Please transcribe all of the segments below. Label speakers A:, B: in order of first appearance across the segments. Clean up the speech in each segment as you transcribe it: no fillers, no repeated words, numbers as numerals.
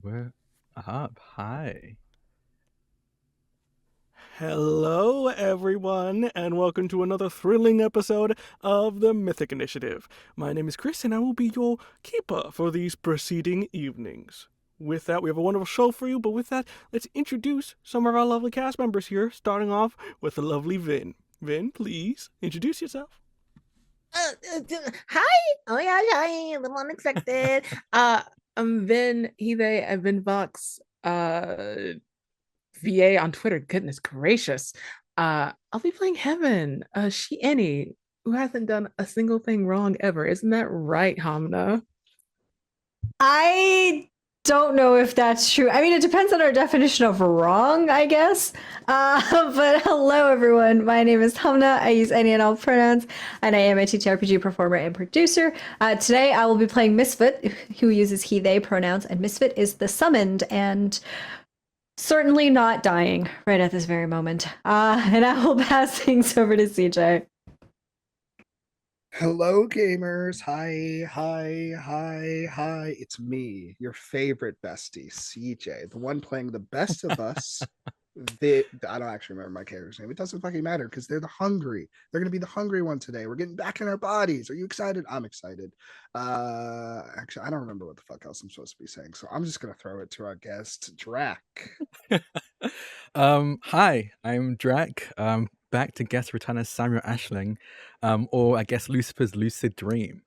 A: We're up. Hi.
B: Hello, everyone, and welcome to another thrilling episode of the Mythic Initiative. My name is Chris, and I will be your keeper for these preceding evenings. With that, we have a wonderful show for you, but with that, let's introduce some of our lovely cast members here, starting off with the lovely Vin. Vin, please introduce yourself.
C: Hi. Oh my gosh, hi. A little unexpected. I'm Vin, he, they, I've been Vox, VA on Twitter. Goodness gracious. I'll be playing Heaven, she Annie, who hasn't done a single thing wrong ever. Isn't that right, Hamna?
D: I don't know if that's true. I mean, it depends on our definition of wrong, I guess. But hello, everyone. My name is Hamna. I use any and all pronouns, and I am a TTRPG performer and producer. Today, I will be playing Misfit, who uses he, they pronouns, and Misfit is the summoned and certainly not dying right at this very moment. And I will pass things over to CJ.
E: Hello, gamers. Hi. It's me, your favorite bestie, CJ, the one playing the best of us. I don't actually remember my character's name. It doesn't fucking matter because they're the hungry. They're gonna be the hungry one today. We're getting back in our bodies. Are you excited? I'm excited. Actually, I don't remember what the fuck else I'm supposed to be saying, so I'm just gonna throw it to our guest, Drac.
A: Hi, I'm Drac. Back to guest returner Samuel Ashling, or I guess Lucifer's lucid dream.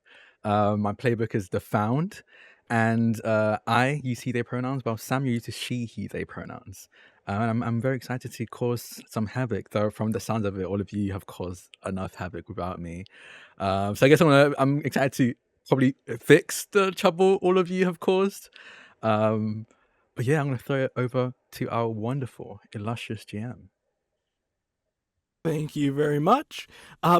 A: My playbook is the found, and I use he they pronouns, while Samuel uses she he they pronouns. And I'm very excited to cause some havoc, though from the sounds of it, all of you have caused enough havoc without me. So I guess I'm excited to probably fix the trouble all of you have caused. But yeah, I'm going to throw it over to our wonderful, illustrious GM.
B: Thank you very much.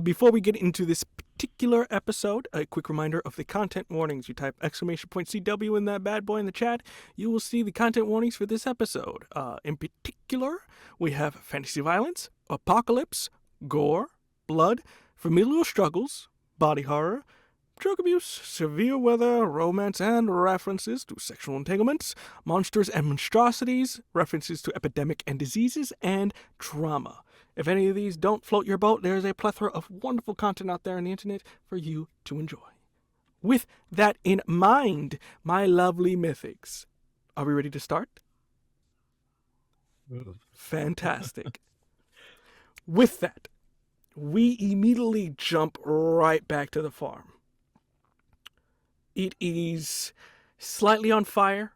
B: Before we get into this particular episode, a quick reminder of the content warnings. You type !CW in that bad boy in the chat, you will see the content warnings for this episode. In particular, we have fantasy violence, apocalypse, gore, blood, familial struggles, body horror, drug abuse, severe weather, romance, and references to sexual entanglements, monsters and monstrosities, references to epidemic and diseases, and trauma. If any of these don't float your boat, there is a plethora of wonderful content out there on the internet for you to enjoy. With that in mind, my lovely Mythics, are we ready to start? Fantastic. With that, we immediately jump right back to the farm. It is slightly on fire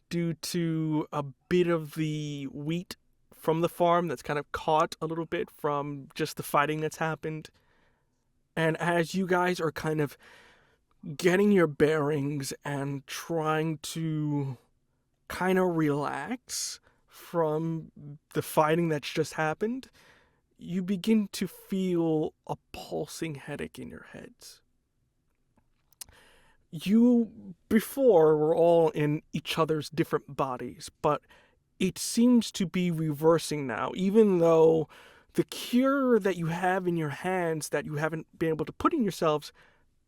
B: due to a bit of the wheat from the farm that's kind of caught a little bit from just the fighting that's happened. And as you guys are kind of getting your bearings and trying to kind of relax from the fighting that's just happened, you begin to feel a pulsing headache in your heads. You before were all in each other's different bodies, but it seems to be reversing now, even though the cure that you have in your hands that you haven't been able to put in yourselves,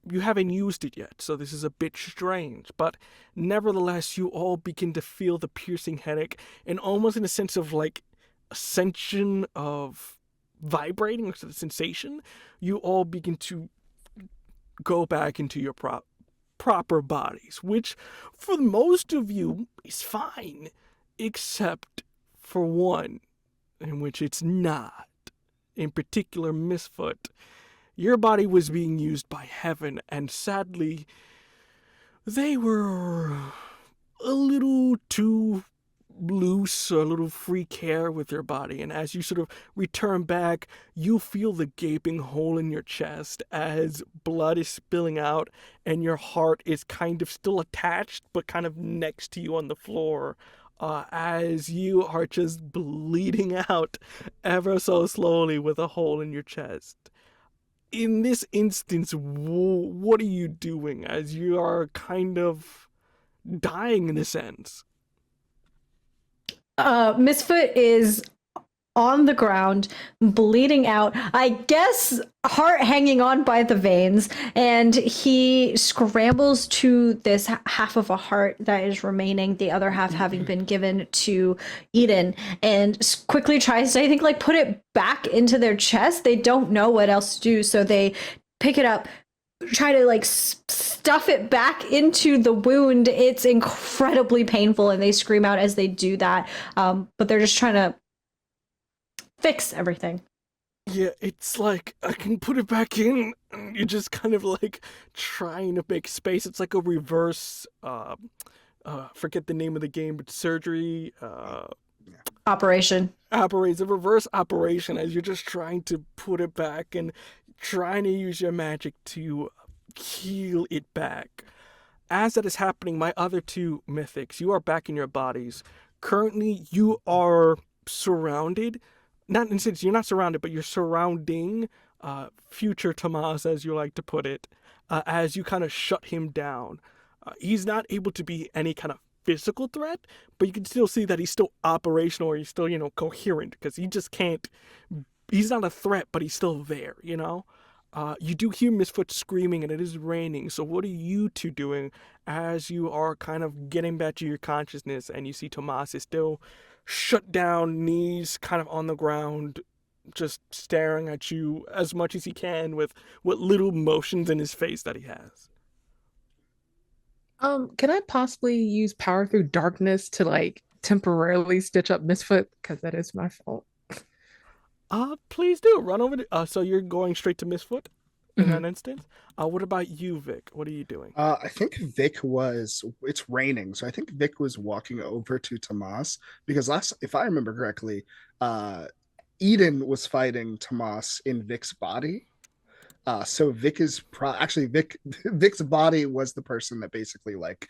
B: you haven't used it yet, so this is a bit strange. But nevertheless, you all begin to feel the piercing headache, and almost in a sense of like ascension of vibrating, or the sensation, you all begin to go back into your proper bodies, which for most of you is fine, except for one, in which it's not. In particular, Misfoot, your body was being used by Heaven, and sadly, they were a little too loose, a little free care with their body, and as you sort of return back, you feel the gaping hole in your chest as blood is spilling out, and your heart is kind of still attached, but kind of next to you on the floor, as you are just bleeding out ever so slowly with a hole in your chest. In this instance, what are you doing as you are kind of dying in a sense?
D: Misfit is on the ground, bleeding out. I guess heart hanging on by the veins, and he scrambles to this half of a heart that is remaining, the other half having been given to Eden, and quickly tries to, I think, like put it back into their chest. They don't know what else to do, so they pick it up, try to like stuff it back into the wound. It's incredibly painful, and they scream out as they do that. But they're just trying to fix everything.
B: Yeah, it's like I can put it back in. And you're just kind of like trying to make space. It's like a reverse. Forget the name of the game, but surgery.
D: Operation.
B: Operates a reverse operation as you're just trying to put it back and trying to use your magic to heal it back. As that is happening, my other two mythics, you are back in your bodies. Currently, you are surrounded. Not in a sense, you're not surrounded, but you're surrounding future Tomas, as you like to put it, as you kind of shut him down. He's not able to be any kind of physical threat, but you can still see that he's still operational, or he's still, coherent, because he just can't. He's not a threat, but he's still there, You do hear Misfoot screaming, and it is raining. So what are you two doing as you are kind of getting back to your consciousness, and you see Tomas is still shut down, knees kind of on the ground, just staring at you as much as he can with what little motions in his face that he has.
C: Can I possibly use power through darkness to like temporarily stitch up Misfoot? Because that is my fault.
B: Please do. Run over to, so you're going straight to Misfoot in that instance? What about you, Vic? What are you doing?
E: I think Vic it's raining, so I think Vic was walking over to Tomas because if I remember correctly, Eden was fighting Tomas in Vic's body. So Vic is actually Vic's body was the person that basically like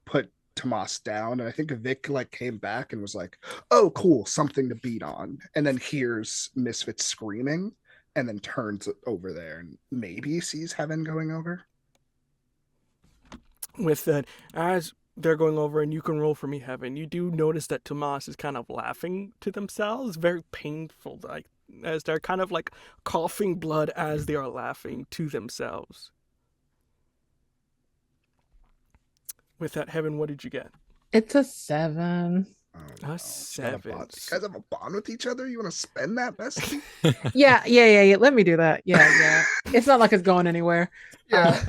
E: put Tomas down, and I think Vic like came back and was like, "Oh, cool, something to beat on," and then hears Misfit screaming, and then turns over there and maybe sees Heaven going over.
B: With that, as they're going over, and you can roll for me, Heaven, you do notice that Tomas is kind of laughing to themselves, very painful, like as they're kind of like coughing blood as they are laughing to themselves. With that, Heaven, what did you get?
C: It's a 7.
E: Oh, no.
B: A 7.
E: You guys have a bond with each other? You want to spend that, bestie?
C: Yeah. Let me do that. Yeah. It's not like it's going anywhere.
E: Yeah.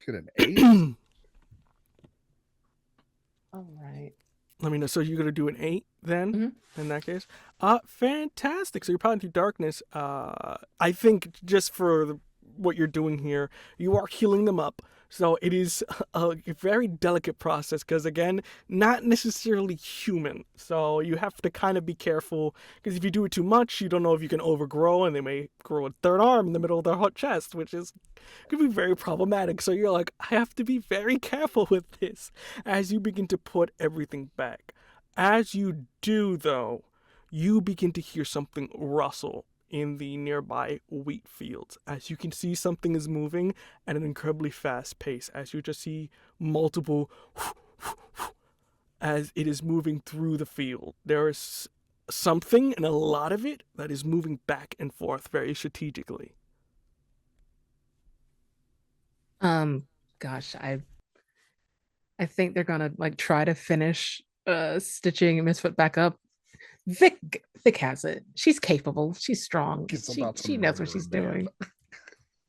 E: Get an 8.
C: All right.
B: Let me know. So you're gonna do an 8 then?
C: Mm-hmm.
B: In that case, fantastic. So you're probably through darkness. I think just for what you're doing here, you are healing them up. So it is a very delicate process because, again, not necessarily human. So you have to kind of be careful because if you do it too much, you don't know if you can overgrow, and they may grow a third arm in the middle of their hot chest, which could be very problematic. So you're like, I have to be very careful with this as you begin to put everything back. As you do, though, you begin to hear something rustle in the nearby wheat fields. As you can see, something is moving at an incredibly fast pace, as you just see multiple as it is moving through the field. There is something, and a lot of it, that is moving back and forth very strategically.
C: Gosh, I think they're gonna like try to finish stitching Misfoot back up. Vic has it. She's capable. She's strong. She knows what she's doing.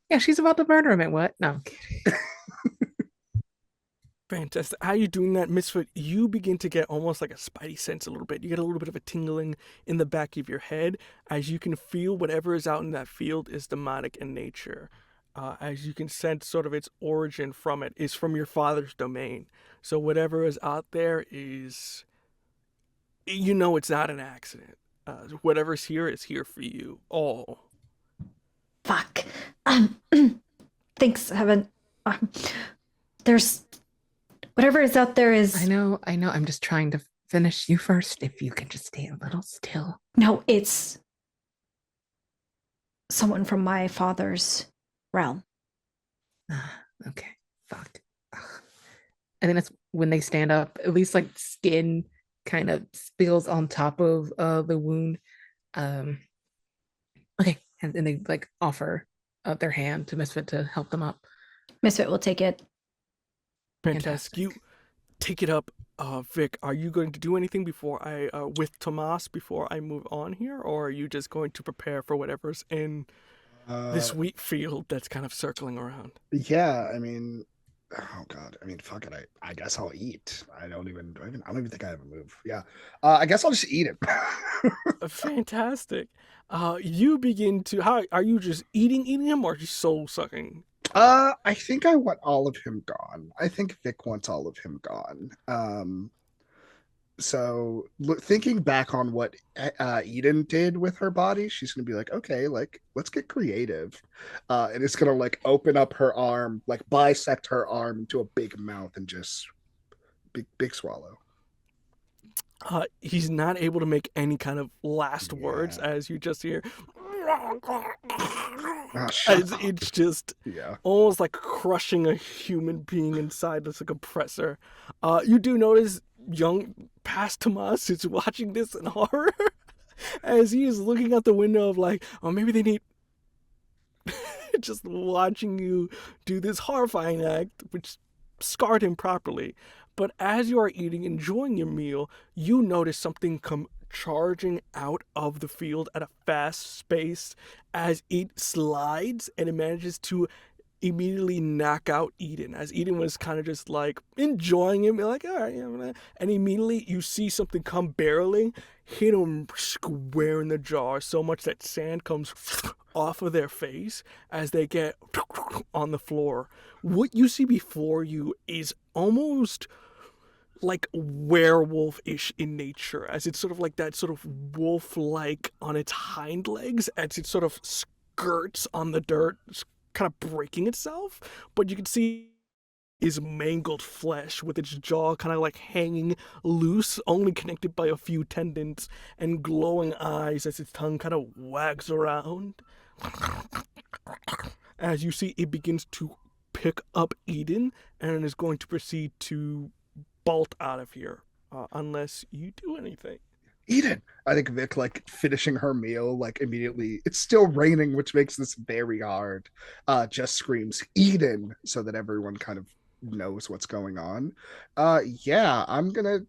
C: Yeah, she's about to murder him. And what? No, I'm kidding.
B: Fantastic. How you doing that, Misfit? You begin to get almost like a spidey sense a little bit. You get a little bit of a tingling in the back of your head as you can feel whatever is out in that field is demonic in nature. As you can sense sort of its origin from it is from your father's domain. So whatever is out there is, it's not an accident. Whatever's here is here for you all.
D: Fuck. Thanks, Heaven. There's whatever is out there is.
C: I know. I'm just trying to finish you first. If you can just stay a little still.
D: No, it's someone from my father's realm.
C: Okay. Fuck. I think that's when they stand up, at least like skin kind of spills on top of the wound. Okay, and then they like offer their hand to Misfit to help them up.
D: Misfit will take it.
B: Fantastic. You take it up. Vic, are you going to do anything before I, with Tomas, before I move on here? Or are you just going to prepare for whatever's in this wheat field that's kind of circling around?
E: Yeah, I mean, oh god, I mean, fuck it. I guess I'll eat. I don't even think I have a move. Yeah, I guess I'll just eat it.
B: Fantastic. You begin to. How are you just eating him, or just soul sucking?
E: I think I want all of him gone. I think Vic wants all of him gone. So thinking back on what Eden did with her body, she's gonna be like, okay, like let's get creative, and it's gonna like open up her arm, like bisect her arm into a big mouth and just big swallow.
B: He's not able to make any kind of last words as you just hear. It's just almost like crushing a human being inside this like oppressor. You do notice young past Tomas is watching this in horror as he is looking out the window of like, oh, maybe they need just watching you do this horrifying act, which scarred him properly. But as you are eating, enjoying your meal, you notice something come charging out of the field at a fast pace as it slides, and it manages to immediately knock out Eden, as Eden was kind of just like enjoying it, like, all right, and immediately you see something come barreling, hit him square in the jaw, so much that sand comes off of their face as they get on the floor. What you see before you is almost like werewolf-ish in nature, as it's sort of like that sort of wolf-like on its hind legs, as it sort of skirts on the dirt, kind of breaking itself. But you can see is mangled flesh with its jaw kind of like hanging loose, only connected by a few tendons, and glowing eyes as its tongue kind of wags around. As you see, it begins to pick up Eden and is going to proceed to bolt out of here, unless you do anything.
E: Eden! I think Vic, like, finishing her meal, like, immediately, it's still raining, which makes this very hard, just screams, Eden, so that everyone kind of knows what's going on. Yeah, I'm gonna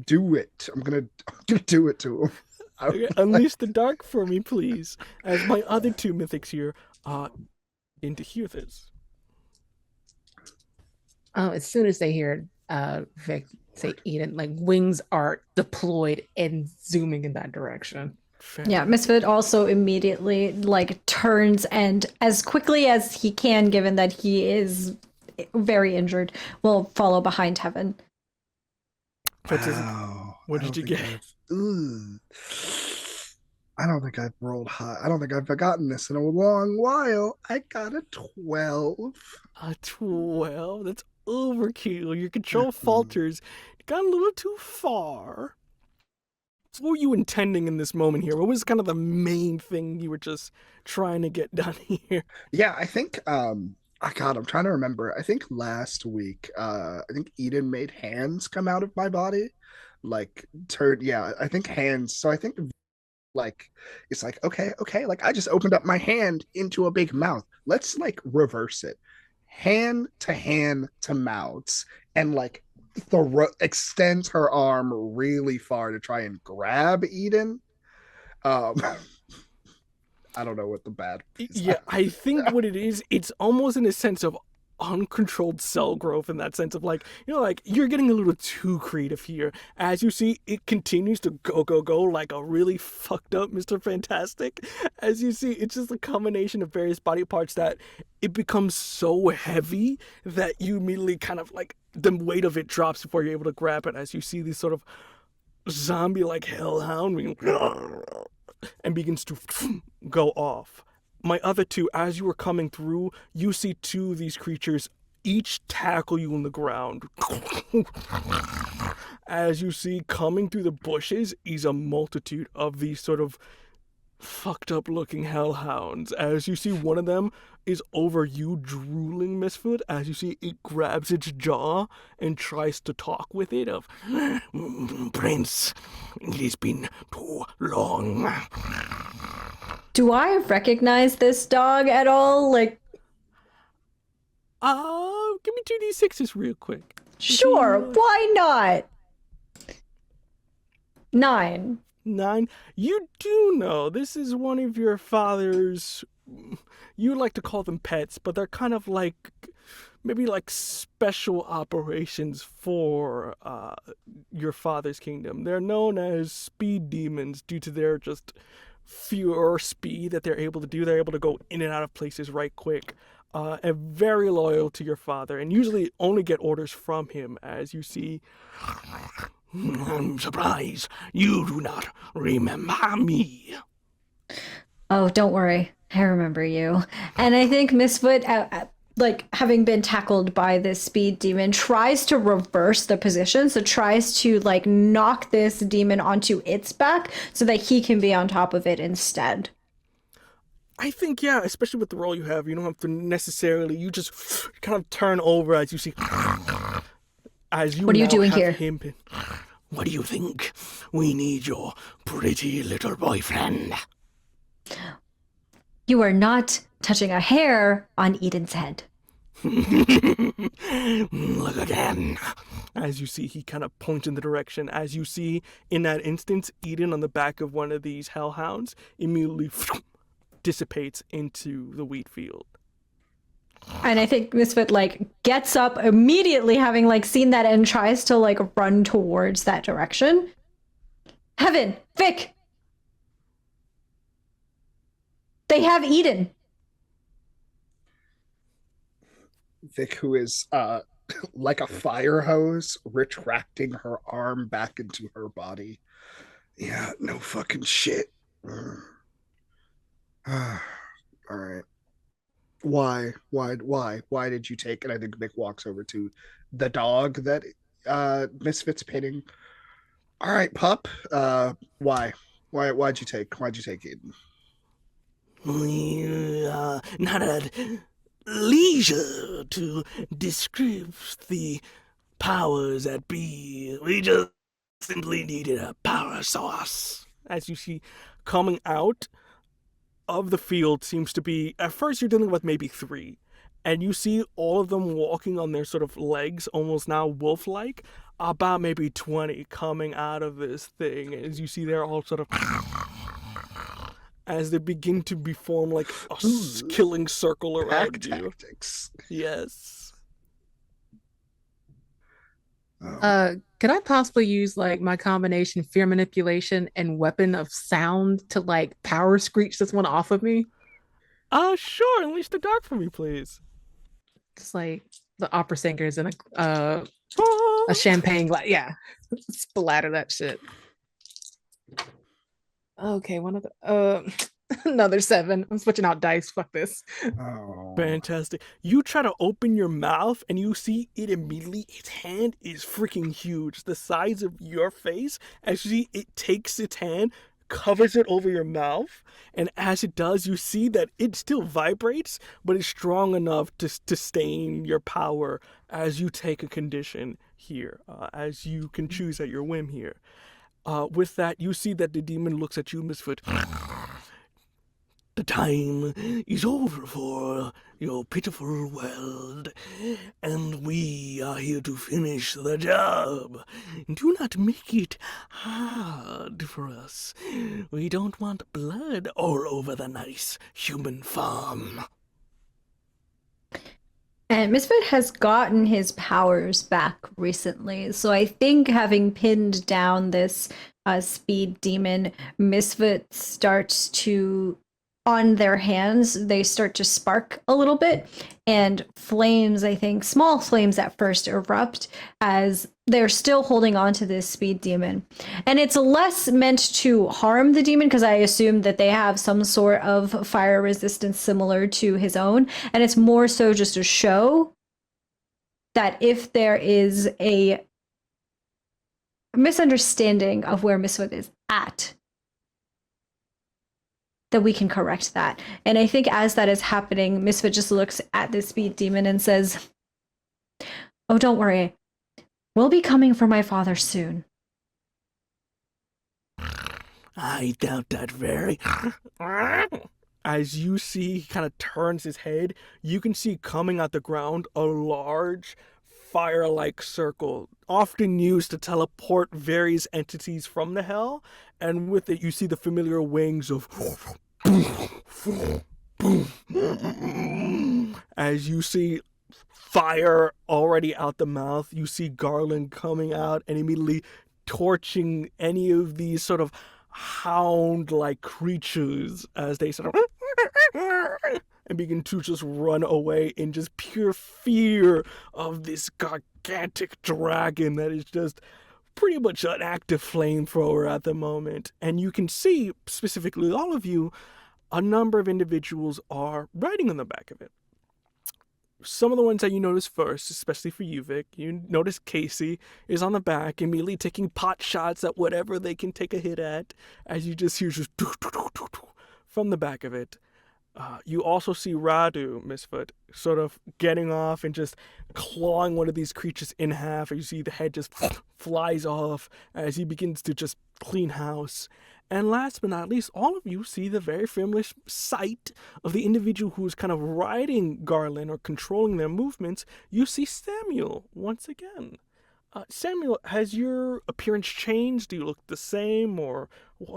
E: do it. I'm gonna do it to him.
B: Okay, unleash the dark for me, please, as my other two mythics here, in to hear this.
C: As soon as they hear Vic say Eden, like wings are deployed and zooming in that direction.
D: Yeah, Misfit also immediately like turns and as quickly as he can, given that he is very injured, will follow behind Heaven.
E: Wow.
B: What did you get?
E: I don't think I've rolled high. I don't think I've forgotten this in a long while. I got a 12.
B: A 12? That's overkill. Your control falters. You got a little too far. So what were you intending in this moment here? What was kind of the main thing you were just trying to get done here?
E: Yeah, I think I'm trying to remember. I think last week, I think Eden made hands come out of my body. Like I think hands. So I think like it's like okay, like I just opened up my hand into a big mouth. Let's like reverse it. Hand to mouths, and like extends her arm really far to try and grab Eden. I don't know what the bad piece
B: is. I think what it is, it's almost in a sense of uncontrolled cell growth, in that sense of like, like you're getting a little too creative here. As you see, it continues to go like a really fucked up Mr. Fantastic. As you see, it's just a combination of various body parts that it becomes so heavy that you immediately kind of like the weight of it drops before you're able to grab it, as you see these sort of zombie like hellhound and begins to go off. My other two, as you were coming through, you see two of these creatures each tackle you on the ground. As you see, coming through the bushes is a multitude of these sort of fucked up looking hellhounds. As you see, one of them is over you, drooling, Misfit. As you see, it grabs its jaw and tries to talk with it of, Prince, it has been too long.
D: Do I recognize this dog at all? Like,
B: Give me 2d6s real quick.
D: sure, why not? 9.
B: 9. You do know this is one of your father's, you like to call them pets, but they're kind of like, maybe like special operations for your father's kingdom. They're known as speed demons due to their just pure speed that they're able to do. They're able to go in and out of places right quick. And very loyal to your father, and usually only get orders from him. As you see, I'm surprised you do not remember me.
D: Oh, don't worry. I remember you. And I think Misfoot, like having been tackled by this speed demon, tries to reverse the position. So tries to like knock this demon onto its back so that he can be on top of it instead.
B: I think, yeah, especially with the role you have, you don't have to necessarily, you just kind of turn over as you see, as you
D: What are you
B: now
D: doing
B: have
D: here?
B: him. What do you think? We need your pretty little boyfriend.
D: You are not touching a hair on Eden's head.
B: Look again. As you see, he kind of points in the direction. As you see, in that instance, Eden on the back of one of these hellhounds immediately dissipates into the wheat field.
D: And I think Misfit like gets up immediately, having like seen that, and tries to like run towards that direction. Heaven, Vic! They have Eden.
E: Vic, who is like a fire hose, retracting her arm back into her body. Yeah, no fucking shit. All right. Why did you take? And I think Mick walks over to the dog that Misfit's pinning. All right, pup. Why'd you take Eden?
B: We not at leisure to describe the powers that be. We just simply needed a power source. As you see, coming out of the field seems to be, at first you're dealing with maybe 3, and you see all of them walking on their sort of legs, almost now wolf-like, about maybe 20 coming out of this thing. As you see, they're all sort of, as they begin to be formed like a killing circle around you.
E: Tactics.
B: Yes.
C: Could I possibly use like my combination fear manipulation and weapon of sound to like power screech this one off of me?
B: Sure. Unleash the dark for me, please.
C: Just like the opera singers in a champagne glass. Yeah, splatter that shit. Okay, one of the another 7. I'm switching out dice. Fuck this.
E: Oh.
B: Fantastic. You try to open your mouth and you see it immediately. Its hand is freaking huge, the size of your face. As you see, it takes its hand, covers it over your mouth, and as it does, you see that it still vibrates, but it's strong enough to sustain your power as you take a condition here, as you can choose at your whim here. With that, you see that the demon looks at you, Misfit. The time is over for your pitiful world, and we are here to finish the job. Do not make it hard for us. We don't want blood all over the nice human farm.
D: And Misfit has gotten his powers back recently. So I think having pinned down this speed demon, Misfit starts to, on their hands, they start to spark a little bit. And flames, I think, small flames at first erupt as they're still holding on to this speed demon. And it's less meant to harm the demon, because I assume that they have some sort of fire resistance similar to his own. And it's more so just a show that if there is a misunderstanding of where Misfit is at, that we can correct that. And I think as that is happening, Misfit just looks at this beat demon and says, "Oh, don't worry. We'll be coming for my father soon."
B: I doubt that very. As you see, he kind of turns his head. You can see coming out the ground a large fire-like circle, often used to teleport various entities from the hell. And with it, you see the familiar wings of. As you see fire already out the mouth, you see Garland coming out and immediately torching any of these sort of hound-like creatures as they sort of and begin to just run away in just pure fear of this gigantic dragon that is just pretty much an active flamethrower at the moment. And you can see, specifically all of you, a number of individuals are riding on the back of it. Some of the ones that you notice first, especially for you, Vic, you notice Casey is on the back, immediately taking pot shots at whatever they can take a hit at, as you just hear just from the back of it. You also see Radu, Misfit, sort of getting off and just clawing one of these creatures in half. You see the head just flies off as he begins to just clean house. And last but not least, all of you see the very familiar sight of the individual who is kind of riding Garland or controlling their movements. You see Samuel once again. Samuel, has your appearance changed? Do you look the same? Or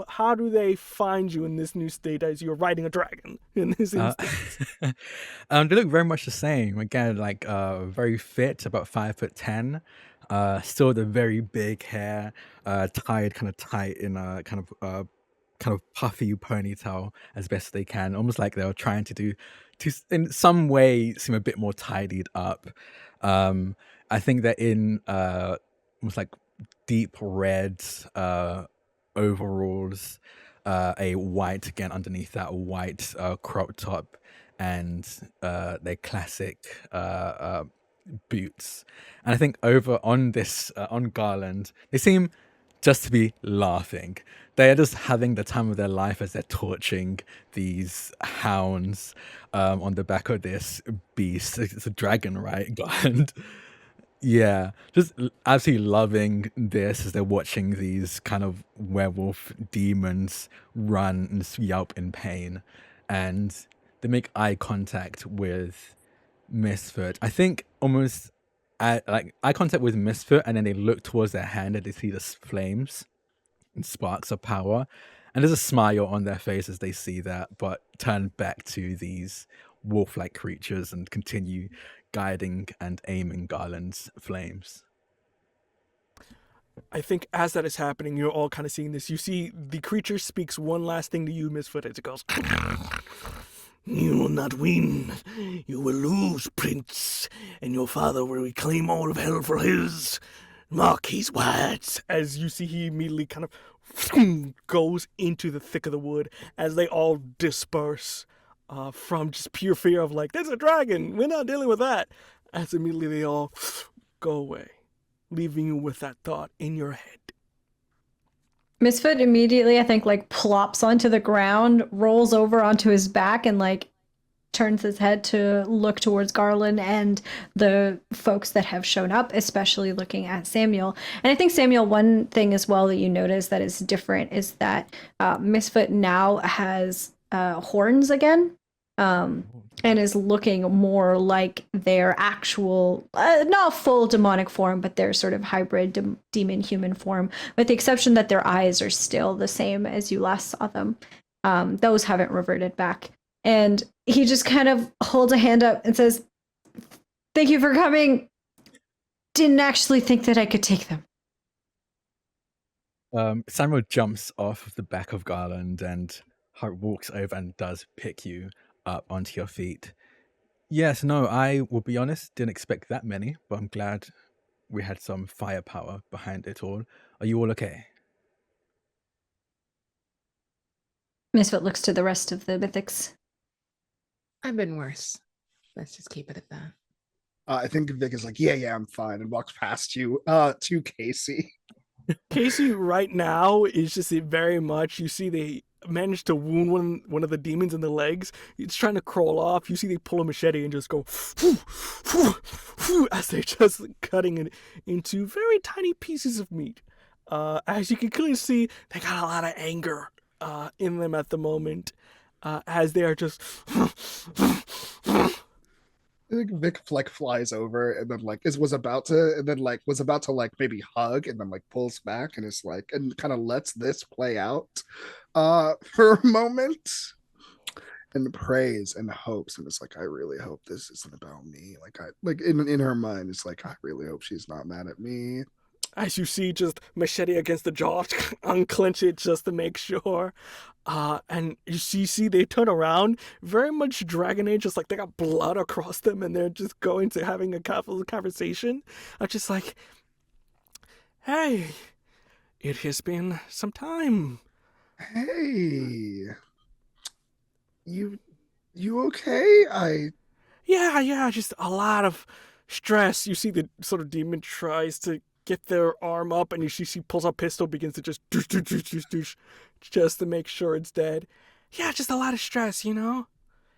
B: how do they find you in this new state as you're riding a dragon in this instance?
A: They look very much the same. Again, like very fit, about 5'10". Still the very big hair, tied kind of tight in a kind of puffy ponytail as best they can, almost like they were trying to in some way seem a bit more tidied up. I think they're in almost like deep red overalls, a white, again underneath that, white crop top, and their classic boots. And I think over on this on Garland, they seem just to be laughing. They are just having the time of their life as they're torching these hounds on the back of this beast. It's a dragon, right? Garland. Yeah, just absolutely loving this as they're watching these kind of werewolf demons run and yelp in pain. And they make eye contact with Misfit. I think almost like eye contact with Misfit, and then they look towards their hand and they see the flames and sparks of power. And there's a smile on their face as they see that, but turn back to these wolf-like creatures and continue guiding and aiming Garland's flames.
B: I think as that is happening, you're all kind of seeing this. You see the creature speaks one last thing to you, Misfit, as it goes, "You will not win. You will lose, Prince, and your father will reclaim all of hell for his. Mark his words." As you see, he immediately kind of goes into the thick of the wood as they all disperse from just pure fear of like, there's a dragon, we're not dealing with that. As immediately they all go away, leaving you with that thought in your head.
D: Misfit immediately, I think, like plops onto the ground, rolls over onto his back, and like turns his head to look towards Garland and the folks that have shown up, especially looking at Samuel. And I think, Samuel, one thing as well that you notice that is different is that Misfit now has horns again. And is looking more like their actual, not full demonic form, but their sort of hybrid demon human form, with the exception that their eyes are still the same as you last saw them. Those haven't reverted back. And he just kind of holds a hand up and says, "Thank you for coming. Didn't actually think that I could take them."
A: Samuel jumps off of the back of Garland and walks over and does pick you up onto your feet. Yes, no, I will be honest, didn't expect that many, but I'm glad we had some firepower behind it all. Are you all okay?
D: Misfit looks to the rest of the Mythics.
C: I've been worse. Let's just keep it at that.
E: I think Vic is like, yeah, I'm fine, and walks past you to Casey.
B: Casey right now is just very much, you see the manage to wound one of the demons in the legs. It's trying to crawl off. You see they pull a machete and just go as they're just cutting it into very tiny pieces of meat. As you can clearly see, they got a lot of anger in them at the moment, as they are just.
E: I think Vic like flies over and then like was about to like maybe hug and then like pulls back and is like and kind of lets this play out for a moment and prays and hopes, and it's like, I really hope this isn't about me. Like I like in her mind, it's like, I really hope she's not mad at me.
B: As you see, just machete against the jaw, unclench it just to make sure. And you see they turn around, very much Dragon Age, just like they got blood across them and they're just going to having a conversation. I'm just like, hey, it has been some time.
E: Hey, you okay?
B: Yeah, just a lot of stress. You see the sort of demon tries to get their arm up, and you see she pulls out pistol, begins to just doosh, doosh, doosh, doosh, doosh, just to make sure it's dead. Yeah, just a lot of stress, you know?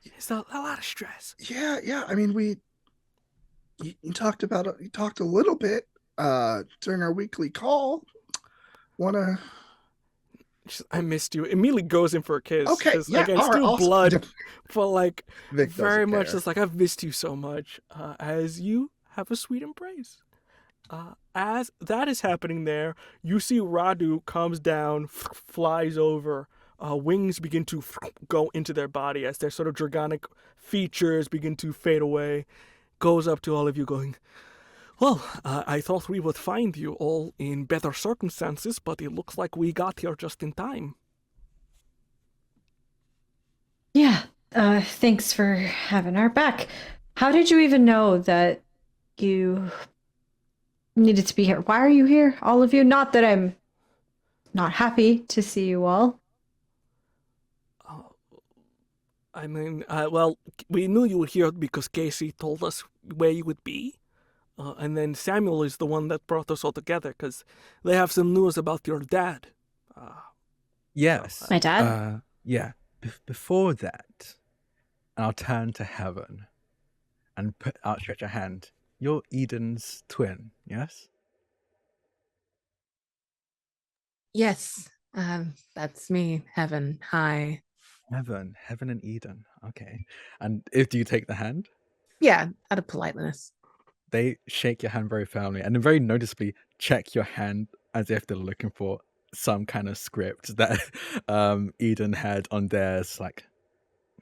B: It's a lot of stress.
E: Yeah. I mean, you talked a little bit during our weekly call. Wanna
B: I missed you. Immediately goes in for a kiss.
E: Okay, yeah,
B: again,
E: all right,
B: still
E: awesome.
B: blood, but like
E: Vic
B: very much
E: care.
B: just like, I've missed you so much. As you have a sweet embrace. As that is happening there, you see Radu comes down, flies over. Wings begin to go into their body as their sort of dragonic features begin to fade away. Goes up to all of you going, well, I thought we would find you all in better circumstances, but it looks like we got here just in time.
D: Yeah, thanks for having our back. How did you even know that you needed to be here? Why are you here, all of you? Not that I'm not happy to see you all.
B: I mean, well, we knew you were here because Casey told us where you would be. And then Samuel is the one that brought us all together because they have some news about your dad.
A: Yes.
D: My dad?
A: Yeah. Before that, I'll turn to heaven and outstretch a hand. You're Eden's twin, yes?
C: Yes, that's me, Heaven. Hi.
A: Heaven and Eden. Okay. And do you take the hand?
C: Yeah, out of politeness.
A: They shake your hand very firmly and then very noticeably check your hand as if they're looking for some kind of script that Eden had on theirs. Like,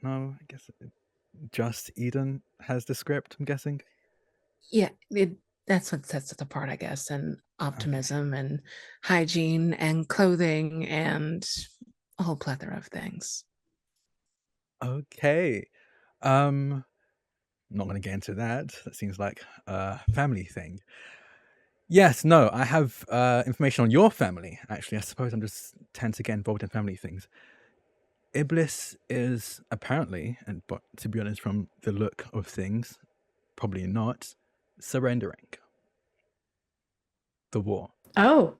A: no, I guess just Eden has the script, I'm guessing.
C: Yeah, that's what sets it apart, I guess, and optimism and hygiene and clothing and a whole plethora of things.
A: Okay. Not going to get into that. That seems like a family thing. Yes, no, I have information on your family, actually. I suppose I'm just tend to get involved in family things. Iblis is apparently, but to be honest, from the look of things, probably not, surrendering the war.
D: Oh.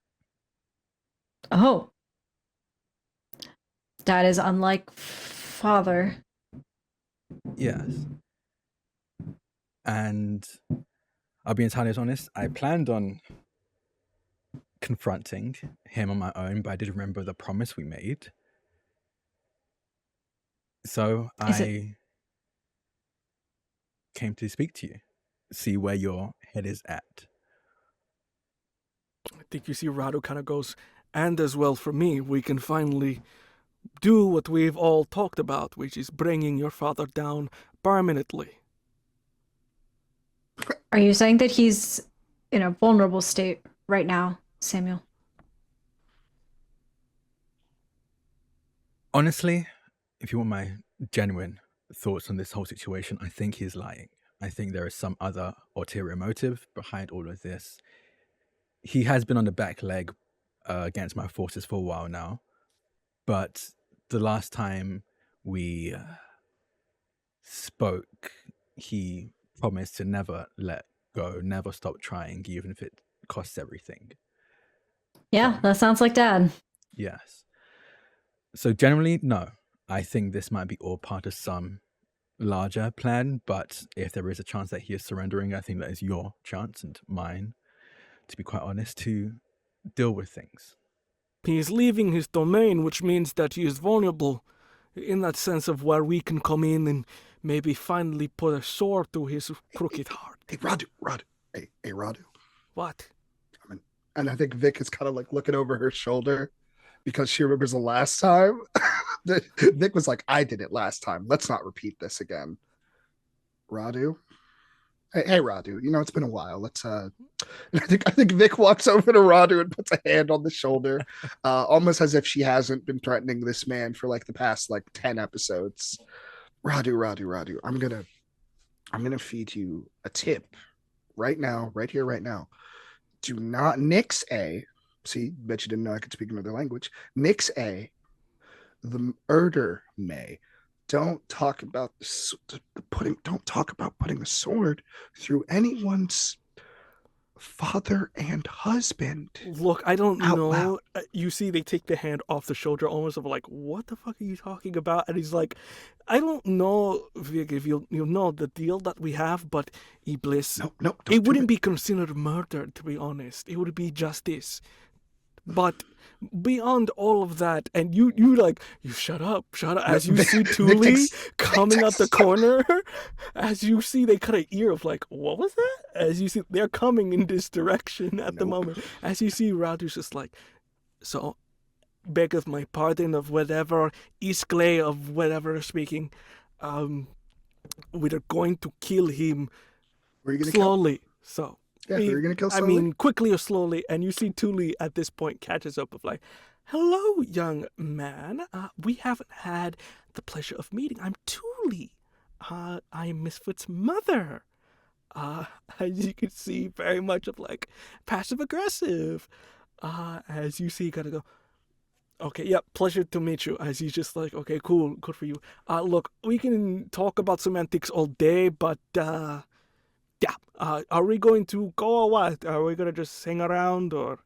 D: That is unlike father.
A: Yes. And I'll be entirely honest, I planned on confronting him on my own, but I did remember the promise we made. So I came to speak to you, see where your head is at.
B: I think you see Radu kind of goes, and as well for me, we can finally do what we've all talked about, which is bringing your father down permanently.
D: Are you saying that he's in a vulnerable state right now, Samuel?
A: Honestly, if you want my genuine thoughts on this whole situation, I think he's lying. I think there is some other ulterior motive behind all of this. He has been on the back leg against my forces for a while now, but the last time we spoke, he promised to never let go, never stop trying, even if it costs everything.
D: Yeah, that sounds like Dad.
A: Yes. So generally, no. I think this might be all part of some larger plan, but if there is a chance that he is surrendering, I think that is your chance and mine, to be quite honest, to deal with things.
B: He is leaving his domain, which means that he is vulnerable in that sense of where we can come in and maybe finally put a sword through his crooked heart.
E: Hey, Radu. Hey, Radu.
B: What?
E: And I think Vic is kind of like looking over her shoulder because she remembers the last time. Vic was like, I did it last time. Let's not repeat this again. Radu. Hey, Radu, it's been a while. Let's I think Vic walks over to Radu and puts a hand on the shoulder, almost as if she hasn't been threatening this man for like the past 10 episodes. Radu, I'm gonna feed you a tip right now, right here, right now. Do not nix a. See, bet you didn't know I could speak another language. Nix a. The murder may. Don't talk about putting a sword through anyone's father and husband.
B: Look, I don't know.
E: Loud.
B: You see, they take the hand off the shoulder, almost of like, what the fuck are you talking about? And he's like, I don't know, Vic, if you'll know the deal that we have, but Iblis,
E: No,
B: it wouldn't be considered murder, to be honest. It would be justice. But beyond all of that, and you shut up, as you see Thule coming out the corner, as you see they cut an ear of like, what was that? As you see they're coming in this direction at the moment. As you see Radu's just like, so beggeth my pardon of whatever, Iscle of whatever speaking, we're going to kill him slowly. So
E: yeah, you're gonna kill slowly?
B: I mean, quickly or slowly, and you see Thule at this point catches up of like, hello, young man. We haven't had the pleasure of meeting. I'm Thule. I am Misfoot's mother. As you can see, very much of like passive aggressive. As you see, gotta go. Okay, yeah, pleasure to meet you. As he's just like, okay, cool, good for you. Look, we can talk about semantics all day, but are we going to go or what? Are we gonna just hang around or?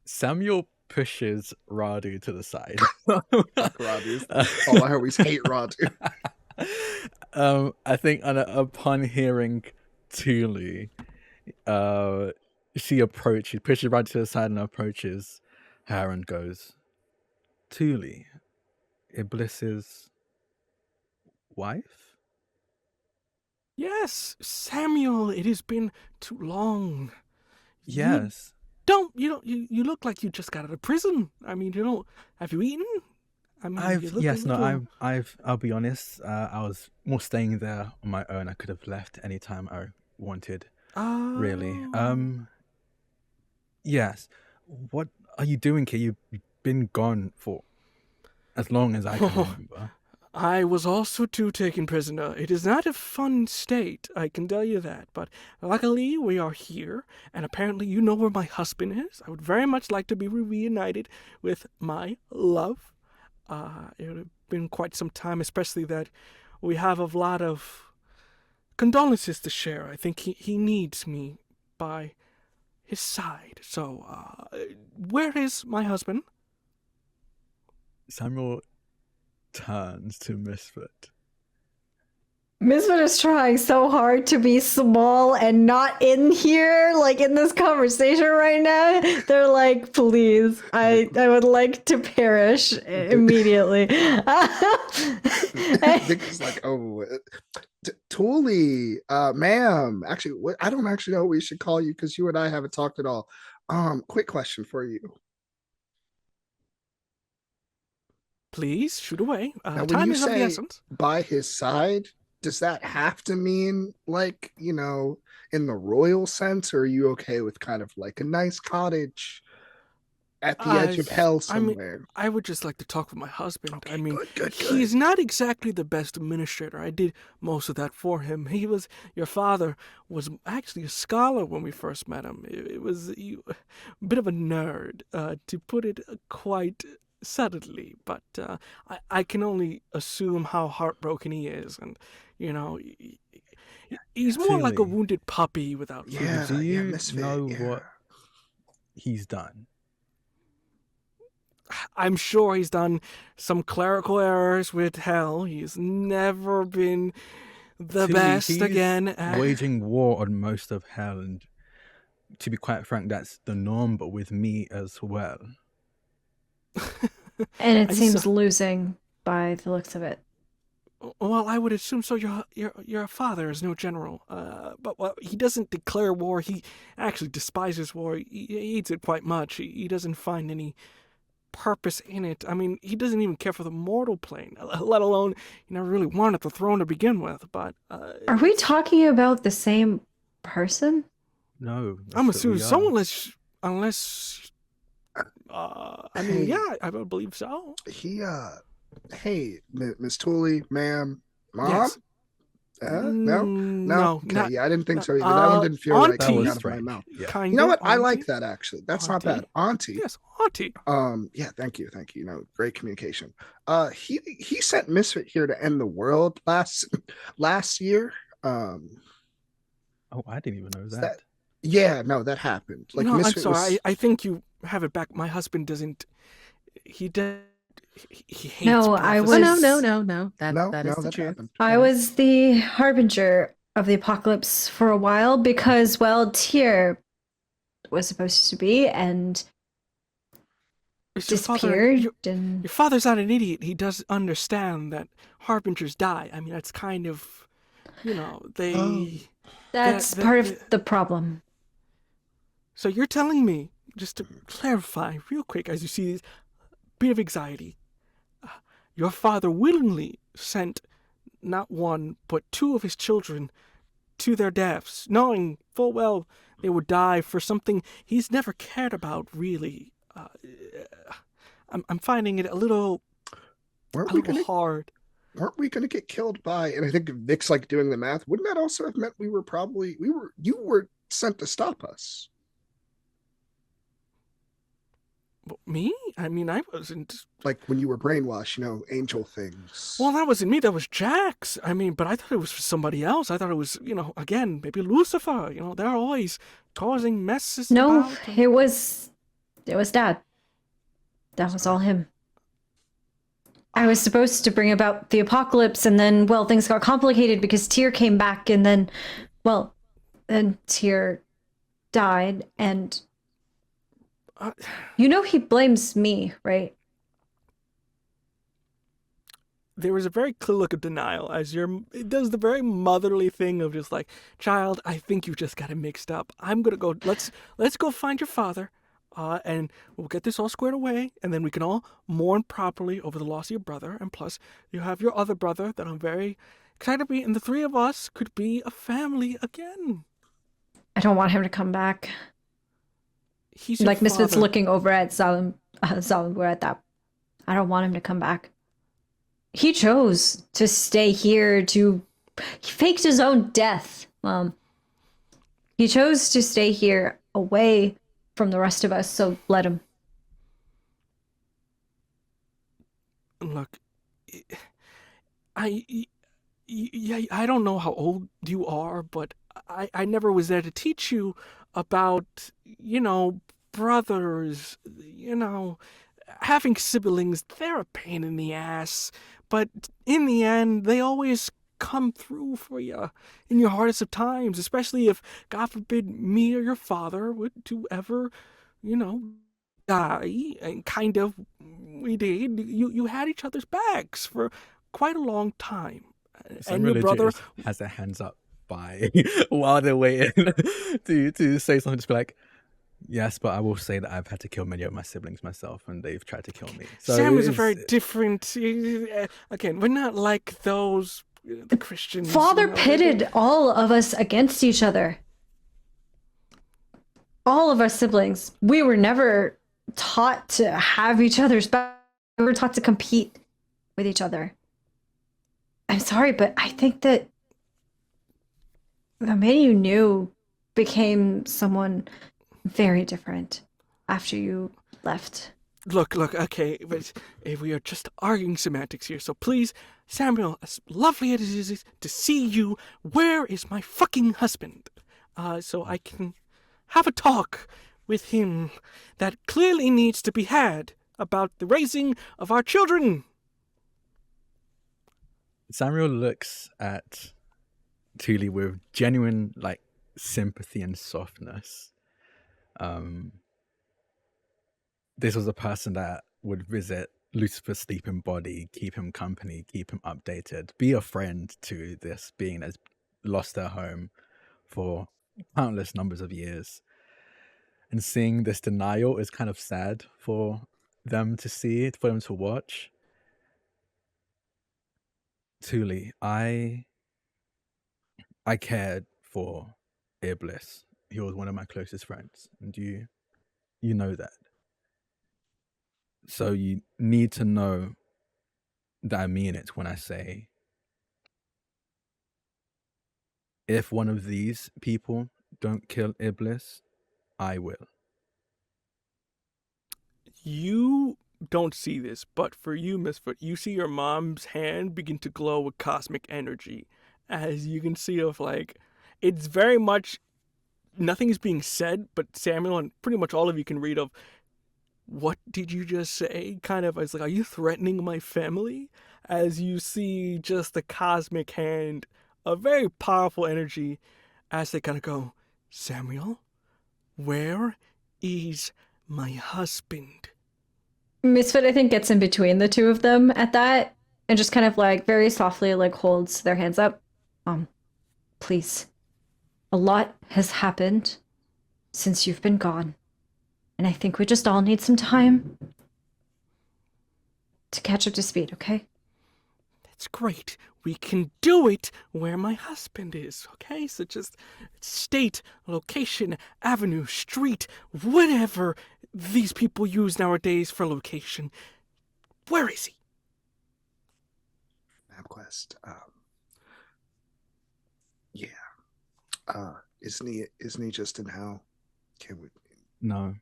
A: Samuel pushes Radu to the side.
E: Radu. Oh, I always hate Radu.
A: I think upon hearing Thule, she pushes Radu to the side and approaches her and goes, Thule, Iblis's wife?
B: Yes, Samuel, it has been too long.
A: Yes.
B: You look like you just got out of prison. I mean, have you eaten? I mean,
A: I'll be honest, I was more staying there on my own. I could have left anytime I wanted, really. Yes. What are you doing here? You've been gone for as long as I can remember.
B: I was also too taken prisoner. It is not a fun state, I can tell you that. But luckily, we are here, and apparently you know where my husband is. I would very much like to be reunited with my love. It would have been quite some time, especially that we have a lot of condolences to share. I think he needs me by his side. So, where is my husband?
A: Samuel turns to Misfit.
D: Misfit is trying so hard to be small and not in here, like in this conversation right now. They're like, please, I would like to perish immediately.
E: Vic's like, oh, Thule, ma'am. Actually, I don't actually know what we should call you because you and I haven't talked at all. Quick question for you.
B: Please, shoot away.
E: Now,
B: Time is of the essence.
E: By his side, does that have to mean like, in the royal sense, or are you okay with kind of like a nice cottage at the edge of hell somewhere?
B: I mean, I would just like to talk with my husband.
E: Okay,
B: I mean,
E: good.
B: He's not exactly the best administrator. I did most of that for him. Your father was actually a scholar when we first met him. It was a bit of a nerd, to put it quite subtly, but I can only assume how heartbroken he is, and he's more like a wounded puppy without food.
A: Yeah, do you know what he's done?
B: I'm sure he's done some clerical errors with hell. He's never been the
A: Tilly,
B: best
A: he's
B: again.
A: waging war on most of hell, and to be quite frank, that's the norm, but with me as well.
D: And it
B: I
D: seems
B: just-
D: losing by the looks of it.
B: Well, I would assume so. Your father is no general, but he doesn't declare war. He actually despises war. He hates it quite much. He doesn't find any purpose in it. I mean, he doesn't even care for the mortal plane, let alone he never really wanted the throne to begin with. But
D: Are we talking about the same person?
A: No,
B: I'm
A: that's what
B: assuming
A: we
B: so,
A: are.
B: unless. I mean,
E: Hey.
B: yeah, I would believe so.
E: He hey, Miss Tooley, ma'am, mom.
B: Yes.
E: No.
B: No,
E: Okay,
B: not
E: yeah, I didn't think so either. That one didn't feel right
A: That
E: coming
A: was
E: out of my
A: strange.
E: mouth.
A: Yeah.
B: kind
E: You know
B: of
E: what? I like
B: auntie.
E: that actually. That's not
B: Auntie?
E: bad. Auntie.
B: Yes, auntie.
E: Yeah, thank you. You know, great communication. He sent Misfit here to end the world last year.
A: Oh, I didn't even know
E: Is
A: that.
E: that- Yeah, no, that happened. Like
B: No, I'm
E: Misfit
B: sorry.
E: was
B: I think you have it back. My husband doesn't. He does. He hates
D: No, I
C: Oh,
B: prophecy.
C: no,
D: was-
C: no. That is the
E: that
C: truth.
E: happened.
D: I was the harbinger of the apocalypse for a while because, well, Tyr was supposed to be and
B: Is your
D: disappeared.
B: Your
D: And
B: father's not an idiot. He does understand that harbingers die. I mean, that's kind of, they.
E: Oh.
D: that's
B: the-
D: part
B: the-
D: of the problem.
B: So you're telling me, just to clarify real quick, as you see this bit of anxiety, your father willingly sent not one, but two of his children to their deaths, knowing full well they would die for something he's never cared about, really. I'm finding it a little hard.
E: Weren't we gonna get killed by? And I think if Vic's like doing the math, wouldn't that also have meant you were sent to stop us?
B: But me? I mean, I wasn't.
E: Like when you were brainwashed, angel things.
B: Well, that wasn't me. That was Jax. I mean, but I thought it was for somebody else. I thought it was, again, maybe Lucifer. They're always causing messes.
D: No,
B: about.
D: it was Dad. That was all him. I was supposed to bring about the apocalypse, and then, well, things got complicated because Tyr came back, and then, well, then Tyr died, and he blames me, right?
B: There was a very clear look of denial as it does the very motherly thing of just like, child, I think you just got it mixed up. I'm gonna go. Let's go find your father, and we'll get this all squared away, and then we can all mourn properly over the loss of your brother. And plus, you have your other brother that I'm very excited to be, and the three of us could be a family again.
D: I don't want him to come back.
B: He's your
D: Like Misfit's
B: father.
D: looking over at Zalimur at that. I don't want him to come back. He chose to stay here he faked his own death. He chose to stay here away from the rest of us, so let him.
B: Look, I don't know how old you are, but I never was there to teach you about, brothers, having siblings. They're a pain in the ass, but in the end, they always come through for you in your hardest of times, especially if, God forbid, me or your father would to ever, die, and kind of we did. You had each other's backs for quite a long time, and your brother
A: has their hands up by while they're waiting to say something. Just be like, yes, but I will say that I've had to kill many of my siblings myself, and they've tried to kill me. So
B: Sam is a very different. Again, we're not like those the Christians.
D: Father pitted all of us against each other. All of our siblings. We were never taught to have each other's back. We were taught to compete with each other. I'm sorry, but I think that the man you knew became someone very different after you left.
B: Look, okay, but we are just arguing semantics here, so please, Samuel, as lovely as it is to see you, where is my fucking husband? So I can have a talk with him that clearly needs to be had. about the raising of our children.
A: Samuel looks at Thule with genuine like sympathy and softness. This was a person that would visit Lucifer's sleeping body, keep him company, keep him updated, be a friend to this being that's lost their home for countless numbers of years. And seeing this denial is kind of sad for them to see, for them to watch. Thule, I cared for Iblis. He was one of my closest friends, and you know that. So you need to know that I mean it when I say, if one of these people don't kill Iblis, I will.
B: You don't see this, but for you, Misfit, you see your mom's hand begin to glow with cosmic energy. As you can see of like, it's very much, nothing is being said, but Samuel and pretty much all of you can read of, what did you just say? Kind of, it's like, are you threatening my family? As you see just the cosmic hand, a very powerful energy, as they kind of go, Samuel, where is my husband?
D: Misfit, I think, gets in between the two of them at that and just kind of like very softly like holds their hands up. Please. A lot has happened since you've been gone. And I think we just all need some time to catch up to speed, okay?
B: That's great. We can do it where my husband is, okay? So just state, location, avenue, street, whatever these people use nowadays for location. Where is he?
E: MapQuest. Yeah. Isn't he just in hell? Can we?
A: No.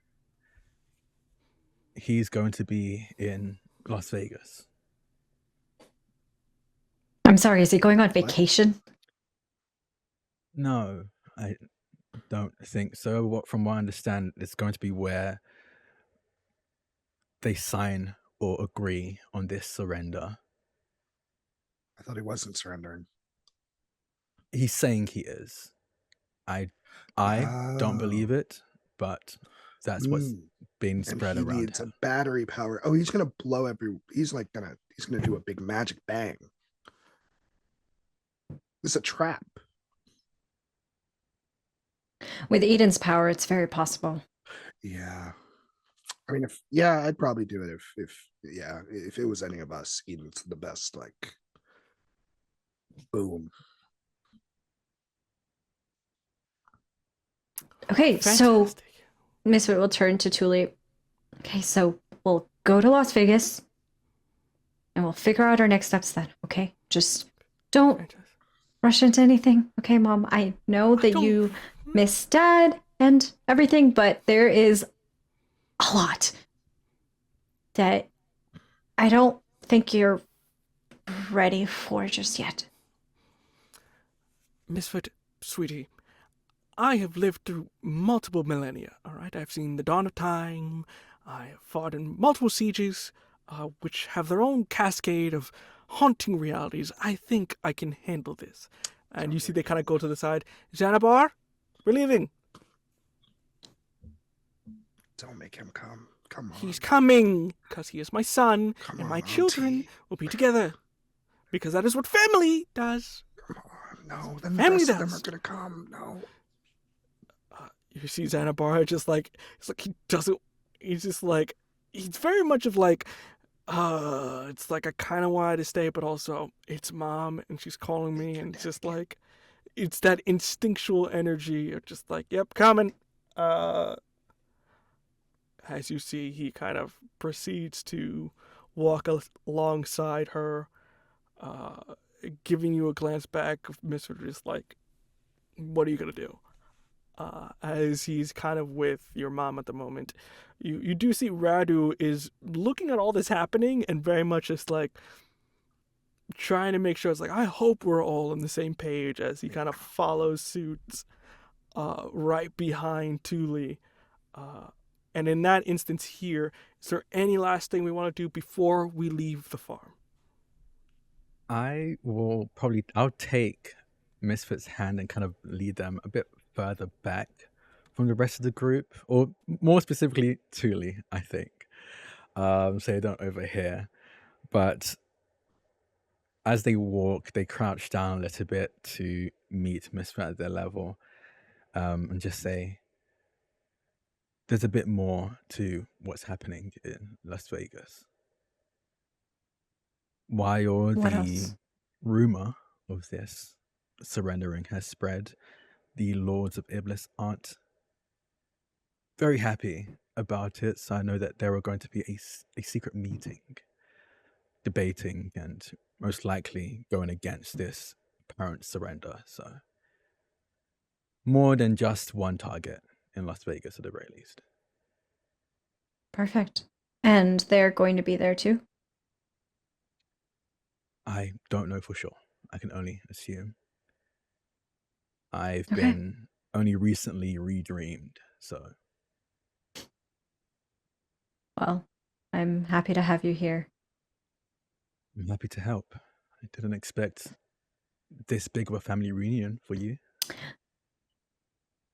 A: He's going to be in Las Vegas.
D: I'm sorry, is he going on vacation?
A: No, I don't think so. From what I understand, it's going to be where they sign or agree on this surrender.
E: I thought he wasn't surrendering.
A: He's saying he is. I don't believe it, but that's what's being spread
E: and he
A: around
E: needs
A: him.
E: a battery power. Oh, he's gonna blow he's gonna do a big magic bang. This is a trap.
D: With Eden's power, it's very possible.
E: Yeah. I mean, I'd probably do it if it was any of us. Eden's the best, like, boom.
D: Okay, so Misfit will turn to Thule. Okay, so we'll go to Las Vegas and we'll figure out our next steps then, okay? Just don't rush into anything, okay, Mom? I know that you miss Dad and everything, but there is a lot that I don't think you're ready for just yet.
B: Misfit, sweetie, I have lived through multiple millennia, all right? I've seen the dawn of time. I have fought in multiple sieges, which have their own cascade of haunting realities. I think I can handle this. And you see they kind of go to the side. Xanabar, we're leaving.
E: Don't make him come. Come on.
B: He's coming, because he is my son,
E: Come
B: and
E: on,
B: my children
E: Auntie.
B: will be together. Because that is what family does.
E: Come on. No, then the
B: Family
E: rest of them
B: does.
E: are gonna come. No.
B: You see Xanabar just like, it's like he doesn't, he's just like, he's very much of like, it's like I kind of wanted to stay, but also it's Mom and she's calling me, and it's just like, it's that instinctual energy of just like, yep, coming. As you see, he kind of proceeds to walk alongside her, giving you a glance back of Mr. just like, what are you gonna do? As he's kind of with your mom at the moment. You do see Radu is looking at all this happening and very much just like trying to make sure it's like, I hope we're all on the same page, as he kind of follows suit right behind Thule. And in that instance here, Is there any last thing we want to do before we leave the farm?
A: I'll take Misfit's hand and kind of lead them a bit further back from the rest of the group, or more specifically, Thule, I think, so they don't overhear. But as they walk, they crouch down a little bit to meet Misfit at their level, and just say, there's a bit more to what's happening in Las Vegas. While
D: What
A: the
D: else?
A: rumor of this surrendering has spread, the Lords of Iblis aren't very happy about it. So I know that there are going to be a secret meeting debating and most likely going against this apparent surrender. So more than just one target in Las Vegas at the very least.
D: Perfect. And they're going to be there too?
A: I don't know for sure. I can only assume. I've
D: Okay.
A: been only recently redreamed, so
D: Well, I'm happy to have you here.
A: I'm happy to help. I didn't expect this big of a family reunion for you.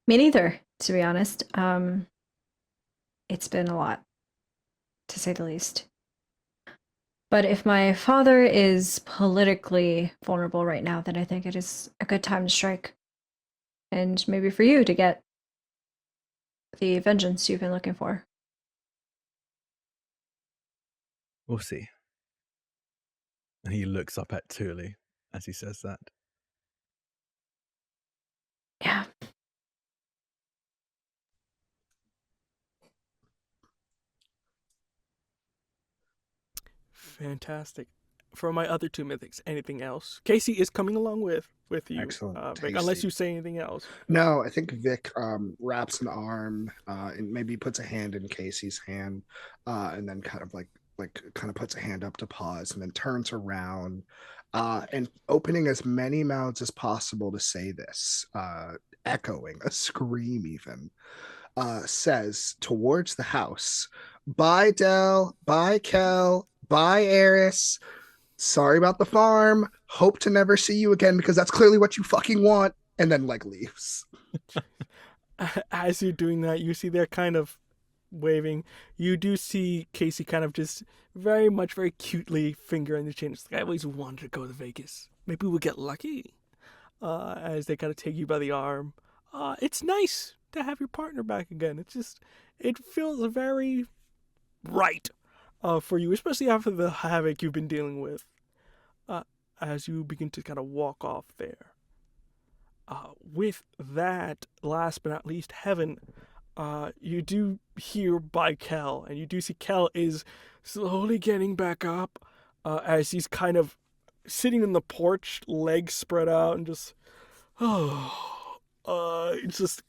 D: Me neither, to be honest. It's been a lot, to say the least. But if my father is politically vulnerable right now, then I think it is a good time to strike. And maybe for you to get the vengeance you've been looking for.
A: We'll see. And he looks up at Thule as he says that.
D: Yeah.
B: Fantastic. For my other two mythics, anything else? Casey is coming along with you.
E: Excellent.
B: Vic, unless
E: Tasty.
B: you say anything else.
E: No, I think Vic wraps an arm and maybe puts a hand in Casey's hand, and then kind of puts a hand up to pause, and then turns around and opening as many mouths as possible to say this, echoing a scream even, says towards the house, "Bye, Del. Bye, Kel. Bye, Aries. Sorry about the farm. Hope to never see you again because that's clearly what you fucking want." And then leaves.
B: As you're doing that, you see they're kind of waving. You do see Casey kind of just very cutely fingering the chin. It's like, I always wanted to go to Vegas. Maybe we'll get lucky. As they kind of take you by the arm. It's nice to have your partner back again. It feels very right for you, especially after the havoc you've been dealing with. As you begin to kind of walk off there. With that, last but not least, Heaven, you do hear by Kel, and you do see Kel is slowly getting back up as he's kind of sitting in the porch, legs spread out, and just, it's just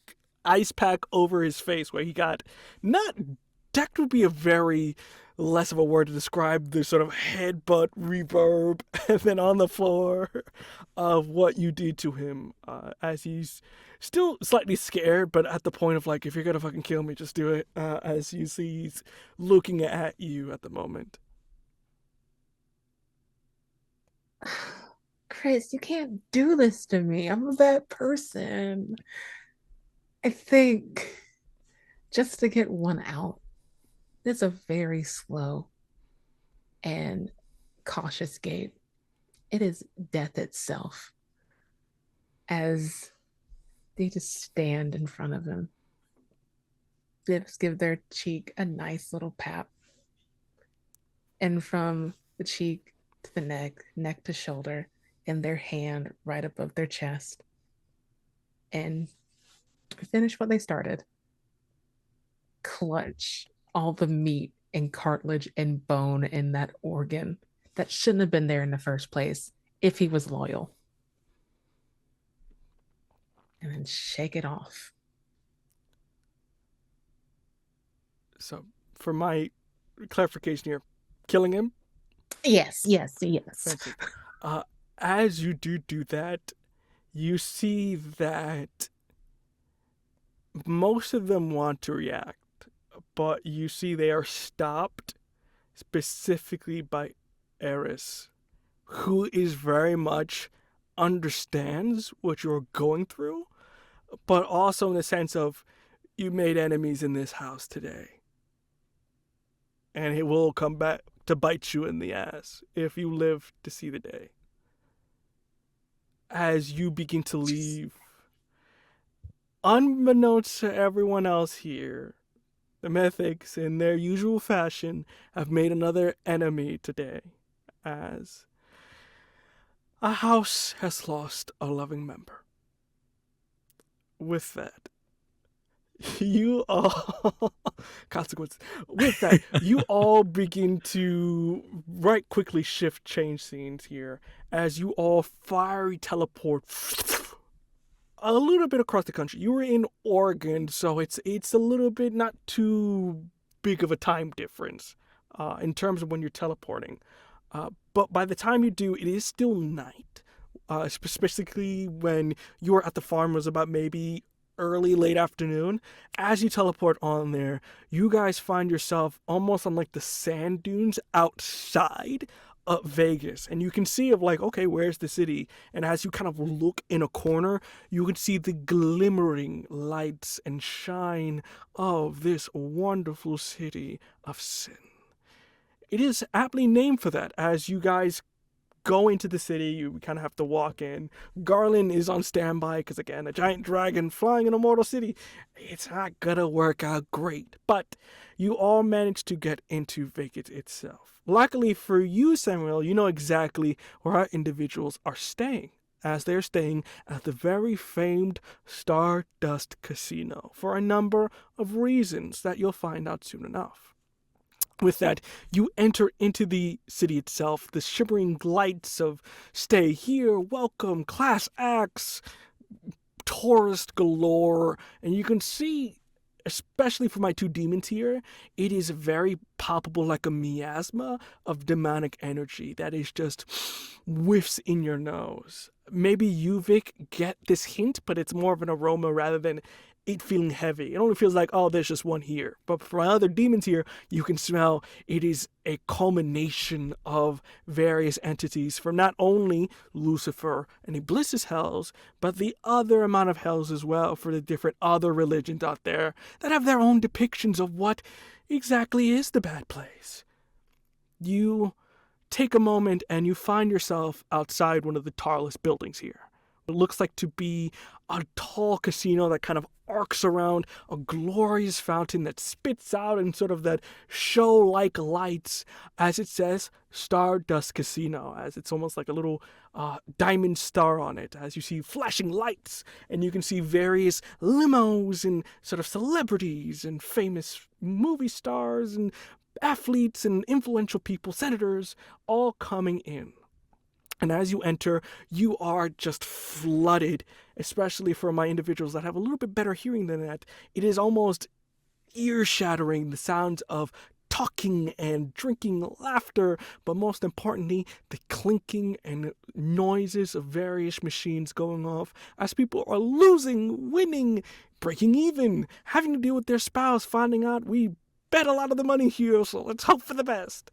B: ice pack over his face where he got not, decked would be a very less of a word to describe the sort of headbutt reverb and then on the floor of what you did to him, as he's still slightly scared, but at the point of like, if you're gonna fucking kill me, just do it, as you see he's looking at you at the moment.
C: Chris, you can't do this to me. I'm a bad person. I think just to get one out, it's a very slow and cautious gait. It is death itself. As they just stand in front of him, just give their cheek a nice little pat. And from the cheek to the neck to shoulder, and their hand right above their chest. And finish what they started. Clutch all the meat and cartilage and bone in that organ that shouldn't have been there in the first place if he was loyal. And then shake it off.
B: So, for my clarification here, killing him?
C: Yes.
B: Fancy. As you do that, you see that most of them want to react. but you see they are stopped specifically by Aries, who is very much understands what you're going through, but also in the sense of you made enemies in this house today. And it will come back to bite you in the ass if you live to see the day. As you begin to leave, unbeknownst to everyone else here, the Mythics, in their usual fashion, have made another enemy today, as a house has lost a loving member. With that, you all consequences. With that, you all begin to right quickly change scenes here as you all fiery teleport a little bit across the country. You were in Oregon, so it's a little bit not too big of a time difference in terms of when you're teleporting. But by the time you do, it is still night. Specifically when you were at the farm was about maybe late afternoon. As you teleport on there, you guys find yourself almost on like the sand dunes outside of Vegas, and you can see of like, okay, where's the city? And as you kind of look in a corner, you can see the glimmering lights and shine of this wonderful city of sin. It is aptly named for that. As you guys go into the city, you kind of have to walk in. Garland is on standby because, again, a giant dragon flying in a mortal city, it's not gonna work out great. But you all managed to get into Vegas itself. Luckily for you, Samuel, you know exactly where our individuals are staying, as they're staying at the very famed Stardust Casino for a number of reasons that you'll find out soon enough. With that, you enter into the city itself, the shimmering lights of stay here, welcome, class acts, tourist galore, and you can see, especially for my two demons here, it is very palpable, like a miasma of demonic energy that is just whiffs in your nose. Maybe you, Vic, get this hint, but it's more of an aroma rather than it feeling heavy. It only feels like, oh, there's just one here. But for other demons here, you can smell it is a culmination of various entities from not only Lucifer and Iblis' hells, but the other amount of hells as well for the different other religions out there that have their own depictions of what exactly is the bad place. You take a moment and you find yourself outside one of the tallest buildings here. It looks like to be a tall casino that kind of arcs around a glorious fountain that spits out in sort of that show-like lights, as it says Stardust Casino, as it's almost like a little diamond star on it, as you see flashing lights, and you can see various limos and sort of celebrities and famous movie stars and athletes and influential people, senators, all coming in. And as you enter, you are just flooded, especially for my individuals that have a little bit better hearing than that. It is almost ear-shattering, the sounds of talking and drinking, laughter, but most importantly, the clinking and noises of various machines going off as people are losing, winning, breaking even, having to deal with their spouse, finding out we bet a lot of the money here, so let's hope for the best.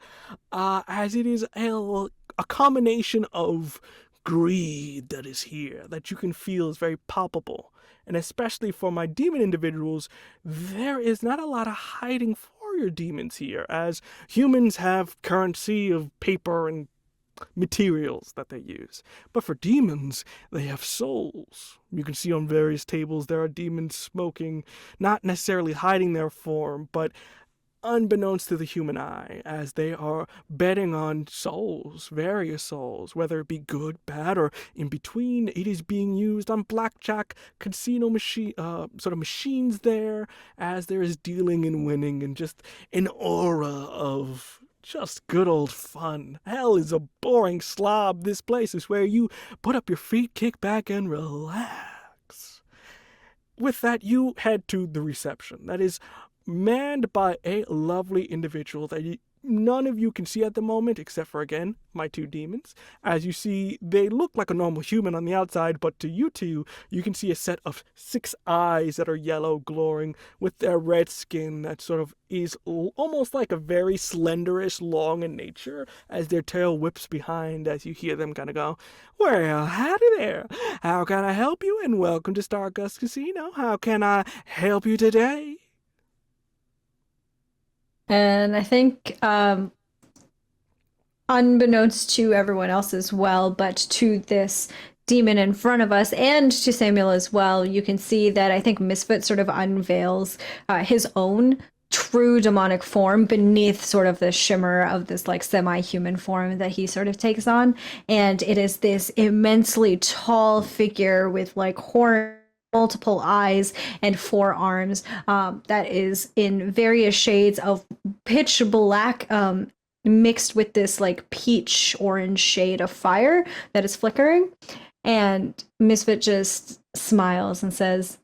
B: As it is a combination of greed that is here, that you can feel is very palpable. And especially for my demon individuals, there is not a lot of hiding for your demons here, as humans have currency of paper and materials that they use. But for demons, they have souls. You can see on various tables there are demons smoking, not necessarily hiding their form, but unbeknownst to the human eye, as they are betting on souls, various souls, whether it be good, bad, or in between. It is being used on blackjack, casino machine, sort of machines there, as there is dealing and winning, and just an aura of just good old fun. Hell is a boring slob. This place is where you put up your feet, kick back, and relax. With that, you head to the reception. That is manned by a lovely individual that none of you can see at the moment, except for, again, my two demons. As you see, they look like a normal human on the outside, but to you two, you can see a set of 6 eyes that are yellow, glowing, with their red skin that sort of is almost like a very slenderish, long in nature, as their tail whips behind as you hear them kind of go, "Well, howdy there. How can I help you? And welcome to Stardust Casino. How can I help you today?"
D: And I think, unbeknownst to everyone else as well, but to this demon in front of us and to Samuel as well, you can see that I think Misfit sort of unveils his own true demonic form beneath sort of the shimmer of this like semi-human form that he sort of takes on. And it is this immensely tall figure with like horns, multiple eyes and 4 arms, that is in various shades of pitch black, mixed with this like peach orange shade of fire that is flickering. And Misfit just smiles and says,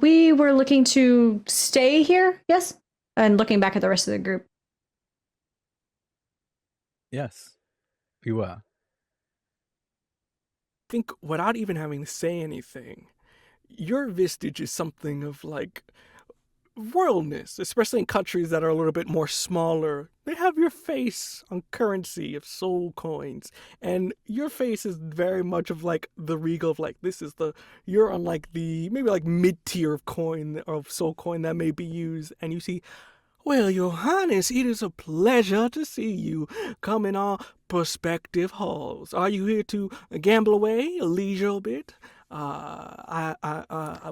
D: we were looking to stay here, yes? And looking back at the rest of the group.
A: Yes, we were.
B: Think, without even having to say anything, your vistage is something of like royalness, especially in countries that are a little bit more smaller. They have your face on currency of soul coins, and your face is very much of like the regal of like, this is the, you're on like the maybe like mid-tier of coin, of soul coin that may be used. And you see, "Well, Your Highness, it is a pleasure to see you come in our prospective halls. Are you here to gamble away, leisure a bit?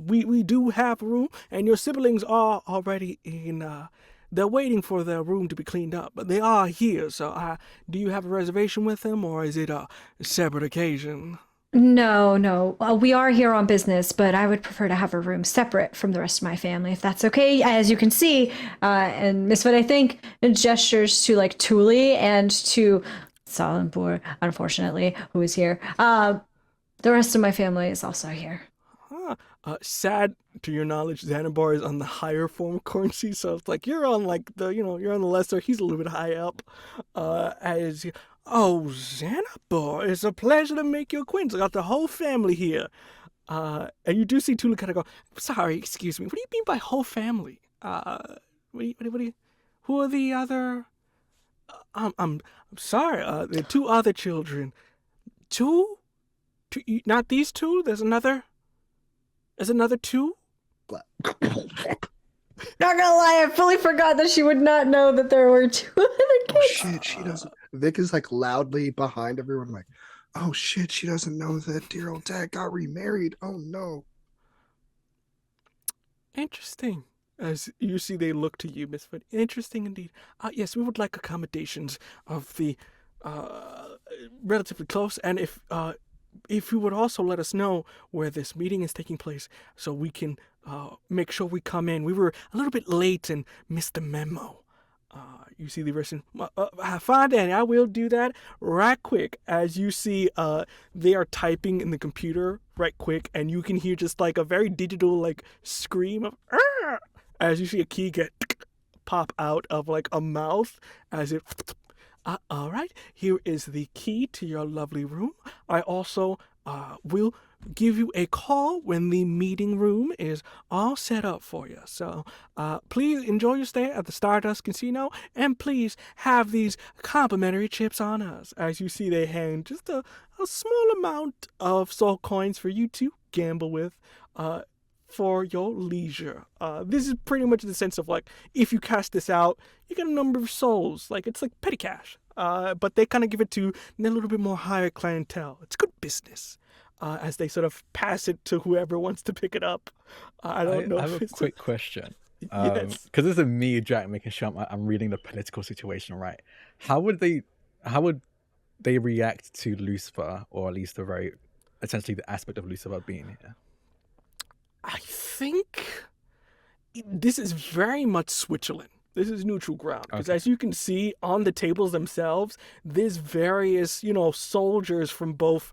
B: We do have room, and your siblings are already in. They're waiting for their room to be cleaned up, but they are here. So, do you have a reservation with them, or is it a separate occasion?"
D: No. We are here on business, but I would prefer to have a room separate from the rest of my family, if that's okay. As you can see, and Misfit, I think, gestures to like Thule and to Salenbour, unfortunately, who is here. The rest of my family is also here.
B: Sad to your knowledge, Xanabar is on the higher form of currency, so it's like you're on like the, you're on the lesser. He's a little bit high up. "Oh, Xanabar, it's a pleasure to make your acquaintance. I got the whole family here." And you do see Tula kind of go, "Sorry, excuse me. What do you mean by whole family? What do you, who are the other? I'm sorry. There are 2 other children. 2? Not these 2. There's another 2.
D: Not gonna lie, I fully forgot that she would not know that there were 2 other kids.
E: Oh shit, she doesn't. Vic is like loudly behind everyone, like, "Oh shit, she doesn't know that dear old dad got remarried. Oh no."
B: Interesting. As you see, they look to you, Misfit. Interesting indeed. Yes, we would like accommodations of the relatively close, and if you would also let us know where this meeting is taking place, so we can make sure we come in. We were a little bit late and missed the memo." You see the person, "Fine, Danny, I will do that right quick." As you see, they are typing in the computer right quick, and you can hear just like a very digital like scream of "Arr!" As you see a key get pop out of like a mouth as it. All right, here is the key to your lovely room. I also will give you a call when the meeting room is all set up for you. So please enjoy your stay at the Stardust Casino, and please have these complimentary chips on us." As you see, they hand just a small amount of soul coins for you to gamble with for your leisure. This is pretty much the sense of like, if you cast this out, you get a number of souls. Like, it's like petty cash. But they kind of give it to a little bit more higher clientele. It's good business. As they sort of pass it to whoever wants to pick it up. I don't know.
A: I have a quick question.
B: Yes.
A: Because this is me, Jack, making sure I'm reading the political situation right. How would they react to Lucifer, or at least essentially the aspect of Lucifer being here?
B: I think this is very much Switzerland. This is neutral ground, because as you can see on the tables themselves, there's various, soldiers from both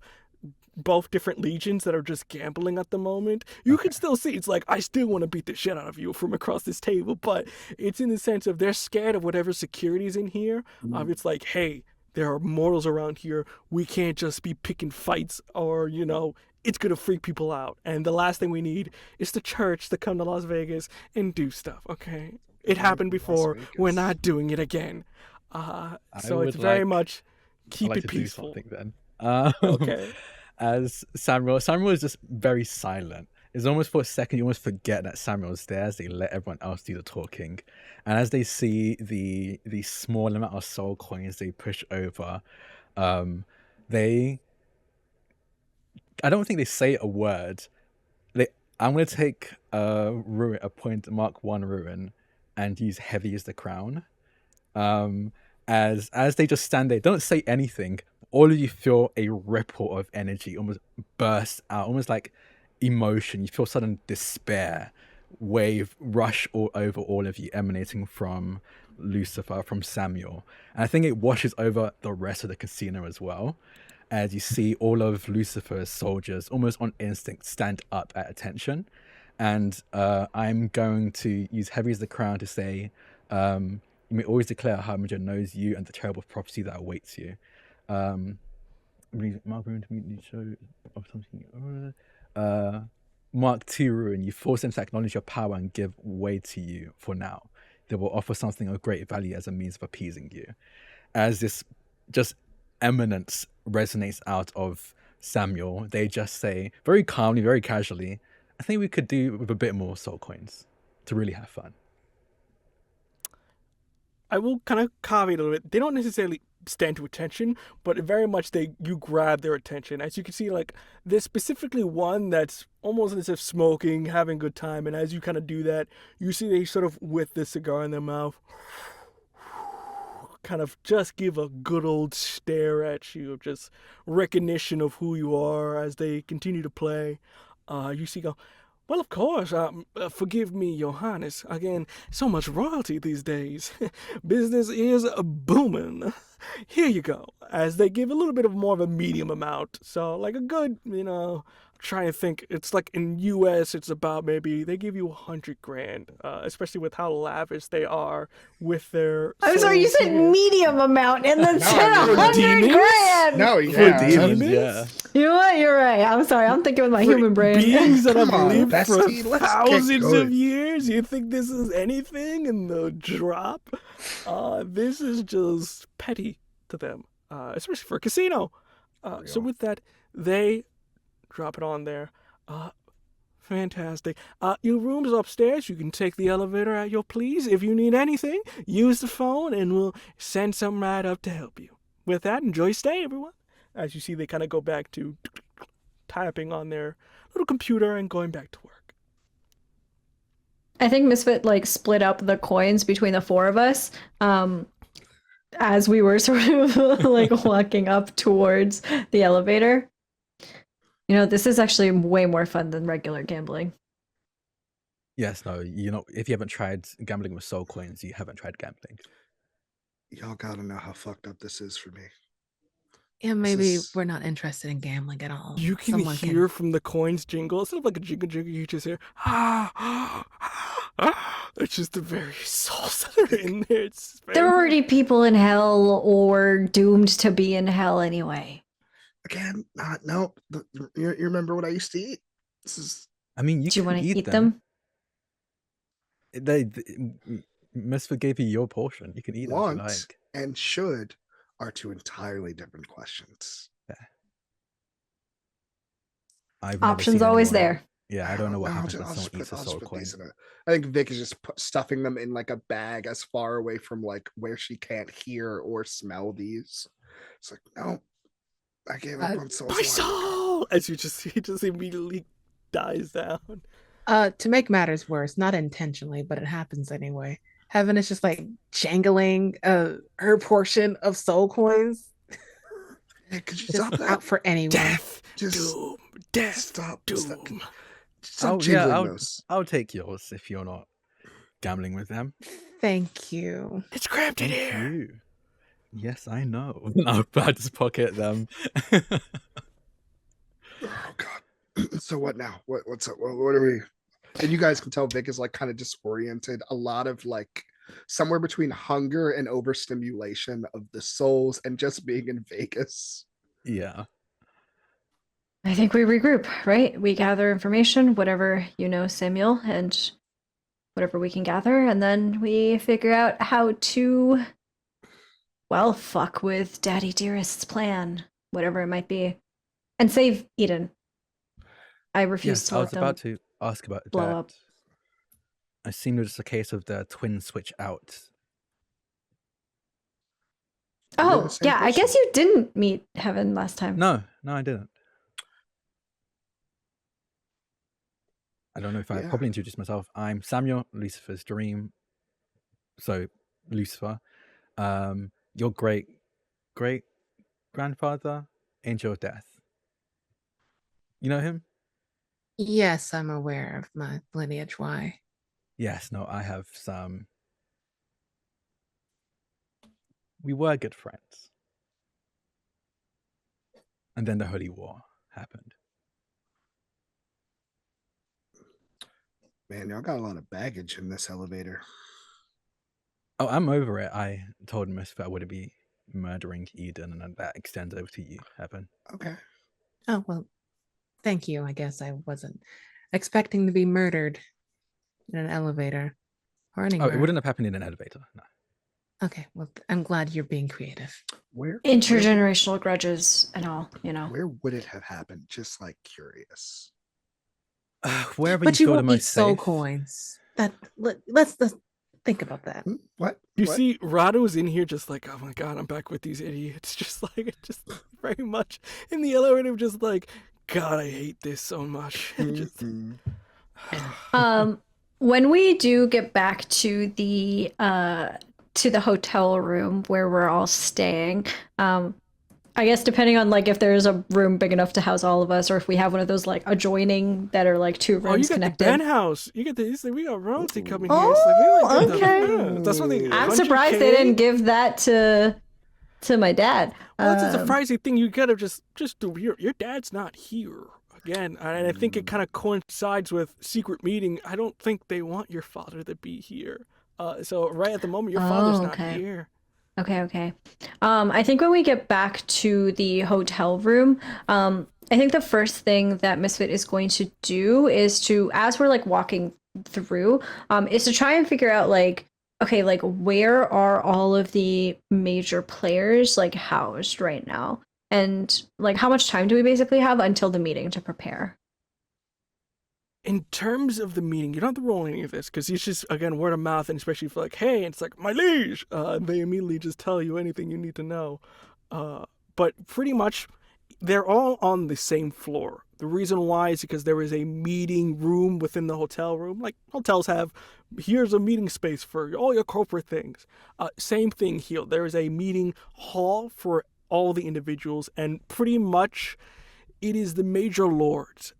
B: both different legions that are just gambling at the moment. You can still see it's like, I still want to beat the shit out of you from across this table, but it's in the sense of they're scared of whatever security's in here. It's like, hey, there are mortals around here. We can't just be picking fights, or it's gonna freak people out. And the last thing we need is the church to come to Las Vegas and do stuff. Okay, it happened before. We're not doing it again. So it's very much keep it peaceful.
A: Do something then.
B: Okay.
A: As Samuel is just very silent. It's almost for a second you almost forget that Samuel's there as they let everyone else do the talking. And as they see the small amount of soul coins they push over, I don't think they say a word. I'm gonna take a Mark 1 ruin and use heavy as the crown. As they just stand there, don't say anything. All of you feel a ripple of energy almost burst out, almost like emotion. You feel sudden despair wave rush all over all of you, emanating from Lucifer, from Samuel. And I think it washes over the rest of the casino as well, as you see all of Lucifer's soldiers almost on instinct stand up at attention. And I'm going to use heavy as the crown to say, you may always declare a harbinger knows you and the terrible prophecy that awaits you. Mark 2 ruin, you force them to acknowledge your power and give way to you for now. They will offer something of great value as a means of appeasing you. As this just eminence resonates out of Samuel, they just say very calmly, very casually, I think we could do with a bit more soul coins to really have fun.
B: I will kind of caveat a little bit. They don't necessarily stand to attention, but very much you grab their attention. As you can see, like, there's specifically one that's almost as if smoking, having a good time, and as you kind of do that, you see they sort of, with the cigar in their mouth, kind of just give a good old stare at you of just recognition of who you are as they continue to play. You see go, well, of course, forgive me, Your Highness. Again, so much royalty these days. Business is booming. Here you go. As they give a little bit of more of a medium amount. So, like a good, trying to think, it's like in US, it's about maybe, they give you $100,000, especially with how lavish they are with their...
D: I'm sorry, you said medium amount and then said $100,000.
E: No, yeah.
A: Yeah.
D: You know what? You're right. I'm sorry. I'm thinking with my human brain.
B: Beings that have
E: Come on,
B: lived for
E: bestie, let's get
B: thousands of
E: going.
B: years. You think this is anything in the drop? This is just petty to them, especially for a casino. So with that, they drop it on there. Fantastic. Your room is upstairs. You can take the elevator at your please. If you need anything, use the phone and we'll send some right up to help you. With that, enjoy your stay, everyone. As you see, they kind of go back to typing on their little computer and going back to work.
D: I think Misfit split up the coins between the four of us as we were sort of walking up towards the elevator. This is actually way more fun than regular gambling.
A: Yes, no, if you haven't tried gambling with soul coins, you haven't tried gambling.
E: Y'all gotta know how fucked up this is for me.
C: Yeah, maybe we're not interested in gambling at all.
B: You can hear from the coins jingle. Instead of like a jingle, you just hear, it's just the very souls that are in there.
D: There are already people in hell or doomed to be in hell anyway.
E: Again, no. You remember what I used to eat? This is.
A: I mean,
D: Do you want to eat them?
A: Misfit gave you your portion. You can eat them if you like.
E: And should are two entirely different questions.
A: Yeah.
D: Options always there.
A: Yeah, I don't know what happens when someone eats a soul coin.
E: I think Vic is just stuffing them in like a bag as far away from where she can't hear or smell these. It's like, no, I gave up on soul.
B: My soul! As you just see, it just immediately dies down.
C: To make matters worse, not intentionally, but it happens anyway. Heaven is just jangling her portion of soul coins.
E: Yeah, could you
C: just
E: stop that?
C: Out for anyone.
B: Death, doom, death,
E: stop,
B: doom.
E: Stop jingling those.
A: I'll take yours if you're not gambling with them.
C: Thank you.
B: It's cramped in here.
A: You. Yes, I know. I'll just pocket them.
E: So what now? What's up? What are we? And you guys can tell Vic is like kind of disoriented. A lot of like somewhere between hunger and overstimulation of the souls and just being in Vegas.
A: Yeah.
D: I think we regroup, right? We gather information, whatever you know, Samuel, and whatever we can gather, and then we figure out how to, well, fuck with Daddy Dearest's plan, whatever it might be, and save Eden. I refuse
A: Yes,
D: to
A: I
D: let
A: was
D: them
A: about to ask about
D: blow
A: that.
D: up.
A: I seem it's a case of the twin switch out.
E: You're the
D: Oh,
E: same
D: yeah, I
E: person.
D: guess you didn't meet Heaven last time.
A: No, I didn't. I don't know if I
E: Yeah.
A: probably introduced myself. I'm Samuel, Lucifer's dream. So, Lucifer, your great grandfather, Angel of Death. You know him?
C: Yes, I'm aware of my lineage. Why?
A: Yes, no, I have some. We were good friends. And then the Holy War happened.
E: Man, y'all got a lot of baggage in this elevator.
A: Oh, I'm over it. I told Misfit I wouldn't be murdering Eden, and that extends over to you, Heaven.
E: Okay.
C: Oh, well, thank you. I guess I wasn't expecting to be murdered in an elevator or anywhere.
A: Oh, it wouldn't have happened in an elevator. No.
C: Okay, well, I'm glad you're being creative.
E: Where
D: Intergenerational grudges and all, you know.
E: where would it have happened? Just like curious.
A: Wherever
C: But
A: you
C: you
A: feel the
C: won't need
A: most
C: soul
A: safe.
C: coins. Let's think about that.
E: What?
B: You
E: What?
B: see, Rado's in here just like, oh my god, I'm back with these idiots. Just like, just very much in the elevator, just like, God, I hate this so much. Just,
E: Mhm.
D: When we do get back to the hotel room where we're all staying, I guess depending on like if there's a room big enough to house all of us, or if we have one of those like adjoining that are like two
B: oh, you
D: rooms
B: got
D: connected.
B: the penthouse. You got the, we got royalty coming
D: Oh,
B: here. It's like, we like got
D: okay.
B: yeah, that's what they.
D: I'm
B: 100K.
D: surprised they didn't give that to my dad.
B: Well, that's a surprising thing. You gotta just do. Your dad's not here again, and I think it kind of coincides with secret meeting. I don't think they want your father to be here. So right at the moment, your father's not
D: okay.
B: here.
D: Okay. I think when we get back to the hotel room, I think the first thing that Misfit is going to do is to, as we're like walking through, is to try and figure out like, okay, like where are all of the major players like housed right now? And like how much time do we basically have until the meeting to prepare?
B: In terms of the meeting, you don't have to roll any of this because it's just again word of mouth, and especially if like, hey, it's like my liege, they immediately just tell you anything you need to know. But pretty much, they're all on the same floor. The reason why is because there is a meeting room within the hotel room, like hotels have. Here's a meeting space for all your corporate things. Same thing here. There is a meeting hall for all the individuals, and pretty much, it is the major lords.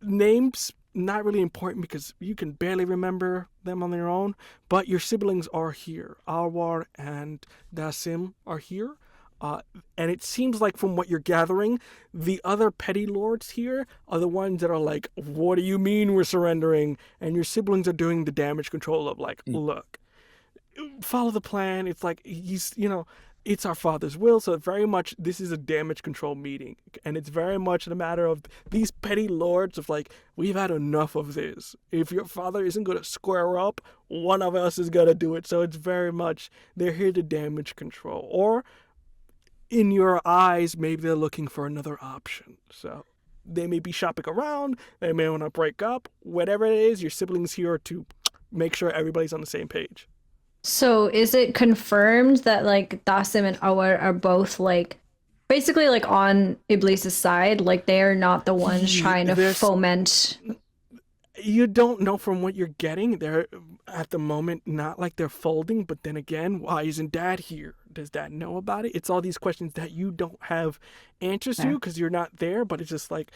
B: Names not really important because you can barely remember them on their own, but your siblings are here. Alwar and Dasim are here. And it seems like from what you're gathering, the other petty lords here are the ones that are like, what do you mean we're surrendering? And your siblings are doing the damage control of like, look, follow the plan. It's like, it's our father's will, so very much this is a damage control meeting, and it's very much a matter of these petty lords of like, we've had enough of this. If your father isn't going to square up, one of us is going to do it. So it's very much they're here to damage control, or in your eyes maybe they're looking for another option. So they may be shopping around, they may want to break up, whatever it is. Your siblings here to make sure everybody's on the same page.
D: So is it confirmed that like Dasim and Awar are both like basically like on Iblis's side? Like they are not the ones trying to foment.
B: You don't know from what you're getting. They're at the moment not like they're folding, but then again, why isn't Dad here? Does Dad know about it? It's all these questions that you don't have answers to because you're not there, but it's just like,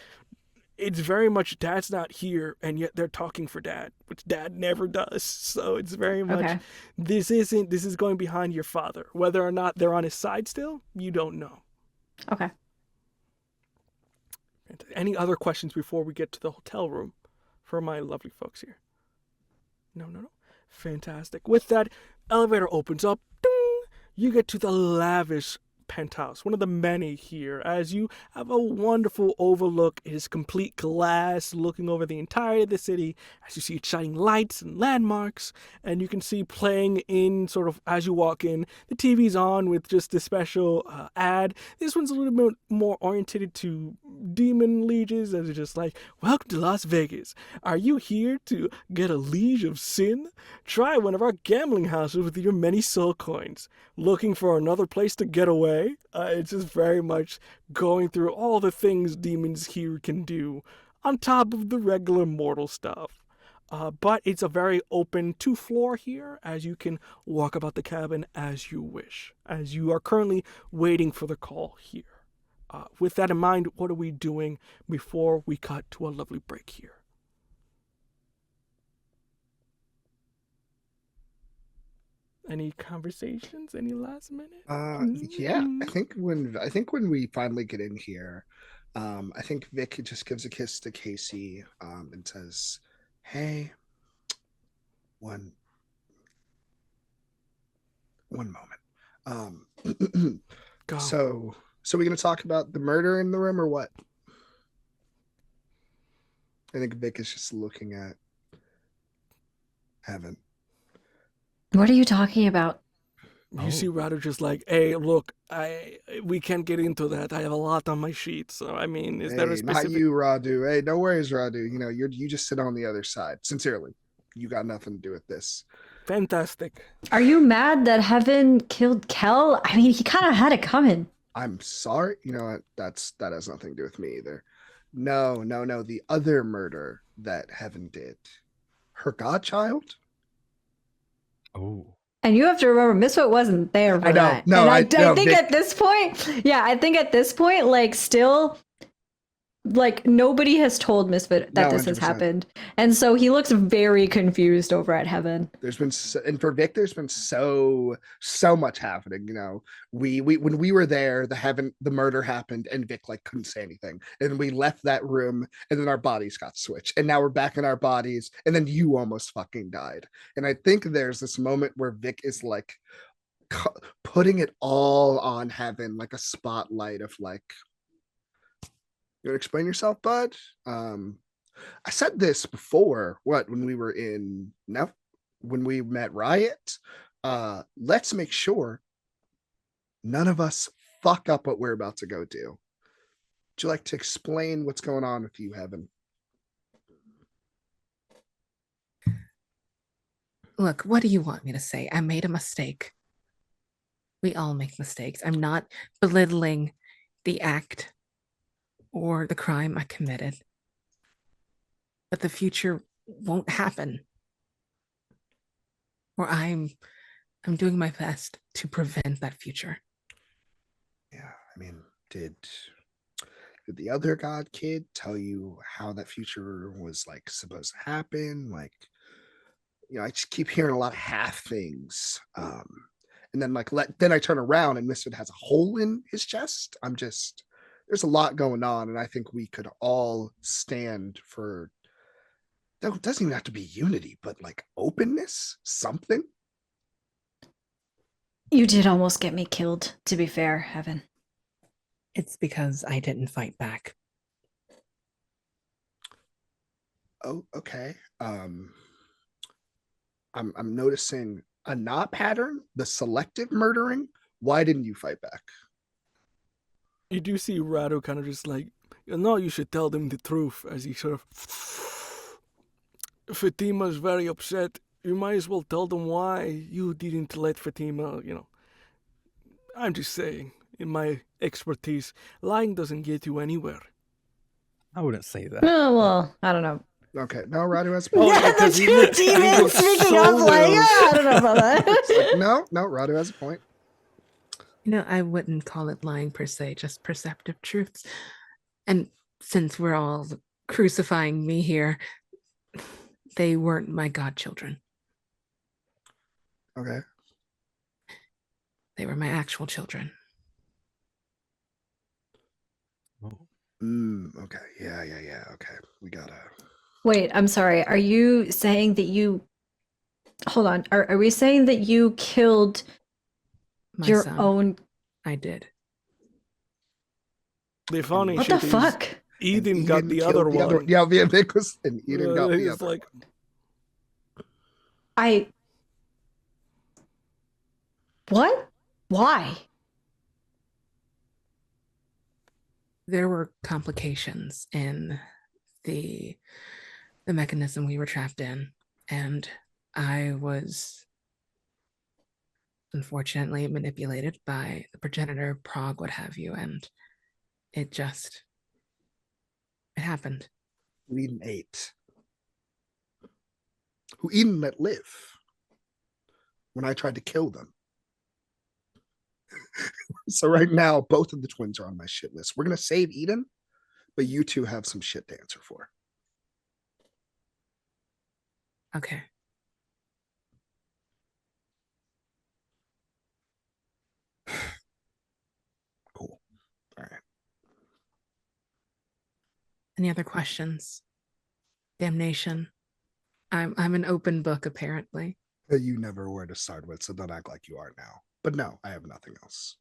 B: it's very much Dad's not here, and yet they're talking for Dad, which Dad never does. So it's very much, this is going behind your father. Whether or not they're on his side still, you don't know.
D: Okay.
B: Any other questions before we get to the hotel room for my lovely folks here? No. Fantastic. With that, elevator opens up. Ding! You get to the lavish penthouse, one of the many here, as you have a wonderful overlook. It is complete glass looking over the entirety of the city as you see it shining lights and landmarks, and you can see playing in sort of as you walk in, the TV's on with just a special ad. This one's a little bit more oriented to demon lieges, as it's just like, welcome to Las Vegas. Are you here to get a liege of sin? Try one of our gambling houses with your many soul coins. Looking for another place to get away? It's just very much going through all the things demons here can do on top of the regular mortal stuff. But it's a very open 2-floor here, as you can walk about the cabin as you wish, as you are currently waiting for the call here. With that in mind, what are we doing before we cut to a lovely break here? Any conversations? Any last minute?
E: Yeah, I think when we finally get in here, I think Vic just gives a kiss to Casey, and says, "Hey, one moment.
B: Go.
E: So we're gonna talk about the murder in the room or what?" I think Vic is just looking at Heaven.
D: What are you talking about?
B: You see Rado just like, hey, look, we can't get into that. I have a lot on my sheet. So, I mean, is there a specific...
E: Not you, Radu. Hey, no worries, Radu. You know, you just sit on the other side. Sincerely, you got nothing to do with this.
B: Fantastic.
D: Are you mad that Heaven killed Kel? I mean, he kind of had it coming.
E: I'm sorry. You know what? That has nothing to do with me either. No. The other murder that Heaven did. Her godchild?
A: Oh.
D: And you have to remember, Misfit wasn't there for that.
E: No,
D: and
E: I
D: think
E: Vic...
D: at this point, like, still, like, nobody has told Misfit that this has
E: 100%.
D: happened. And so he looks very confused over at Heaven.
E: There's been, and for Vic, there's been so much happening. You know, we when we were there, the murder happened, and Vic like couldn't say anything, and we left that room, and then our bodies got switched, and now we're back in our bodies, and then you almost fucking died. And I think there's this moment where Vic is like putting it all on Heaven, like a spotlight of like, you want to explain yourself, bud? I said this before, when we met Riot. Let's make sure none of us fuck up what we're about to go do. Would you like to explain what's going on with you, Heaven?
C: Look, what do you want me to say? I made a mistake. We all make mistakes. I'm not belittling the act or the crime I committed. But the future won't happen. Or I'm doing my best to prevent that future.
E: Yeah, I mean, did the other god kid tell you how that future was like supposed to happen? Like, you know, I just keep hearing a lot of half things. And then then I turn around and Misfit has a hole in his chest. There's a lot going on, and I think we could all stand for, that doesn't even have to be unity, but like openness, something.
D: You did almost get me killed, to be fair, Heaven.
C: It's because I didn't fight back.
E: Oh, okay. I'm noticing a not pattern, the selective murdering. Why didn't you fight back?
B: You do see Rado kind of just like, no, you should tell them the truth, as he sort of... Fatima's very upset. You might as well tell them why you didn't let Fatima, you know. I'm just saying, in my expertise, lying doesn't get you anywhere.
A: I wouldn't say that.
D: Oh, well, I don't know.
E: Okay, no, Radu has a
B: Oh,
E: point.
B: yeah,
D: The
B: 'cause he
D: two
B: looks
D: demons speaking
B: so
D: up like,
B: little.
D: I don't know about that.
E: It's like, no, Radu has a point.
C: You know, I wouldn't call it lying per se, just perceptive truths. And since we're all crucifying me here, they weren't my godchildren.
E: Okay.
C: They were my actual children.
A: Oh.
E: Okay. Yeah. Okay. We gotta.
D: Wait, I'm sorry. Are you saying that you? Hold on. Are we saying that you killed
C: My
D: your
C: son.
D: own?
C: I did.
B: The funny
D: What the
B: shit is
D: fuck?
B: Eden got the
E: killed
B: other one.
E: Yeah, Vic was, and Eden got the
B: It's
E: other
B: like,
E: one.
D: What? Why?
C: There were complications in the mechanism we were trapped in, and I was unfortunately manipulated by the progenitor, Prague, what have you, and it happened.
E: Who Eden ate. Who Eden let live when I tried to kill them. So right now, both of the twins are on my shit list. We're gonna save Eden, but you two have some shit to answer for.
C: Okay.
E: Cool. All right.
C: Any other questions? Damnation. I'm an open book, apparently.
E: You never were to start with, so don't act like you are now. But no, I have nothing else.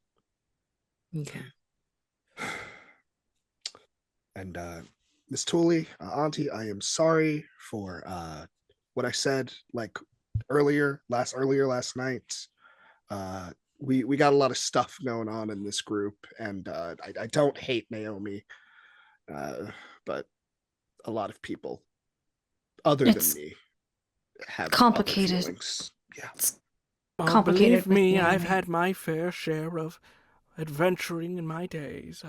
C: Okay.
E: And Miss Tooley, Auntie, I am sorry for what I said like earlier last night. We got a lot of stuff going on in this group, and I don't hate Naomi, but a lot of people other
D: It's
E: than me have
D: complicated.
E: other feelings. Yeah.
D: Complicated
B: believe
D: with
B: me, I've
D: Naomi.
B: had my fair share of adventuring in my days.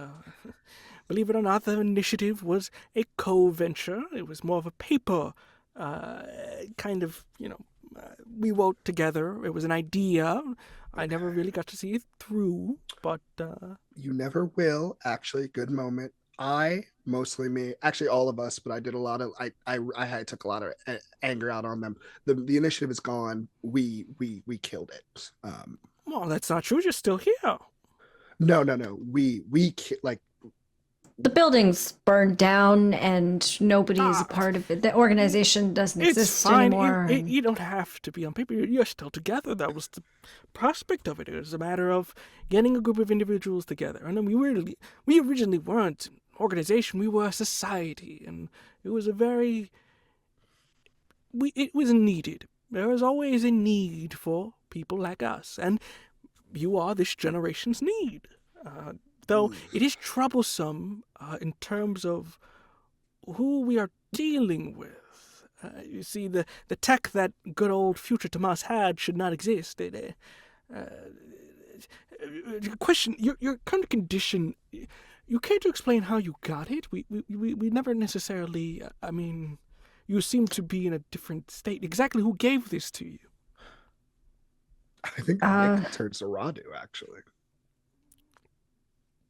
B: Believe it or not, the initiative was a co-venture. It was more of a paper kind of, we wrote together. It was an idea. I never really got to see it through, but
E: You never will. Actually, good moment. Mostly me, actually all of us, but I did a lot of I took a lot of anger out on them. The initiative is gone. We killed it.
B: well, that's not true. You're still here.
E: No. We like
D: The building's burned down and nobody's a part of it. The organization doesn't
B: It's
D: exist
B: fine.
D: anymore.
B: You don't have to be on paper. You're still together. That was the prospect of it. It was a matter of getting a group of individuals together. And then we originally weren't an organization. We were a society, and it was it was needed. There is always a need for people like us, and you are this generation's need. Though it is troublesome in terms of who we are dealing with. You see, the tech that good old future Tomas had should not exist. Question: your current condition. You care to explain how you got it? We never necessarily. I mean, you seem to be in a different state. Exactly who gave this to you?
E: I think Nick turns to Radu actually.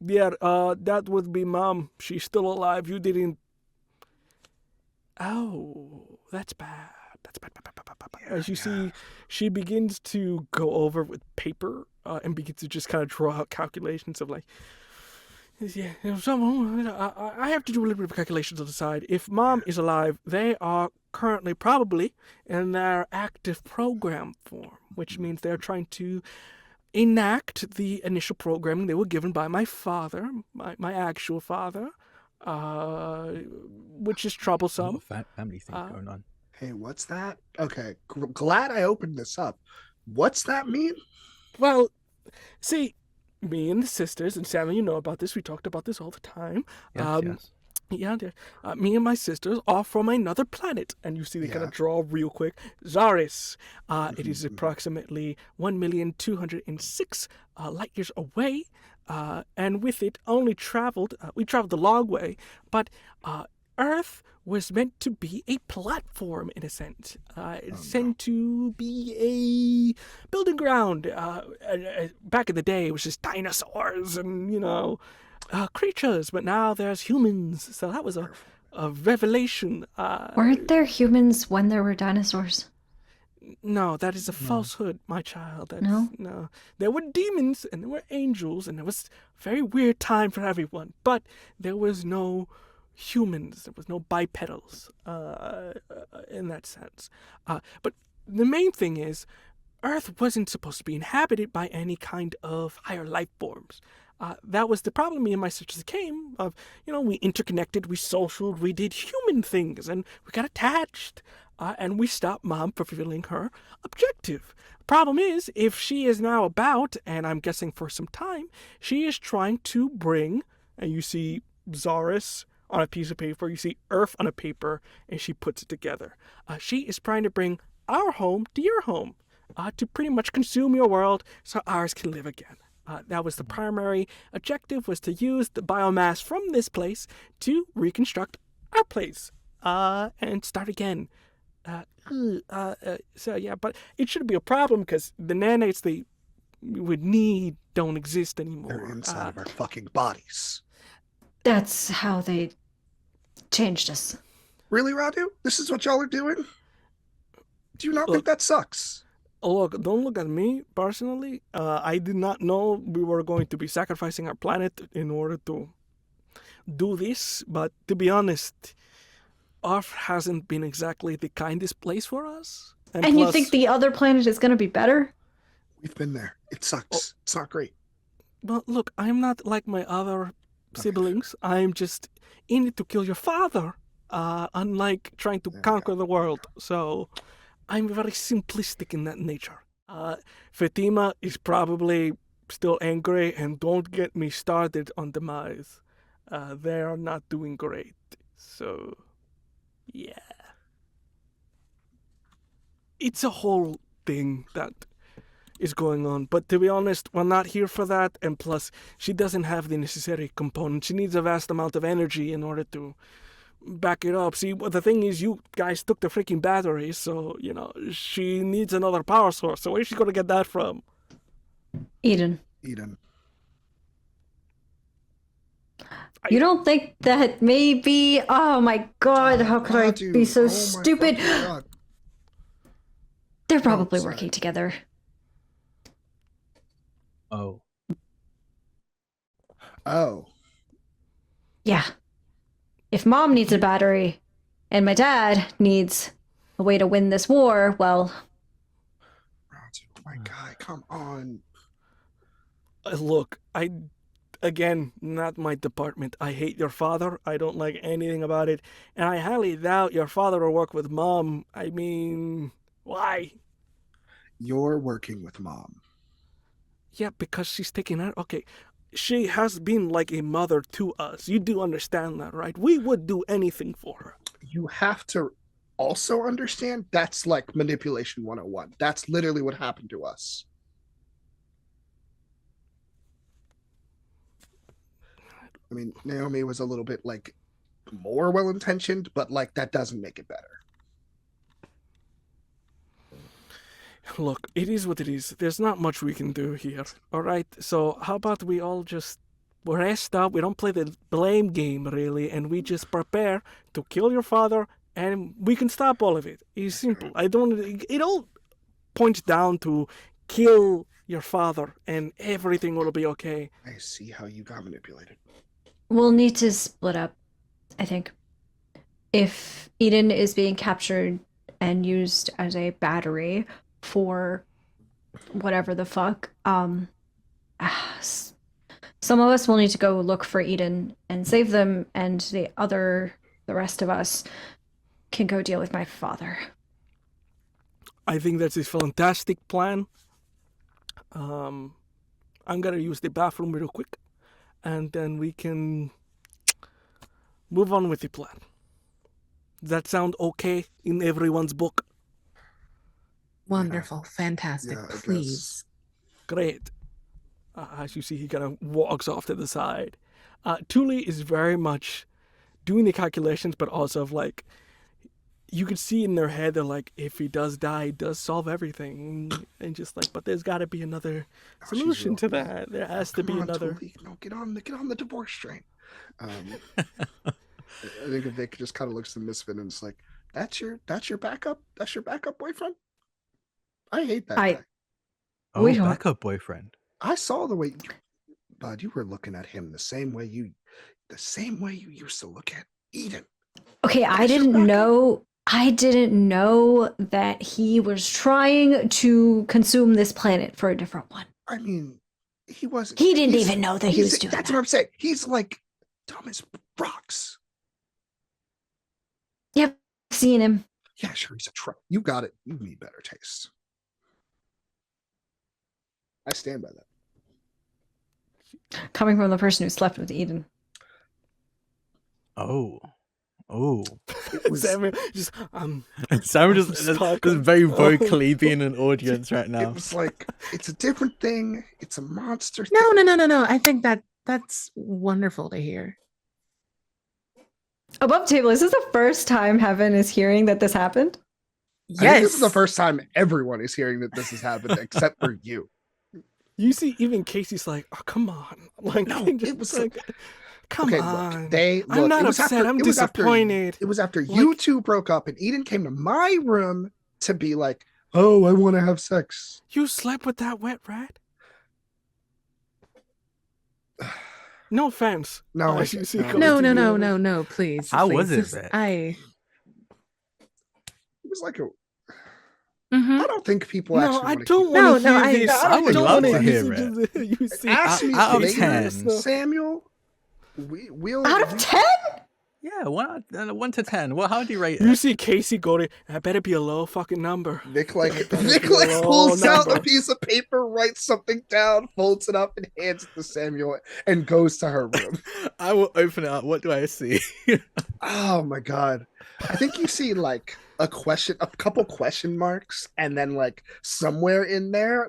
B: Yeah, that would be Mom. She's still alive. You didn't. Oh, that's bad. That's bad. As you see, she begins to go over with paper and begins to just kind of draw out calculations of like, yeah, I have to do a little bit of calculations on the side. If Mom is alive, they are currently probably in their active program form, which means they're trying to enact the initial programming they were given by my father, my actual father, which is
A: A
B: troublesome.
A: lot of family things going on.
E: Hey, what's that? Okay, glad I opened this up. What's that mean?
B: Well, see, me and the sisters, and Sam, you know about this, we talked about this all the time.
A: Yes.
B: Yeah, me and my sisters are from another planet, and you see they kind
E: Yeah.
B: of draw real quick. Zaris. It is approximately 1,206 light years away, and with it only we traveled the long way, but Earth was meant to be a platform in a sense. It's meant to be a building ground. Back in the day, it was just dinosaurs and, creatures, but now there's humans. So that was a revelation.
D: Weren't there humans when there were dinosaurs?
B: No, that is a falsehood, my child. That's,
D: No?
B: no. There were demons and there were angels, and it was a very weird time for everyone. But there was no humans. There was no bipedals in that sense. But the main thing is, Earth wasn't supposed to be inhabited by any kind of higher life forms. That was the problem me and my sisters came of, we interconnected, we socialed, we did human things, and we got attached. And we stopped Mom from fulfilling her objective. Problem is, if she is now about, and I'm guessing for some time, she is trying to bring, and you see Zaris on a piece of paper, you see Earth on a paper, and she puts it together. She is trying to bring our home to your home, to pretty much consume your world so ours can live again. That was the primary objective, was to use the biomass from this place to reconstruct our place, and start again. So yeah, but it shouldn't be a problem because the nanites they would need don't exist anymore.
E: They're inside of our fucking bodies.
D: That's how they changed us.
E: Really, Radu? This is what y'all are doing? Do you not think that sucks?
B: Look, don't look at me personally. I did not know we were going to be sacrificing our planet in order to do this, but to be honest, Earth hasn't been exactly the kindest place for us.
D: And
B: plus,
D: you think the other planet is going to be better?
E: We've been there. It sucks. It's not great.
B: Well, look, I'm not like my other siblings. I'm just in it to kill your father, unlike trying to conquer the world. So I'm very simplistic in that nature. Fatima is probably still angry, and don't get me started on Demise. They are not doing great. So, yeah. It's a whole thing that is going on. But to be honest, we're not here for that. And plus, she doesn't have the necessary components. She needs a vast amount of energy in order to back it up. See, the thing is, you guys took the freaking batteries, so, she needs another power source. So where's she going to get that from?
D: Eden. You don't think that maybe... Oh my god, how could I be so stupid? They're probably working together.
A: Oh.
D: Yeah. If Mom needs a battery, and my dad needs a way to win this war, well...
E: My guy, come on.
B: Look, again, not my department. I hate your father. I don't like anything about it. And I highly doubt your father will work with Mom. I mean, why?
E: You're working with Mom.
B: Yeah, because she's taking her. Okay, she has been like a mother to us. You do understand that, right? We would do anything for her.
E: You have to also understand that's like manipulation 101. That's literally what happened to us. I mean, Naomi was a little bit like more well-intentioned, but like that doesn't make it better.
B: Look, it is what it is. There's not much we can do here, all right? So how about we all just rest up? We don't play the blame game, really, and we just prepare to kill your father, and we can stop all of it. It's simple. It all points down to kill your father, and everything will be okay.
E: I see how you got manipulated.
D: We'll need to split up, I think. If Eden is being captured and used as a battery for whatever the fuck, some of us will need to go look for Eden and save them, and the rest of us can go deal with my father.
B: I think that's a fantastic plan. I'm gonna use the bathroom real quick, and then we can move on with the plan. Does that sound okay in everyone's book?
C: Wonderful, fantastic,
E: Yeah, I
C: please.
B: Great. As you see, he kind of walks off to the side. Thule is very much doing the calculations, but also of like, you could see in their head, they're like, if he does die, it does solve everything. And just like, but there's got to be another solution to that. There has to be another.
E: Thule. No, get on the divorce train. I think Vic just kind of looks at the Misfit and it's like, that's your backup? That's your backup boyfriend? I hate that
D: I-
E: guy.
A: Oh,
D: We don't-
A: backup boyfriend.
E: I saw the way Bud, you were looking at him the same way you used to look at Eden.
D: Okay, I
E: That's your
D: didn't
E: backup?
D: know. I didn't know that he was trying to consume this planet for a different one.
E: I mean, he wasn't.
D: He didn't
E: he's-
D: even know that he
E: he's-
D: was doing
E: That's
D: that.
E: what I'm saying. He's like dumb as rocks.
D: Yep, seen him.
E: Yeah, sure, he's a You got it. You need better taste. I stand by that.
D: Coming from the person who slept with Eden.
A: Oh.
E: It was,
B: Samuel just
A: Sam
B: I'm
A: just
B: stuck.
A: very vocally being an audience right
E: it
A: now.
E: was like it's a different thing. It's a monster.
C: No,
E: thing.
C: no. I think that's wonderful to hear.
D: Above table, is this the first time Heaven is hearing that this happened?
E: I think this is the
C: Yes.
E: first time everyone is hearing that this has happened, except for you.
B: you see even Casey's like, oh come on. Like
E: No,
B: just
E: it was
B: like come
E: Okay,
B: on.
E: look,
B: I'm not
E: it was
B: upset, I'm
E: it was after-
B: disappointed.
E: It was after you two broke up, and Eden came to my room to be like, "Oh, I want to have sex."
B: You slept with that wet rat? No offense.
E: No, I
B: see-
E: said
B: see
E: no.
B: coming
C: No,
B: to
C: no,
B: the-
C: no, no, please.
A: How
C: please.
A: was it,
C: This-
A: Vic?
E: It was like a.
C: Mhm.
E: I don't think people
B: No,
E: actually.
B: I
E: wanna
B: don't
E: keep-
B: want to
C: No,
B: hear
C: I-
B: this.
C: I
A: would
B: don't
A: love
B: wanna
A: to hear
B: you see,
E: Ask me
A: out of
E: later,
A: 10.
E: Samuel. We'll
D: Out of 10?
A: Yeah, 1 to 10. Well, how do you rate
B: you
A: it?
B: see Casey go to, that better be a low fucking number.
E: Vic like
B: Better
E: Vic
B: be a
E: like
B: low
E: pulls out a
B: number.
E: piece of paper, writes something down, folds it up, and hands it to Samuel, and goes to her room.
A: I will open it up. What do I see?
E: Oh my god! I think you see like a couple question marks, and then like somewhere in there,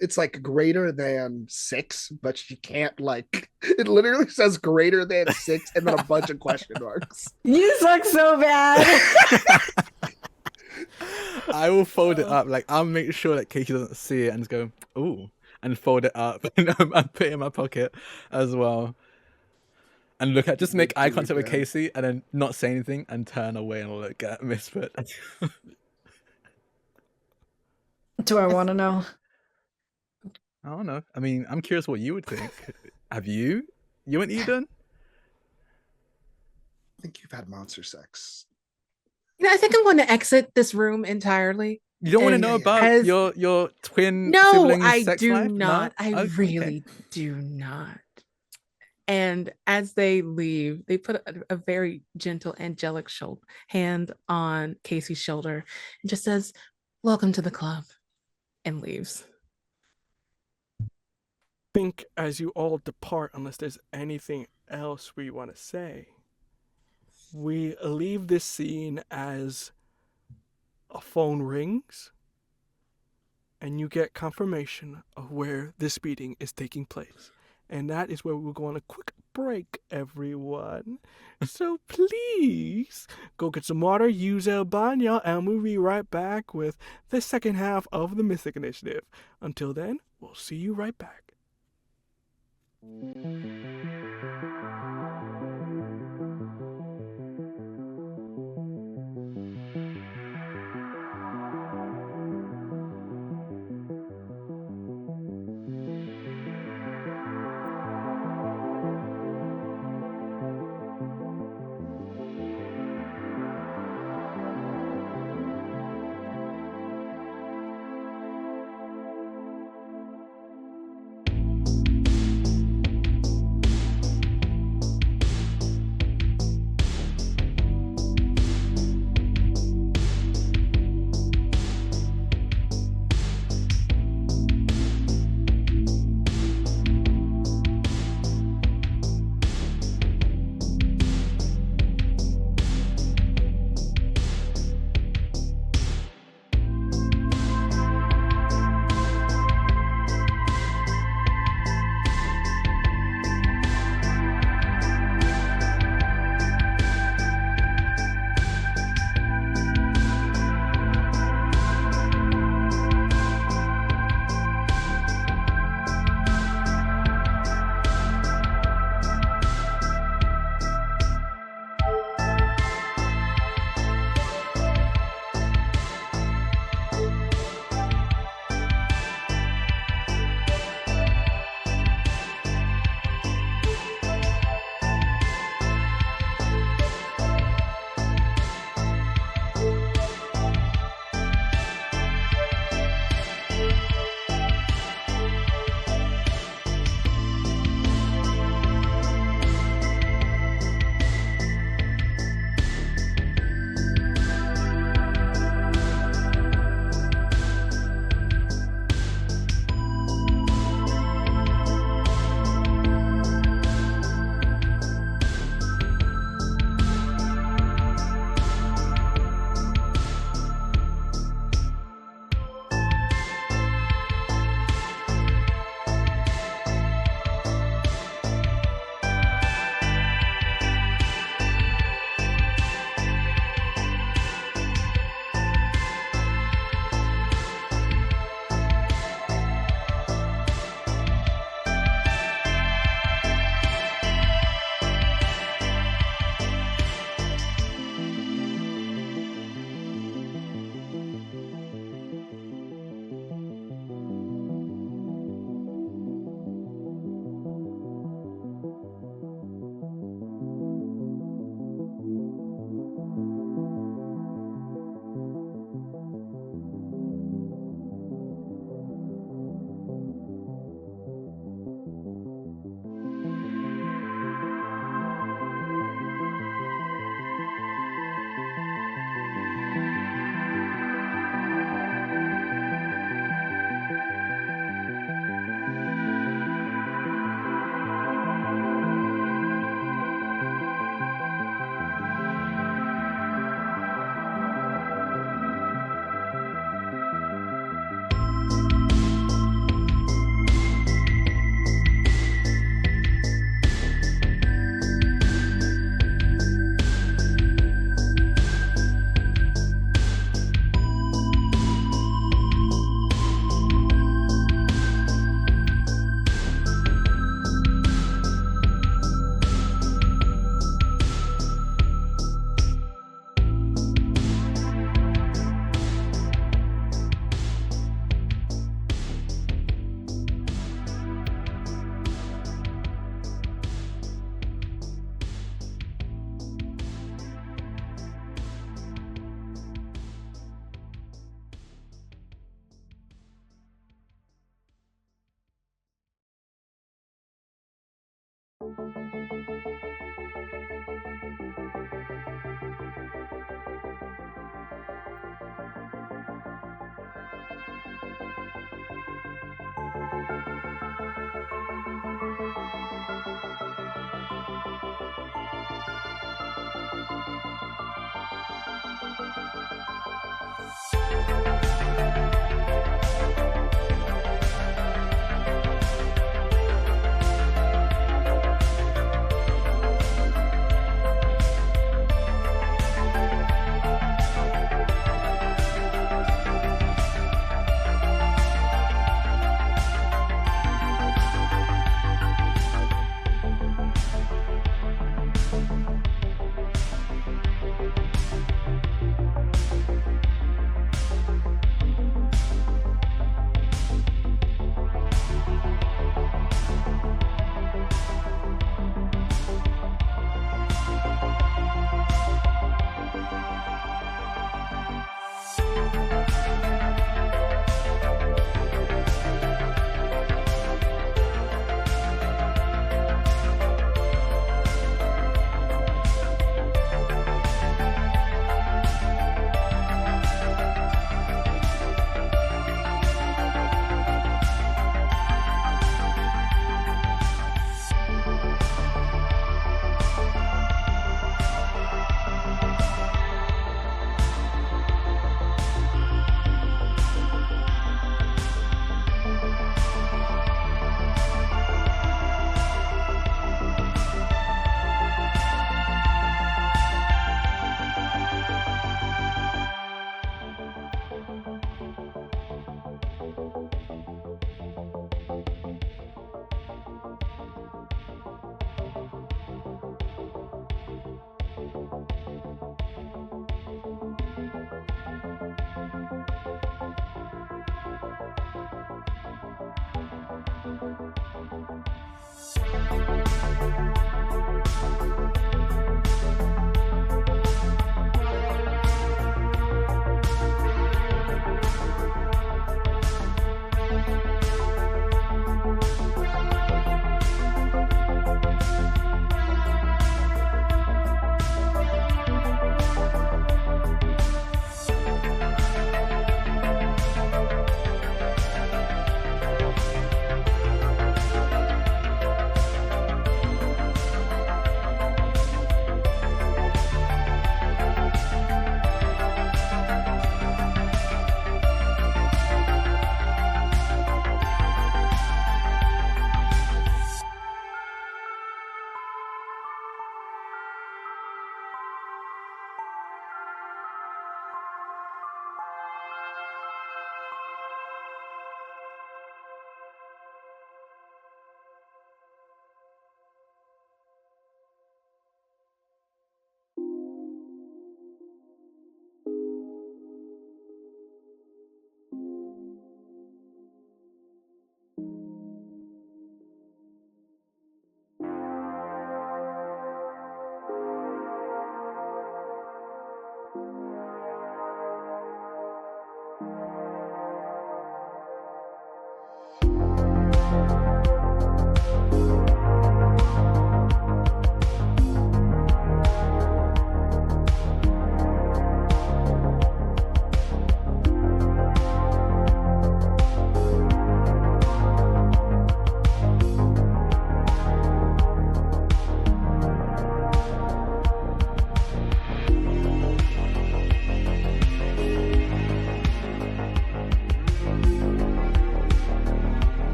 E: it's like greater than 6, but you can't like. It literally says greater than 6, and then a bunch of question marks.
D: You suck so bad.
A: I will fold it up. Like, I'll make sure that Katie doesn't see it and just go, ooh, and fold it up and put it in my pocket as well. And just make eye contact with Casey and then not say anything and turn away and look at Misfit.
D: Do I want to know?
A: I don't know. I mean, I'm curious what you would think. Have you? You and Eden?
E: I think you've had monster sex.
C: I think I'm going to exit this room entirely.
A: You don't want to
C: And
A: know about
C: as-
A: your twin
C: No,
A: siblings'
C: I
A: sex
C: do
A: life?
C: not.
A: No?
C: I
A: Okay.
C: really do not. And as they leave, they put a very gentle, angelic hand on Casey's shoulder and just says, "Welcome to the club," and leaves.
B: Think as you all depart, unless there's anything else we want to say, we leave this scene as a phone rings and you get confirmation of where this meeting is taking place. And that is where we're going to quick break, everyone. So please go get some water, use el baño, and we'll be right back with the second half of the Mythic Initiative. Until then, we'll see you right back.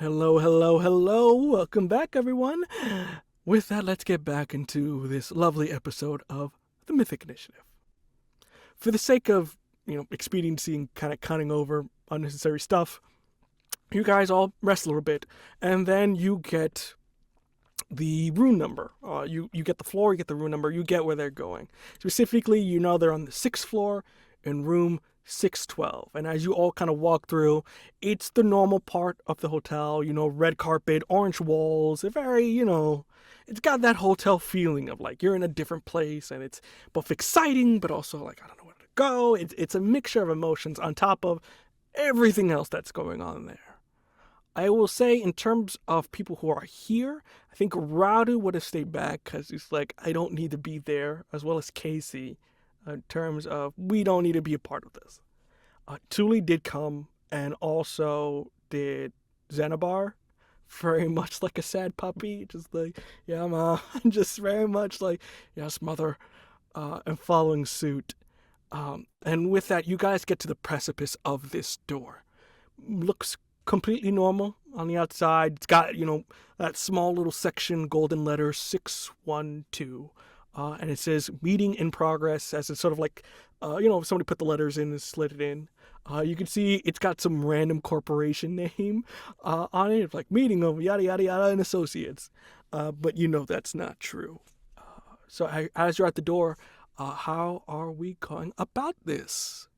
B: Hello, hello, hello. Welcome back, everyone. With that, let's get back into this lovely episode of the Mythic Initiative. For the sake of, expediency and kind of cutting over unnecessary stuff, you guys all rest a little bit, and then you get the rune number. You get the floor, you get the rune number, you get where they're going. Specifically, they're on the 6th floor in room 612. And as you all kind of walk through, it's the normal part of the hotel, red carpet, orange walls. They're very, it's got that hotel feeling of like you're in a different place, and it's both exciting, but also like, I don't know where to go. It's a mixture of emotions on top of everything else that's going on there. I will say, in terms of people who are here, I think Radu would have stayed back because he's like, I don't need to be there, as well as Casey, in terms of we don't need to be a part of this. Tuli did come, and also did Xenabar, very much like a sad puppy, just like, yeah, ma, just very much like, yes, mother, and following suit. And with that, you guys get to the precipice of this door. Looks completely normal on the outside. It's got, that small little section, golden letter 612. And it says meeting in progress, as it's sort of like, if somebody put the letters in and slid it in. You can see it's got some random corporation name on it, like meeting of yada yada yada and associates. But that's not true. So as you're at the door, how are we going about this?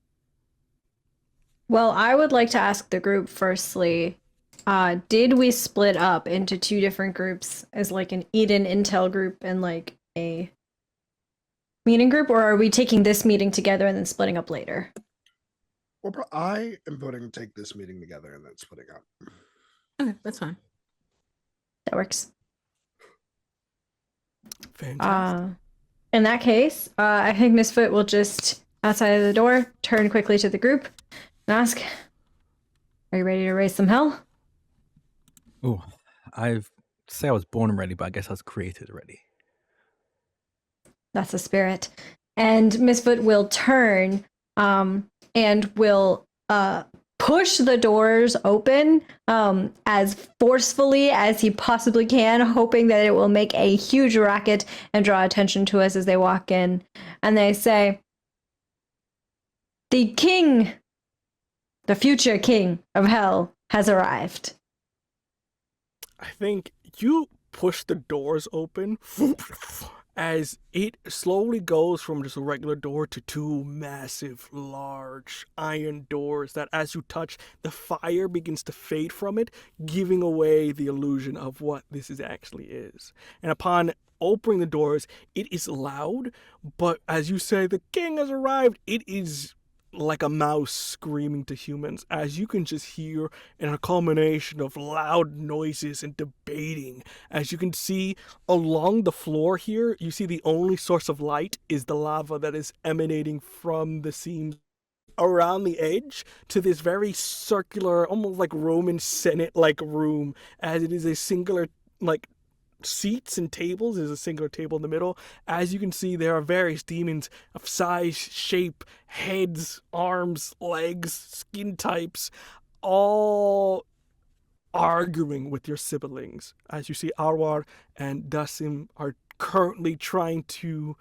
D: Well, I would like to ask the group firstly, did we split up into 2 different groups as like an Eden Intel group and like a meeting group, or are we taking this meeting together and then splitting up later?
E: Well, I am voting to take this meeting together and then splitting up.
C: Okay, that's fine.
D: That works.
B: Fantastic.
D: In that case, I think Misfoot will just, outside of the door, turn quickly to the group and ask, are you ready to raise some hell?
A: Oh, I've say I was born ready, but I guess I was created ready.
D: That's the spirit. And Misfoot will turn and will push the doors open as forcefully as he possibly can, hoping that it will make a huge racket and draw attention to us as they walk in. And they say, the king, the future king of hell, has arrived.
B: I think you push the doors open as it slowly goes from just a regular door to 2 massive, large iron doors that as you touch, the fire begins to fade from it, giving away the illusion of what this actually is. And upon opening the doors, it is loud, but as you say, the king has arrived, it is like a mouse screaming to humans, as you can just hear in a culmination of loud noises and debating. As you can see along the floor here, you see the only source of light is the lava that is emanating from the seams around the edge to this very circular, almost like Roman Senate like room, as it is a singular like seats and tables. There's a singular table in the middle. As you can see, there are various demons of size, shape, heads, arms, legs, skin types, all arguing with your siblings. As you see, Arwar and Dasim are currently trying to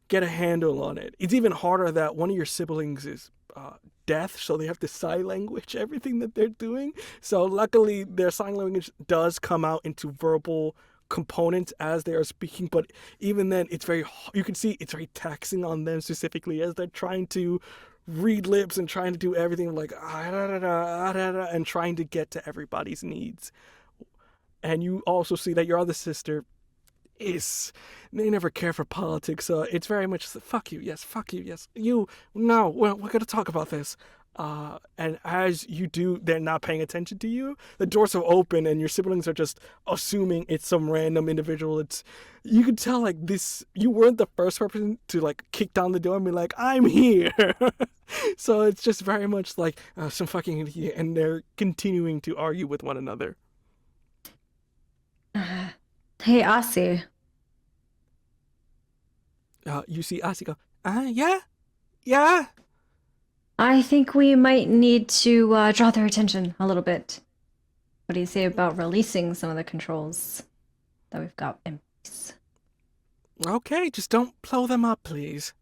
B: get a handle on it. It's even harder that one of your siblings is deaf, so they have to sign language everything that they're doing. So luckily, their sign language does come out into verbal components as they are speaking, but even then you can see it's very taxing on them, specifically as they're trying to read lips and trying to do everything like and trying to get to everybody's needs. And you also see that your other sister they never care for politics. It's very much fuck you, yes, you, no, we're gonna talk about this. And as you do, they're not paying attention to you. The doors are open and your siblings are just assuming it's some random individual. You can tell like this, you weren't the first person to like kick down the door and be like, I'm here. So it's just very much like some fucking idiot, and they're continuing to argue with one another.
D: Hey, Asi.
B: You see Asi go, yeah.
D: I think we might need to draw their attention a little bit. What do you say about releasing some of the controls that we've got in place?
B: Okay, just don't blow them up, please.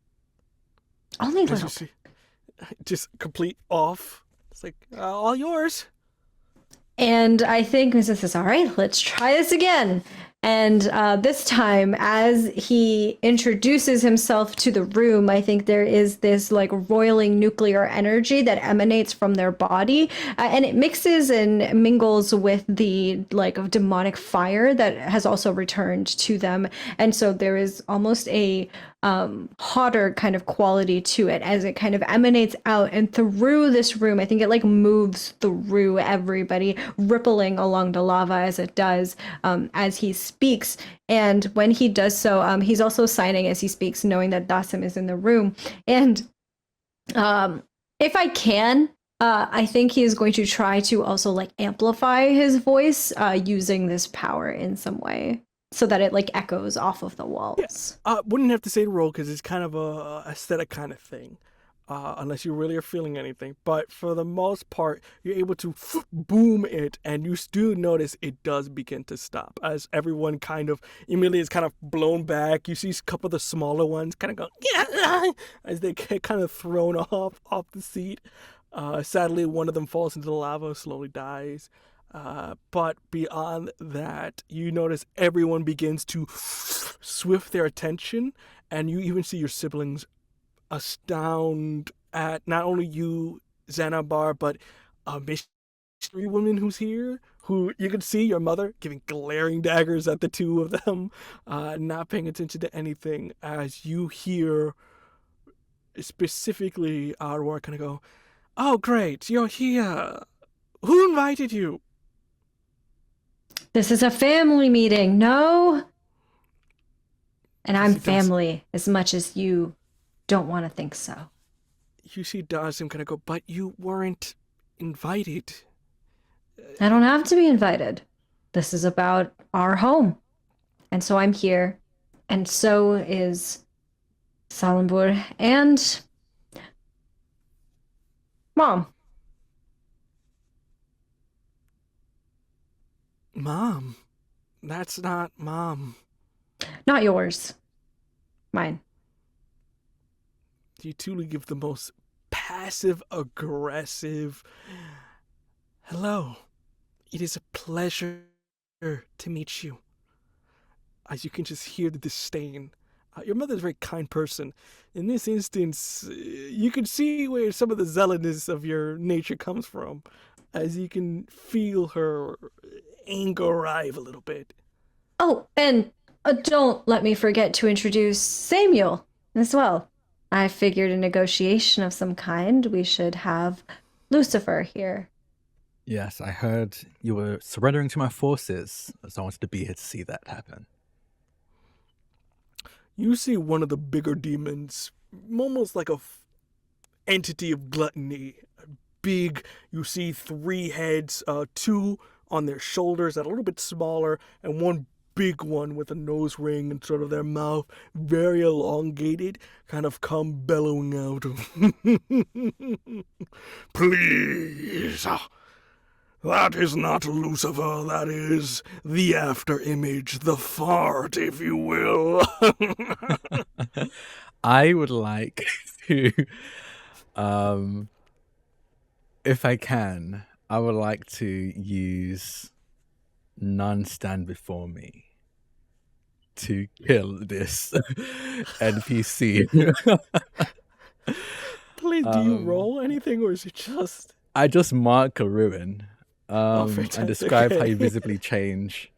D: Only
B: As you
D: little.
B: see, just complete off. It's like, all yours.
D: And I think Mrs. says, all right, let's try this again. And this time, as he introduces himself to the room, I think there is this like roiling nuclear energy that emanates from their body. And it mixes and mingles with the like demonic fire that has also returned to them. And so there is almost a hotter kind of quality to it as it kind of emanates out and through this room. I think it like moves through everybody, rippling along the lava as it does as he speaks. And when he does so, he's also signing as he speaks, knowing that Dasim is in the room. And if I can, I think he is going to try to also like amplify his voice using this power in some way, so that it like echoes off of the walls.
B: Wouldn't have to say the roll because it's kind of a aesthetic kind of thing, unless you really are feeling anything. But for the most part, you're able to boom it, and you do notice it does begin to stop as everyone kind of immediately is kind of blown back. You see a couple of the smaller ones kind of go as they get kind of thrown off the seat. Sadly, one of them falls into the lava, slowly dies. But beyond that, you notice everyone begins to swift their attention, and you even see your siblings astound at not only you, Xanabar, but a mystery woman who's here, who you can see your mother giving glaring daggers at the two of them, not paying attention to anything, as you hear specifically Aurora kind of go, "Oh, great, you're here. Who invited you?"
D: This is a family meeting, no? And I'm
B: Yes, it does.
D: family as much as you don't want to think so.
B: You see Dasim kind of go, "But you weren't invited."
D: I don't have to be invited. This is about our home. And so I'm here. And so is Salambur and Mom.
B: Mom, that's not Mom.
D: Not yours. Mine.
B: You truly give the most passive-aggressive, "Hello, it is a pleasure to meet you." As you can just hear the disdain. Your mother's a very kind person. In this instance, you can see where some of the zealotness of your nature comes from, as you can feel her anger arrive a little bit.
D: Oh, and don't let me forget to introduce Samuel as well. I figured a negotiation of some kind, we should have Lucifer here.
A: Yes, I heard you were surrendering to my forces, so I wanted to be here to see that happen.
B: You see one of the bigger demons, almost like a entity of gluttony. Big, you see 3 heads, 2 on their shoulders that are a little bit smaller, and one big one with a nose ring and sort of their mouth very elongated, kind of come bellowing out. "Please, that is not Lucifer, that is the after image, the fart, if you will."
A: I would like to, if I can, I would like to use None Stand Before Me to kill this NPC.
B: Please, do you roll anything, or is it just...
A: I just mark a ruin and
B: fantastic.
A: describe how you visibly change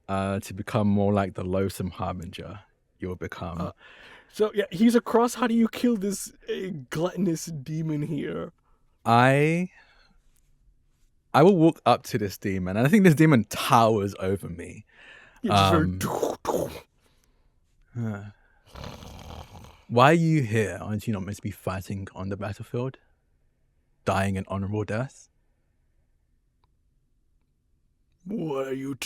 A: to become more like the loathsome harbinger you'll become.
B: So, yeah, he's across. How do you kill this gluttonous demon here?
A: I will walk up to this demon, and I think this demon towers over me.
B: You're just
A: Why are you here? Aren't you not meant to be fighting on the battlefield? Dying an honorable death?
B: What are you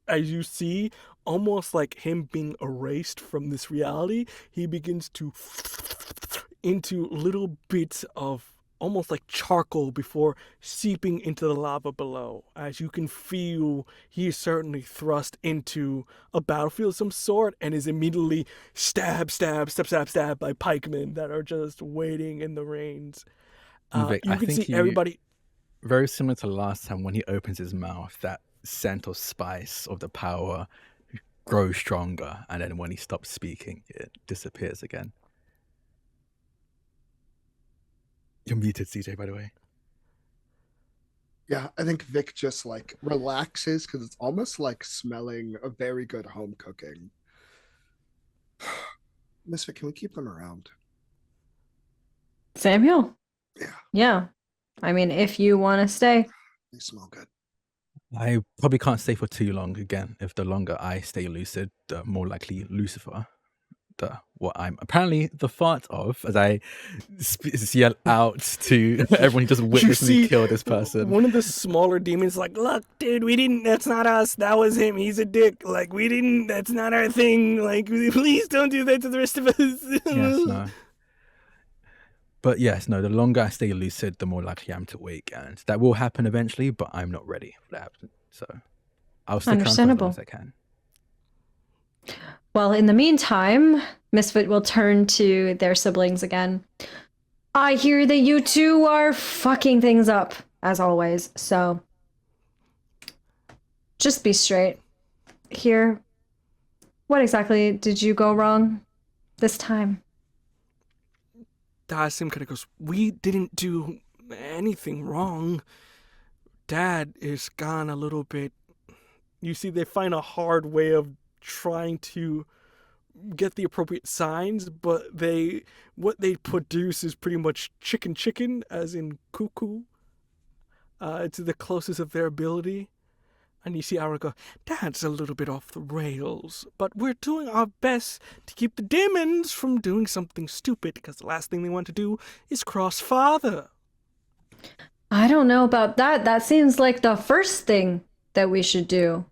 B: As you see, almost like him being erased from this reality, he begins to into little bits of almost like charcoal before seeping into the lava below. As you can feel, he is certainly thrust into a battlefield of some sort and is immediately stabbed by pikemen that are just waiting in the reins.
A: Vic,
B: You
A: I
B: can
A: think
B: see everybody.
A: very similar to last time when he opens his mouth, that scent of spice of the power grows stronger, and then when he stops speaking, it disappears again. You're muted, CJ, by the way.
E: Yeah, I think Vic just like relaxes because it's almost like smelling a very good home cooking. Misfit, can we keep them around?
D: Samuel?
E: Yeah,
D: Yeah. I mean, if you want to stay.
E: they smell good.
A: I probably can't stay for too long again. If the longer I stay lucid, the more likely Lucifer, what I'm apparently the fart of, as I yell out to everyone who just witnessed me kill this person.
B: One of the smaller demons like, look, dude, we didn't, that's not us, that was him, he's a dick, like, we didn't, that's not our thing, like, please don't do that to the rest of us.
A: Yes, no. But yes, no, the longer I stay lucid, the more likely I am to wake, and that will happen eventually, but I'm not ready for that. So I'll stick around for as long as I can.
D: Well, in the meantime, Misfit will turn to their siblings again. I hear that you two are fucking things up, as always, so just be straight. Here, what exactly did you go wrong this time?
B: Dasim kind of goes, we didn't do anything wrong. Dad is gone a little bit. You see, they find a hard way of trying to get the appropriate signs, but what they produce is pretty much chicken, as in cuckoo. To the closest of their ability. And you see Aura go, Dad's a little bit off the rails, but we're doing our best to keep the demons from doing something stupid, because the last thing they want to do is cross Father.
D: I don't know about that. That seems like the first thing that we should do.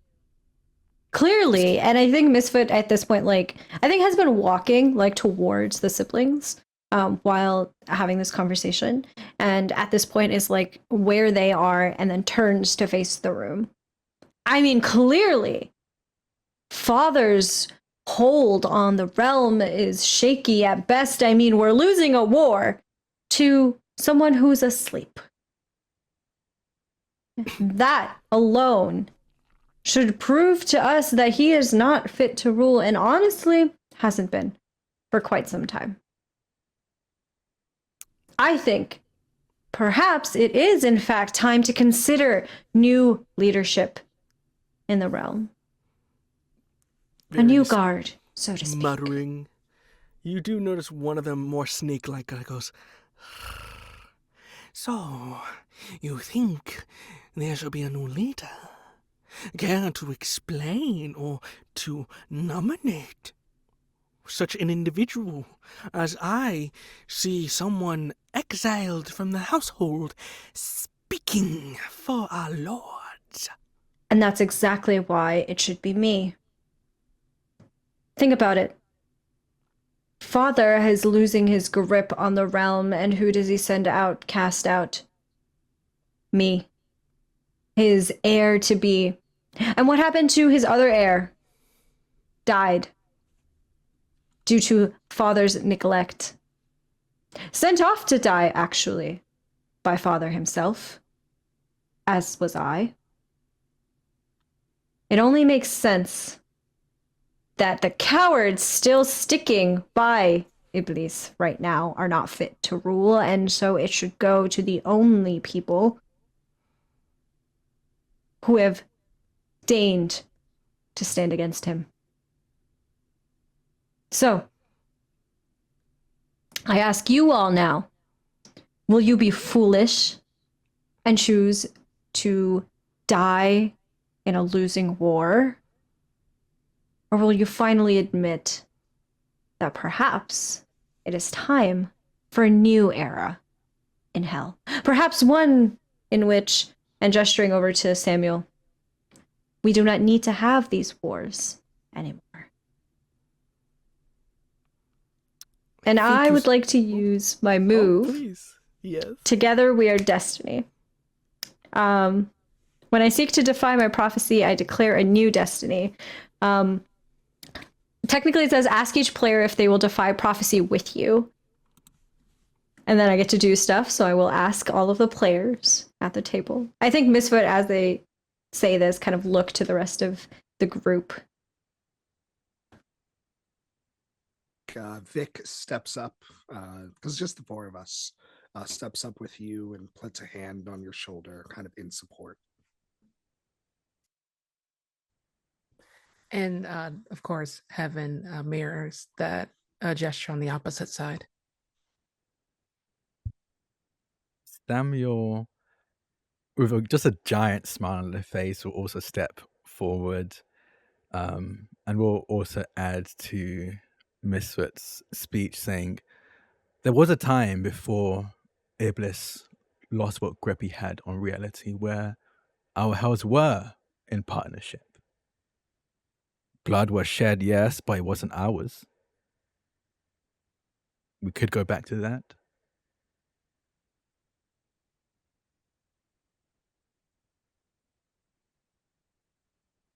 D: Clearly, and I think Misfit at this point, like, I think has been walking, like, towards the siblings while having this conversation. And at this point is, like, where they are and then turns to face the room. I mean, clearly, Father's hold on the realm is shaky at best. I mean, we're losing a war to someone who's asleep. That alone should prove to us that he is not fit to rule, and honestly, hasn't been for quite some time. I think perhaps it is, in fact, time to consider new leadership in the realm. A new guard, so to speak.
B: Muttering. You do notice one of them, more snake-like, goes, so, you think there shall be a new leader? Care to explain or to nominate such an individual, as I see someone exiled from the household speaking for our lords?
D: And that's exactly why it should be me. Think about it. Father is losing his grip on the realm, and who does he send out, cast out? Me. His heir-to-be. And what happened to his other heir? Died. Due to Father's neglect. Sent off to die, actually, by Father himself. As was I. It only makes sense that the cowards still sticking by Iblis right now are not fit to rule, and so it should go to the only people who have deigned to stand against him. So, I ask you all now, will you be foolish and choose to die in a losing war? Or will you finally admit that perhaps it is time for a new era in hell? Perhaps one in which, and gesturing over to Samuel, we do not need to have these wars anymore. And I would like to use my move.
B: Oh, please. Yes.
D: Together we are destiny. When I seek to defy my prophecy, I declare a new destiny. Technically, it says ask each player if they will defy prophecy with you. And then I get to do stuff, so I will ask all of the players at the table. I think Misfit, as they say this, kind of look to the rest of the group.
E: Vic steps up, because just the four of us, steps up with you and puts a hand on your shoulder, kind of in support.
C: And of course, Heaven mirrors that gesture on the opposite side.
A: Samuel, with just a giant smile on their face, will also step forward, and will also add to Misfit's speech, saying, "There was a time before Iblis lost what grip he had on reality, where our hells were in partnership. Blood was shed, yes, but it wasn't ours. We could go back to that."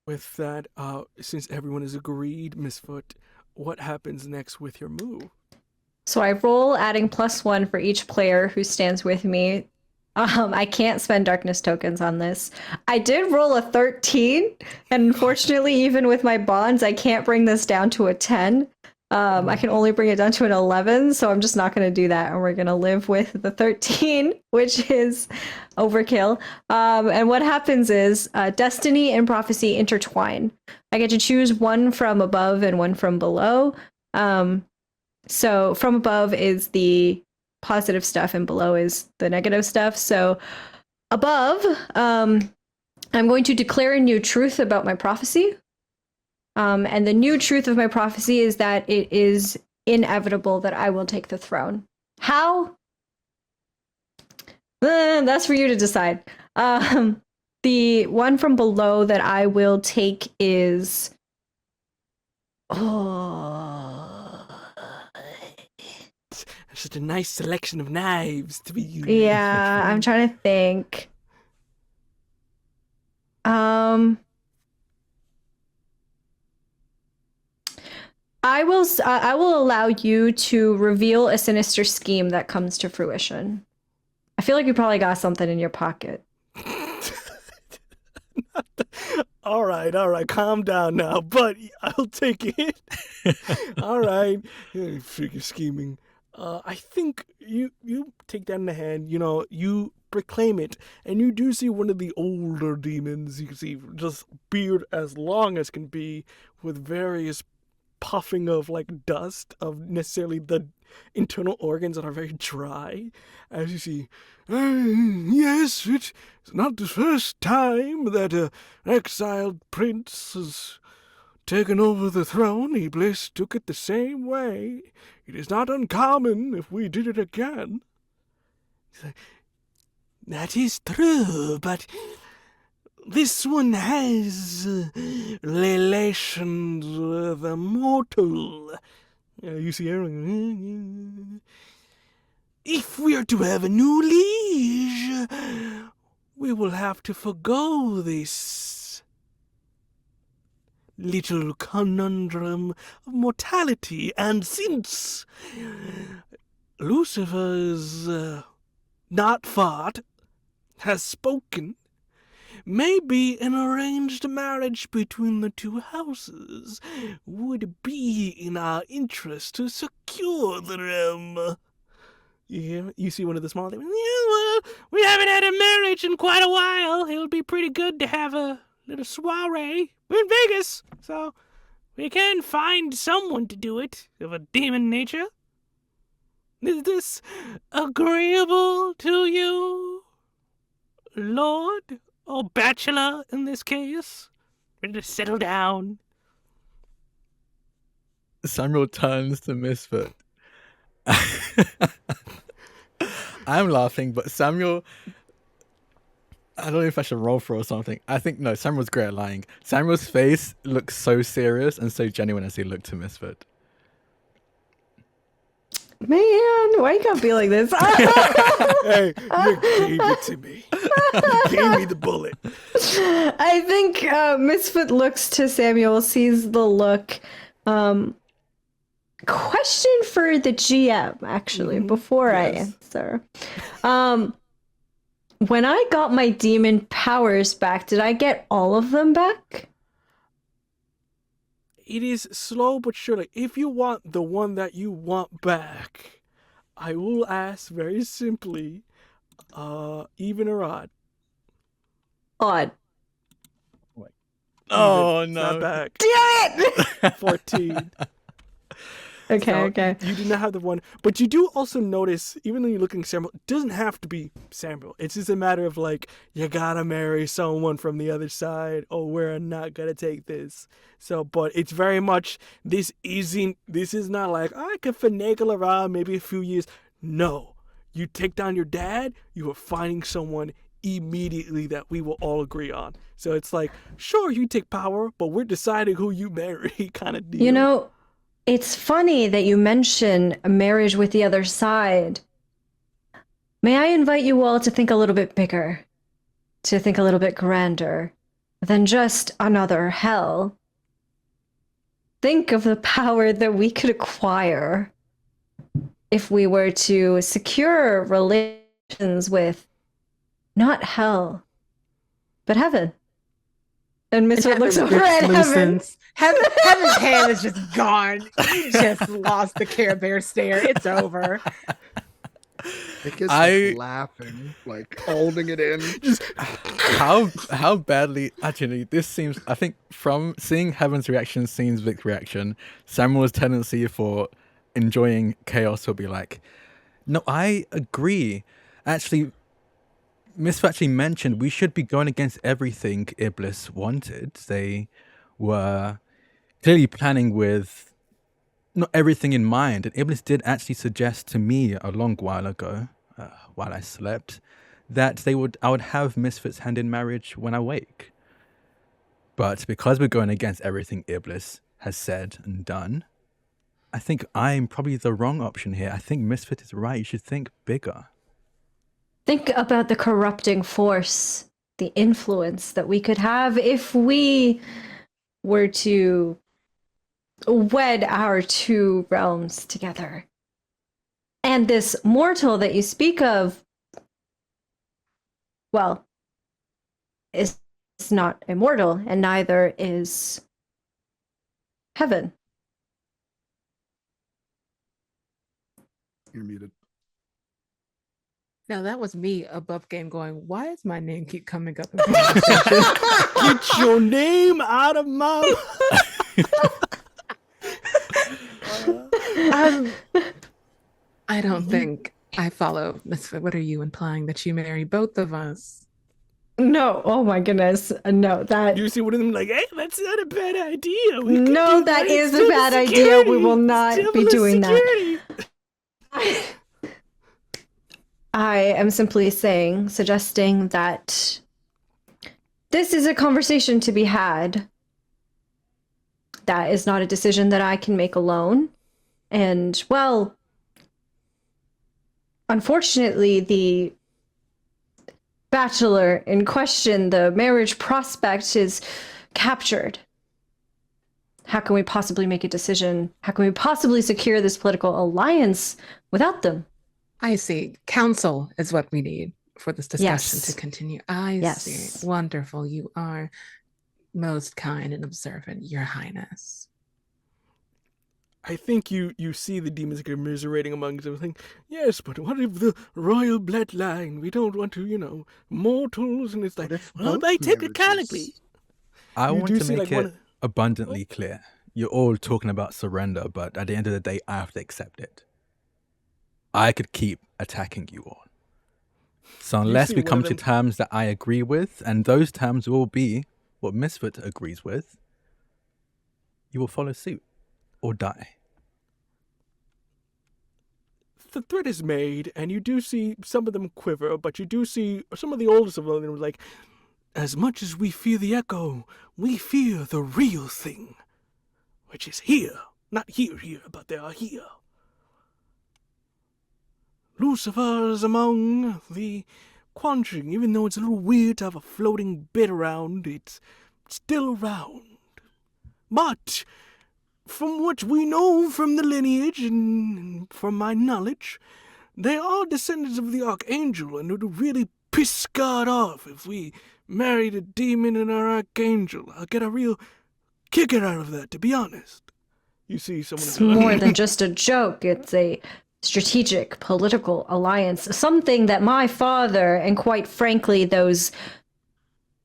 B: With that, since everyone has agreed, Misfoot, what happens next with your move?
D: So I roll, adding +1 for each player who stands with me. I can't spend darkness tokens on this. I did roll a 13, and unfortunately, even with my bonds, I can't bring this down to a 10. I can only bring it down to an 11, so I'm just not going to do that, and we're going to live with the 13, which is overkill. And what happens is destiny and prophecy intertwine. I get to choose one from above and one from below. So from above is the positive stuff and below is the negative stuff. So above, I'm going to declare a new truth about my prophecy. And the new truth of my prophecy is that it is inevitable that I will take the throne. How? That's for you to decide. The one from below that I will take is...
B: Such a nice selection of knives to be used.
D: Yeah, I'm trying to think. I will allow you to reveal a sinister scheme that comes to fruition. I feel like you probably got something in your pocket.
B: All right, calm down now, but I'll take it. All right, figure scheming. I think you take that in the hand, you proclaim it, and you do see one of the older demons. You can see just beard as long as can be, with various puffing of like dust of necessarily the internal organs that are very dry. As you see, yes, it's not the first time that an exiled prince has taken over the throne. Iblis took it the same way. It is not uncommon if we did it again. That is true, but this one has relations with a mortal. You see, if we are to have a new liege, we will have to forgo this little conundrum of mortality. And since Lucifer's not fart has spoken, maybe an arranged marriage between the two houses would be in our interest to secure the realm. You see one of the small things. Yeah, well, we haven't had a marriage in quite a while. It would be pretty good to have a little soiree. We're in Vegas, so we can find someone to do it of a demon nature. Is this agreeable to you, Lord? Or bachelor, in this case? Ready to settle down?
A: Samuel turns to Misfit. I'm laughing, but Samuel... I don't know if I should roll for or something. I think, no, Samuel's great at lying. Samuel's face looks so serious and so genuine as he looked to Misfit.
D: Man, why you gotta be like this?
B: Hey, you gave it to me. You gave me the bullet.
D: I think Misfit looks to Samuel, sees the look. Question for the GM, actually, before I answer. When I got my demon powers back, did I get all of them back?
B: It is slow but surely. If you want the one that you want back, I will ask very simply, even or odd?
D: Odd.
A: Oh
B: Even. It's not
A: no!
B: back.
D: Damn it!
B: 14.
D: Okay,
B: So,
D: okay.
B: You do not have the one, but you do also notice, even though you're looking at Samuel, it doesn't have to be Samuel. It's just a matter of like, you gotta marry someone from the other side, or we're not gonna take this. So, but it's very much, this is not like, I could finagle around maybe a few years. No. You take down your dad, you are finding someone immediately that we will all agree on. So it's like, sure, you take power, but we're deciding who you marry kind of deal.
D: You know, it's funny that you mention a marriage with the other side. May I invite you all to think a little bit bigger, to think a little bit grander than just another hell? Think of the power that we could acquire if we were to secure relations with not hell, but heaven. And Misfit looks over at heaven.
C: Heaven's hand is just gone. You just lost the Care Bear stare. It's over.
E: Nick is like laughing, like holding it in.
B: Just
A: How badly? Actually, this seems. I think from seeing Heaven's reaction, seeing Vic's reaction, Samuel's tendency for enjoying chaos will be like, no, I agree. Actually, Misfit actually mentioned we should be going against everything Iblis wanted. They were clearly planning with not everything in mind. And Iblis did actually suggest to me a long while ago, while I slept, that I would have Misfit's hand in marriage when I wake. But because we're going against everything Iblis has said and done, I think I'm probably the wrong option here. I think Misfit is right. You should think bigger.
D: Think about the corrupting force, the influence that we could have if we were to wed our two realms together. And this mortal that you speak of, well, is not immortal, and neither is heaven.
E: You're muted.
C: Now that was me above game going, why does my name keep coming up in conversation?
B: get your name out of my
C: I don't think I follow Misfit. What are you implying? That you marry both of us?
D: No, oh my goodness. No, that
B: You see one of them like, hey, that's not a bad idea.
D: No, that is a bad idea. We will not be doing that. I am simply suggesting that this is a conversation to be had. That is not a decision that I can make alone. And, well, unfortunately, the bachelor in question, the marriage prospect, is captured. How can we possibly make a decision? How can we possibly secure this political alliance without them?
C: I see. Counsel is what we need for this discussion
D: Yes.
C: to continue. I see. Wonderful. You are most kind and observant, Your Highness.
B: I think you see the demons commiserating amongst them. Think, yes, but what if the royal bloodline? We don't want to, mortals. And it's like, well, by technicality.
A: I want to make it
B: of...
A: abundantly clear. You're all talking about surrender, but at the end of the day, I have to accept it. I could keep attacking you all. So unless we come to terms that I agree with, and those terms will be what Misfit agrees with, you will follow suit or die.
B: The threat is made, and you do see some of them quiver, but you do see some of the oldest of them like, as much as we fear the echo, we fear the real thing, which is here. Not here, but they are here. Lucifer's among the Quanching. Even though it's a little weird to have a floating bit around, it's still around. But from what we know from the lineage and from my knowledge, they are descendants of the Archangel, and it would really piss God off if we married a demon and our Archangel. I'll get a real kicker out of that, to be honest. You see someone...
D: It's more than just a joke. It's a strategic political alliance, something that my father, and quite frankly, those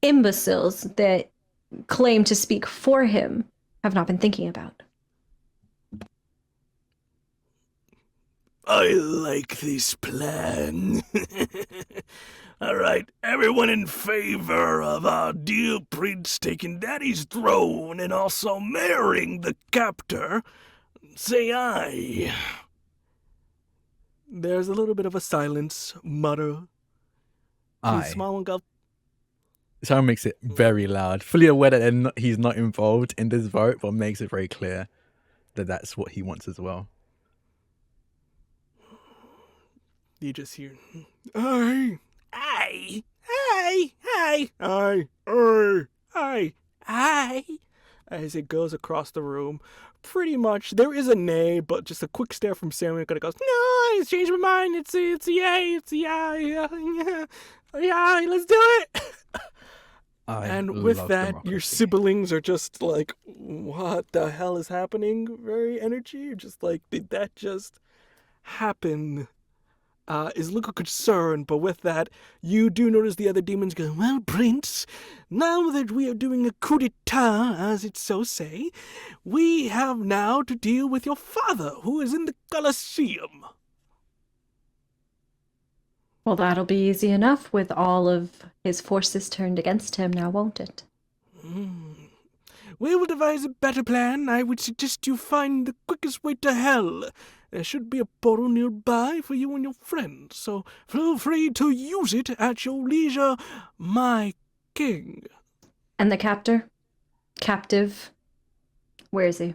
D: imbeciles that claim to speak for him, have not been thinking about.
B: I like this plan. All right, everyone in favor of our dear prince taking daddy's throne and also marrying the captor, say aye. There's a little bit of a silence, mutter.
A: Aye.
B: Small one go,
A: Sharon makes it very loud, fully aware that he's not involved in this vote, but makes it very clear that that's what he wants as well.
B: You just hear, aye, aye, aye, aye, aye, aye, aye, aye, as it goes across the room. Pretty much, there is a nay, but just a quick stare from Samuel kind of goes, no, I changed my mind, it's a yay, it's a yay, yeah, let's do it. And with that,
A: democracy.
B: your siblings are just like, what the hell is happening? Very energy. You're just like, did that just happen? Is a little concerned, but with that, you do notice the other demons go, well, Prince, now that we are doing a coup d'etat, as it so say, we have now to deal with your father, who is in the Colosseum.
D: Well, that'll be easy enough with all of his forces turned against him now, won't it?
B: We will devise a better plan. I would suggest you find the quickest way to hell. There should be a portal nearby for you and your friends, so feel free to use it at your leisure, my king.
D: And the captive, where is he?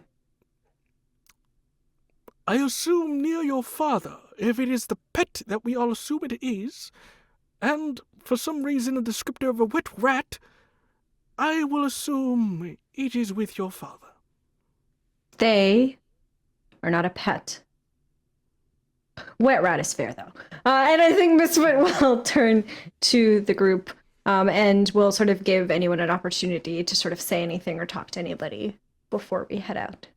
B: I assume near your father, if it is the pet that we all assume it is, and for some reason a descriptor of a wet rat, I will assume it is with your father.
D: They are not a pet. Wet rat is fair, though. And I think Misfit will turn to the group and will sort of give anyone an opportunity to sort of say anything or talk to anybody before we head out.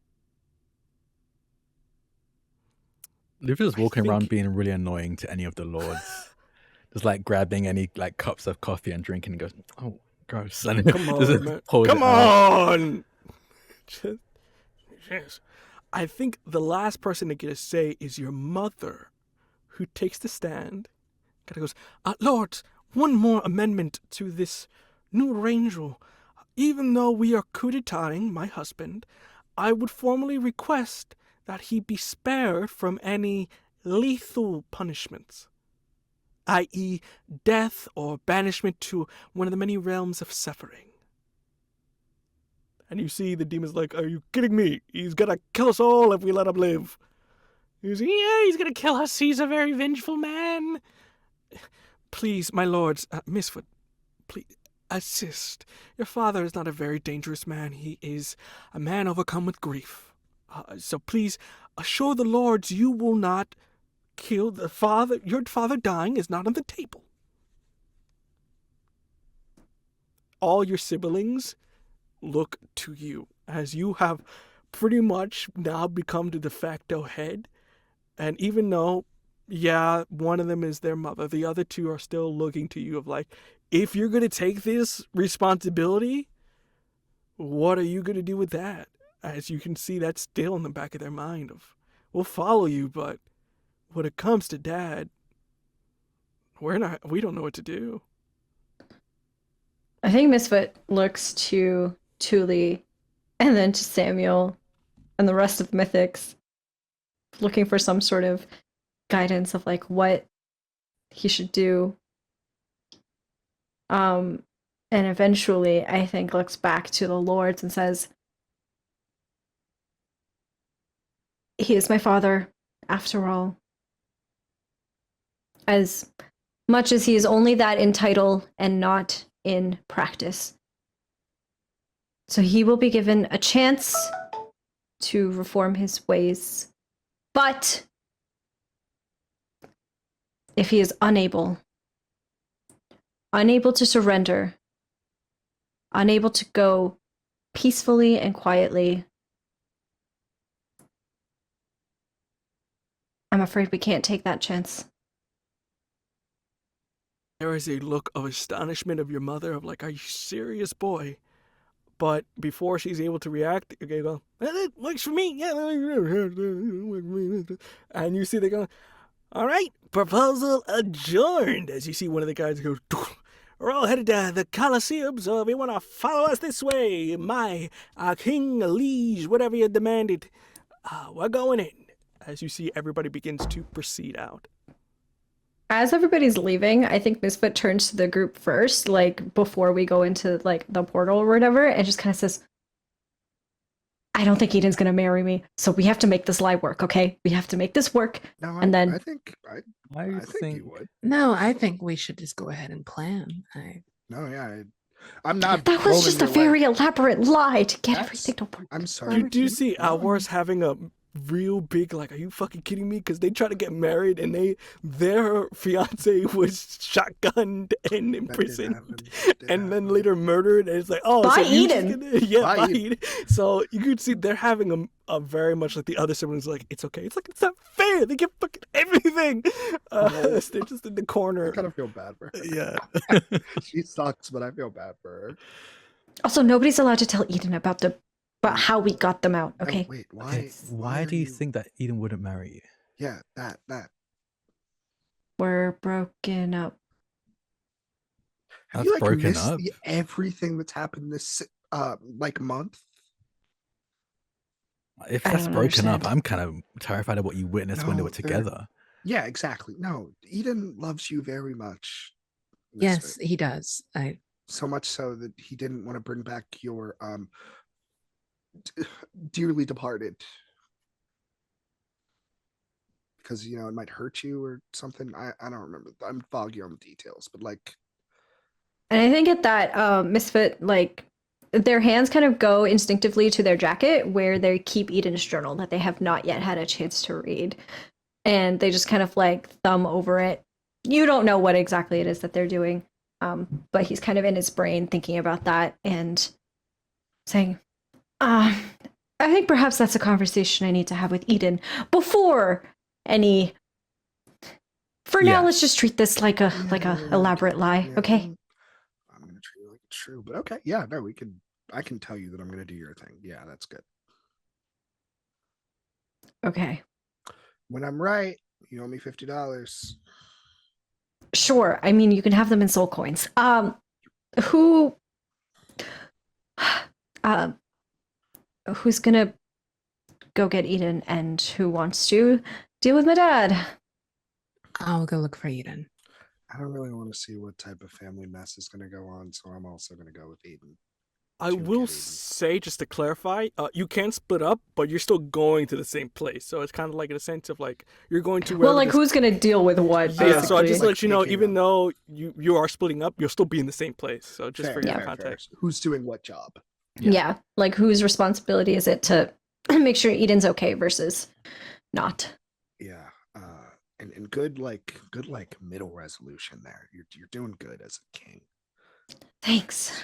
A: Luffy's walking around being really annoying to any of the lords. Just like grabbing any like cups of coffee and drinking and goes, oh, gross. And
B: Come on, man.
A: pulls
B: Come
A: it out.
B: on! Yes. I think the last person to get a say is your mother, who takes the stand. Kind of goes, Lords, one more amendment to this new arrangement. Even though we are coup d'etat-ing my husband, I would formally request that he be spared from any lethal punishments, i.e. death or banishment to one of the many realms of suffering. And you see the demon's like, are you kidding me? He's gonna kill us all if we let him live. He's like, yeah, he's gonna kill us. He's a very vengeful man. Please, my lords, Misfit, please, assist. Your father is not a very dangerous man. He is a man overcome with grief. So please assure the lords you will not kill the father. Your father dying is not on the table. All your siblings look to you as you have pretty much now become the de facto head. And even though, yeah, one of them is their mother, the other two are still looking to you of like, if you're going to take this responsibility, what are you going to do with that? As you can see, that's still in the back of their mind of, we'll follow you, but when it comes to Dad, we don't know what to do.
D: I think Misfit looks to Thule and then to Samuel and the rest of the Mythics, looking for some sort of guidance of like what he should do. And eventually, I think, looks back to the lords and says, he is my father, after all. as much as he is only that in title and not in practice. So he will be given a chance to reform his ways. But if he is unable to surrender, unable to go peacefully and quietly, I'm afraid we can't take that chance.
B: There is a look of astonishment of your mother of like, are you serious, boy? But before she's able to react, okay, go, that works for me. Yeah. And you see they go, all right, proposal adjourned. As you see one of the guys go, we're all headed to the Colosseum, so if you want to follow us this way, my king, liege, whatever you demanded, we're going in. As you see, everybody begins to proceed out.
D: As everybody's leaving, I think Misfit turns to the group first, like before we go into like the portal or whatever, and just kind of says, I don't think Eden's gonna marry me, so we have to make this lie work, okay? We have to make this work.
E: No,
D: And then
E: I think you would.
C: No, I think we should just go ahead and plan.
E: No, yeah, I'm not.
D: that was just a
E: rolling your
D: very
E: way.
D: elaborate lie to get
E: That's-
D: everything to work.
E: I'm sorry.
B: You do see Alvarez having a real big, like, are you fucking kidding me? Because they try to get married and their fiance was shotgunned and imprisoned and then later murdered. And it's like, oh,
D: By
B: so you just
D: Eden.
B: yeah,
E: By
B: by
E: Eden.
B: Eden. So you could see they're having a very much like the other siblings, like, it's okay. It's like, it's not fair. They get fucking everything. They're just in the
E: I
B: corner.
E: kind of feel bad for her.
B: Yeah.
E: She sucks, but I feel bad for her.
D: Also, nobody's allowed to tell Eden about how we got them out,
E: No,
D: okay?
E: wait, why?
A: Okay, why
E: are
A: do you think that Eden wouldn't marry you?
E: Yeah, that.
D: We're broken up.
E: Have
A: That's
E: you like
A: broken
E: missed
A: up.
E: everything that's happened this like month?
A: If
D: I
A: that's
D: don't
A: broken up,
D: understand.
A: I'm kind of terrified of what you witnessed when they
E: No,
A: were
E: they're-
A: together.
E: Yeah, exactly. No, Eden loves you very much.
C: Yes,
E: Misfit.
C: he does.
E: So much so that he didn't want to bring back your dearly departed because it might hurt you or something. I don't remember. I'm foggy on the details, but like
D: And I think at that, Misfit, like, their hands kind of go instinctively to their jacket where they keep Eden's journal that they have not yet had a chance to read. And they just kind of like thumb over it. You don't know what exactly it is that they're doing, but he's kind of in his brain thinking about that and saying, I think perhaps that's a conversation I need to have with Eden before any. For
A: Yeah.
D: now, let's just treat this like a elaborate lie,
E: yeah,
D: okay?
E: I'm gonna treat it like it's true, but okay, yeah, no, I can tell you that I'm gonna do your thing. Yeah, that's good.
D: Okay.
E: When I'm right, you owe me $50.
D: Sure. I mean, you can have them in soul coins. Who who's gonna go get Eden and who wants to deal with my dad?
C: I'll go look for Eden.
E: I don't really want to see what type of family mess is gonna go on, so I'm also gonna go with Eden.
B: I
E: to
B: will
E: get Eden.
B: say, just to clarify, you can split up, but you're still going to the same place. So it's kind of like in a sense of like you're going to where.
D: Well, like who's gonna deal with what?
B: Yeah,
D: Basically.
B: so I just
E: Like
B: let you know,
E: picking
B: even
E: up.
B: though you are splitting up, you'll still be in the same place. So just for your context.
E: Who's doing what job?
D: Yeah, like whose responsibility is it to make sure Eden's okay versus not?
E: Yeah, and good middle resolution there. You're doing good as a king.
D: Thanks.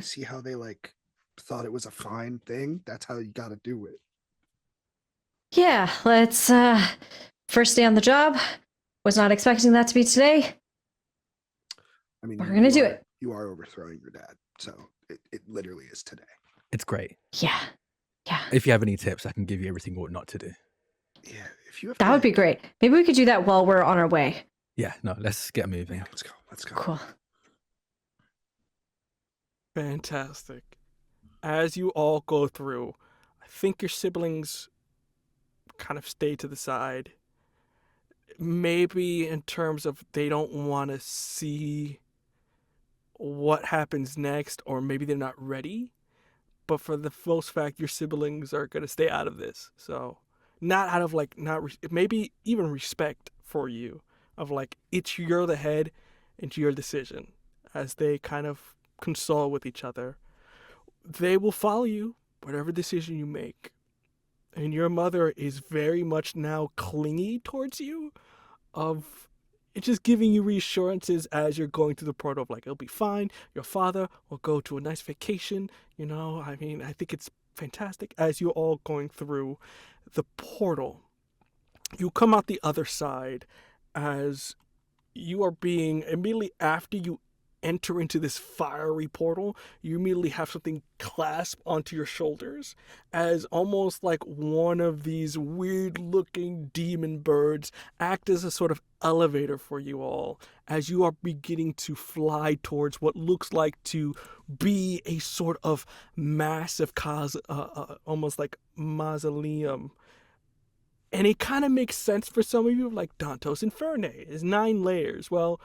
E: See how they like thought it was a fine thing? That's how you got to do it.
D: Yeah, let's first day on the job. Was not expecting that to be today.
E: I mean,
D: We're gonna do it.
E: You are overthrowing your dad, so it literally is today.
A: It's great.
D: Yeah.
A: If you have any tips, I can give you everything what not to do.
E: Yeah, if you have
D: That
E: to,
D: would be great. Maybe we could do that while we're on our way.
A: Yeah, no, let's get moving.
E: Yeah, let's go.
D: Cool.
B: Fantastic. As you all go through, I think your siblings kind of stay to the side. Maybe in terms of they don't want to see what happens next, or maybe they're not ready. But for the most fact, your siblings are going to stay out of this. So not out of like, maybe even respect for you. of like, you're the head, it's your decision, as they kind of console with each other. They will follow you, whatever decision you make. And your mother is very much now clingy towards you, of it's just giving you reassurances as you're going through the portal of like, it'll be fine. Your father will go to a nice vacation. I think it's fantastic. As you're all going through the portal, you come out the other side as you are being, immediately after you enter into this fiery portal, you immediately have something clasp onto your shoulders, as almost like one of these weird looking demon birds act as a sort of elevator for you all as you are beginning to fly towards what looks like to be a sort of massive almost like mausoleum. And it kind of makes sense for some of you, like Dante's Inferno is 9 layers. Well,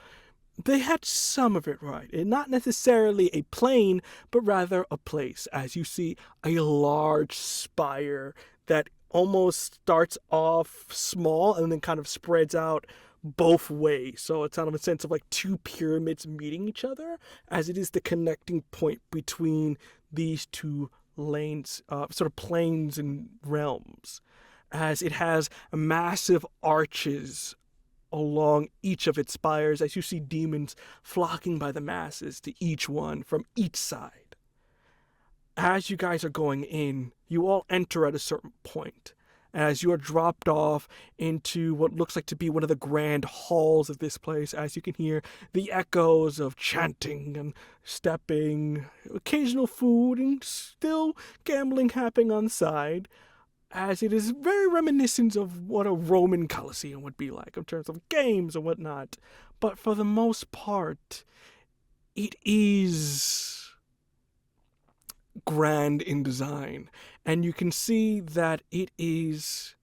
B: they had some of it right. And not necessarily a plane, but rather a place. As you see a large spire that almost starts off small and then kind of spreads out both ways. So it's out of a sense of like 2 pyramids meeting each other, as it is the connecting point between these 2 lanes, sort of planes and realms. As it has massive arches along each of its spires, as you see demons flocking by the masses to each one from each side. As you guys are going in, you all enter at a certain point, as you are dropped off into what looks like to be one of the grand halls of this place, as you can hear the echoes of chanting and stepping, occasional food, and still gambling happening on the side, as it is very reminiscent of what a Roman Colosseum would be like in terms of games and whatnot. But for the most part, it is grand in design, and you can see that it is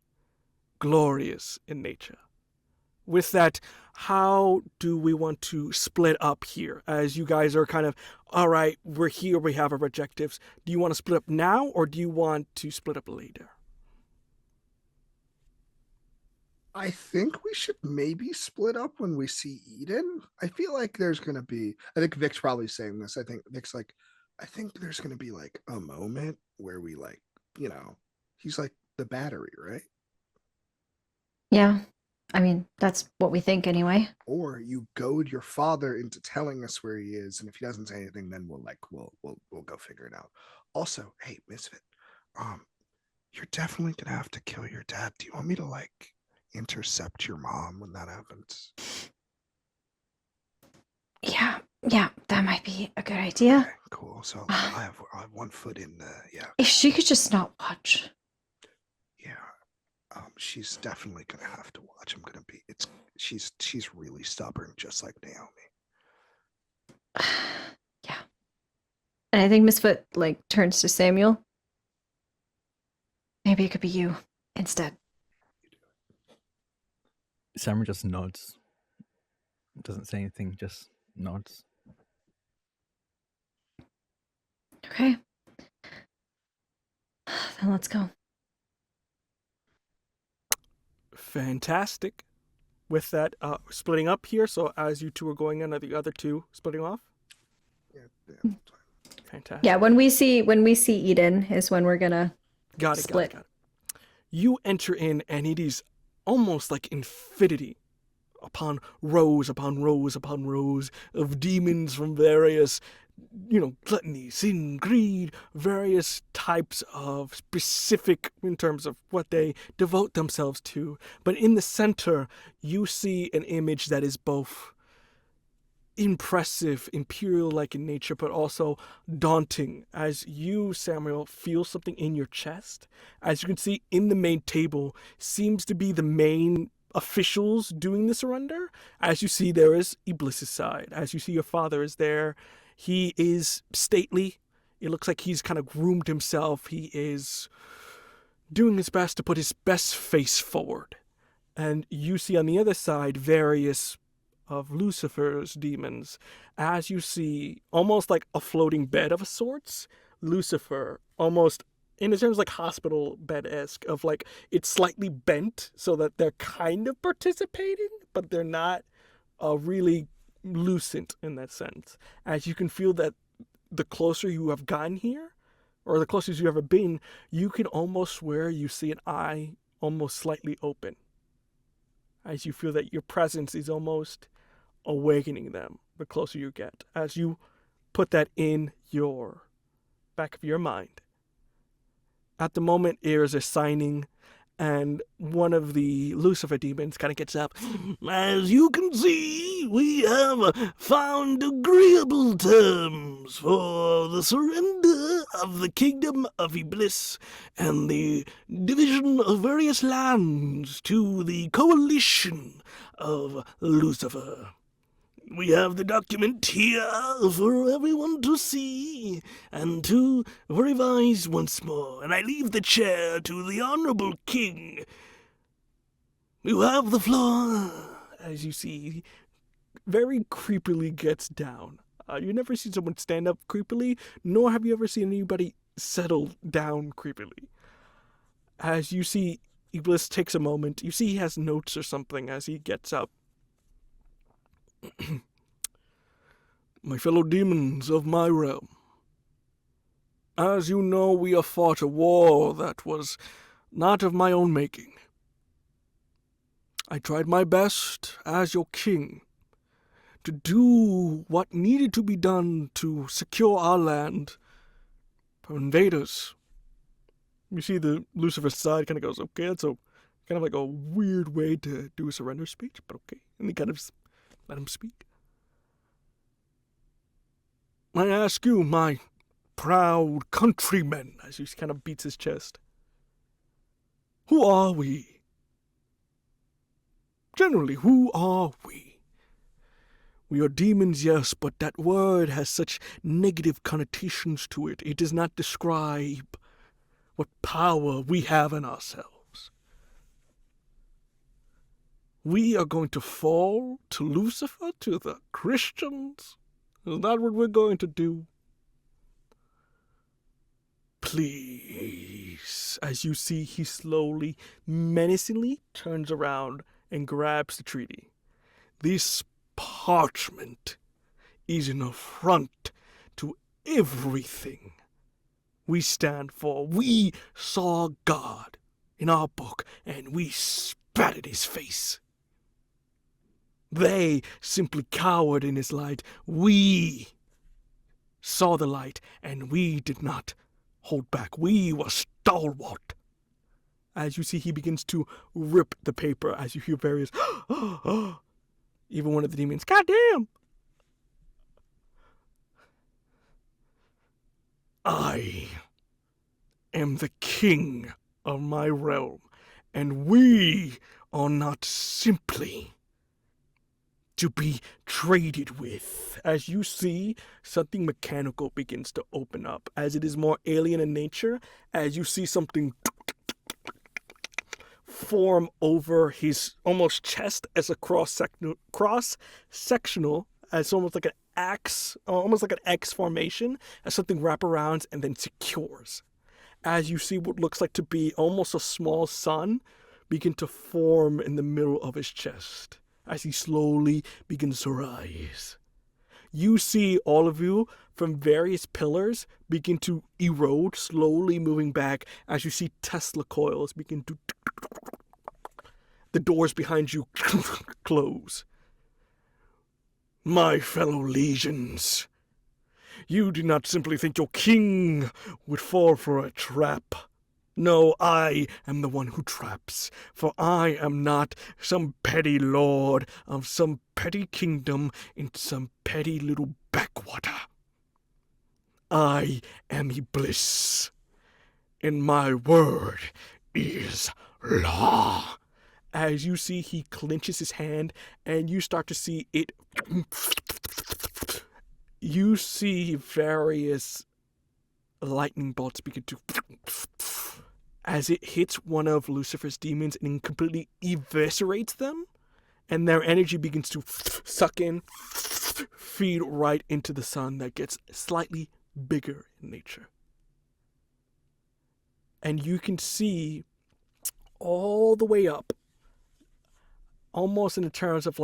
B: glorious in nature. With that, how do we want to split up here? As you guys are kind of, all right, we're here, we have our objectives. Do you want to split up now, or do you want to split up later?
E: I think we should maybe split up when we see Eden. I feel like there's going to be, I think Vic's probably saying this. I think Vic's like, I think there's going to be like a moment where we like, he's like the battery, right?
D: Yeah. I mean, that's what we think anyway.
E: Or you goad your father into telling us where he is, and if he doesn't say anything, then we'll go figure it out. Also, hey, Misfit, you're definitely gonna have to kill your dad. Do you want me to like intercept your mom when that happens?
D: Yeah, that might be a good idea.
E: Okay, cool. So I have 1 foot in the
D: If she could just not watch.
E: Yeah. She's definitely gonna have to watch. She's really stubborn, just like Naomi.
D: Yeah. And I think Misfit like turns to Samuel. Maybe it could be you instead.
A: Samuel just nods. Doesn't say anything, just nods.
D: Okay. Then let's go.
B: Fantastic. With that, splitting up here, so as you 2 are going in, are the other 2 splitting off?
E: Yeah.
B: Fantastic.
D: Yeah, when we see Eden is when we're gonna split.
B: Got it. You enter in, and it is almost like infinity upon rows upon rows upon rows of demons from various, gluttony, sin, greed, various types of specific in terms of what they devote themselves to. But in the center, you see an image that is both impressive, imperial-like in nature, but also daunting, as you, Samuel, feel something in your chest. As you can see, in the main table seems to be the main officials doing the surrender. As you see, there is Iblis' side. As you see, your father is there. He is stately. It looks like he's kind of groomed himself. He is doing his best to put his best face forward. And you see on the other side various of Lucifer's demons. As you see, almost like a floating bed of sorts, Lucifer, almost in a terms like hospital bed-esque of like it's slightly bent so that they're kind of participating, but they're not really lucent in that sense. As you can feel that the closer you have gotten here, or the closest you've ever been, you can almost swear you see an eye almost slightly open. As you feel that your presence is almost awakening them the closer you get. As you put that in your back of your mind. At the moment, ears are signing, and one of the Lucifer demons kind of gets up. As you can see, we have found agreeable terms for the surrender of the kingdom of Iblis and the division of various lands to the coalition of Lucifer. We have the document here for everyone to see and to revise once more, and I leave the chair to the Honorable King. You have the floor. As you see, very creepily gets down. You never seen someone stand up creepily, nor have you ever seen anybody settle down creepily. As you see, Iblis takes a moment. You see he has notes or something as he gets up. My fellow demons of my realm, as you know, we have fought a war that was not of my own making. I tried my best as your king to do what needed to be done to secure our land from invaders. You see the Lucifer side kind of goes, okay, that's kind of like a weird way to do a surrender speech, but okay. And he kind of let him speak. I ask you, my proud countrymen, as he kind of beats his chest, who are we? Generally, who are we? We are demons, yes, but that word has such negative connotations to it. It does not describe what power we have in ourselves. We are going to fall to Lucifer, to the Christians. Is that what we're going to do? Please. As you see, he slowly, menacingly turns around and grabs the treaty. This parchment is an affront to everything we stand for. We saw God in our book, and we spat at his face. They simply cowered in his light. We saw the light, and we did not hold back. We were stalwart. As you see, he begins to rip the paper as you hear various even one of the demons, goddamn! I am the king of my realm, and we are not simply to be traded with. As you see, something mechanical begins to open up. As it is more alien in nature, as you see something form over his almost chest as a cross-sectional, as almost like an axe, almost like an X formation, as something wrap around and then secures. As you see what looks like to be almost a small sun begin to form in the middle of his chest, as he slowly begins to rise. You see, all of you, from various pillars begin to erode, slowly moving back as you see Tesla coils begin to... The doors behind you close. My fellow legions, you do not simply think your king would fall for a trap. No, I am the one who traps, for I am not some petty lord of some petty kingdom in some petty little backwater. I am Iblis, and my word is law. As you see, he clenches his hand, and you start to see it. You see various lightning bolts begin to... as it hits one of Lucifer's demons and completely eviscerates them, and their energy begins to suck in, feed right into the sun that gets slightly bigger in nature. and you can see all the way up, almost in the terms of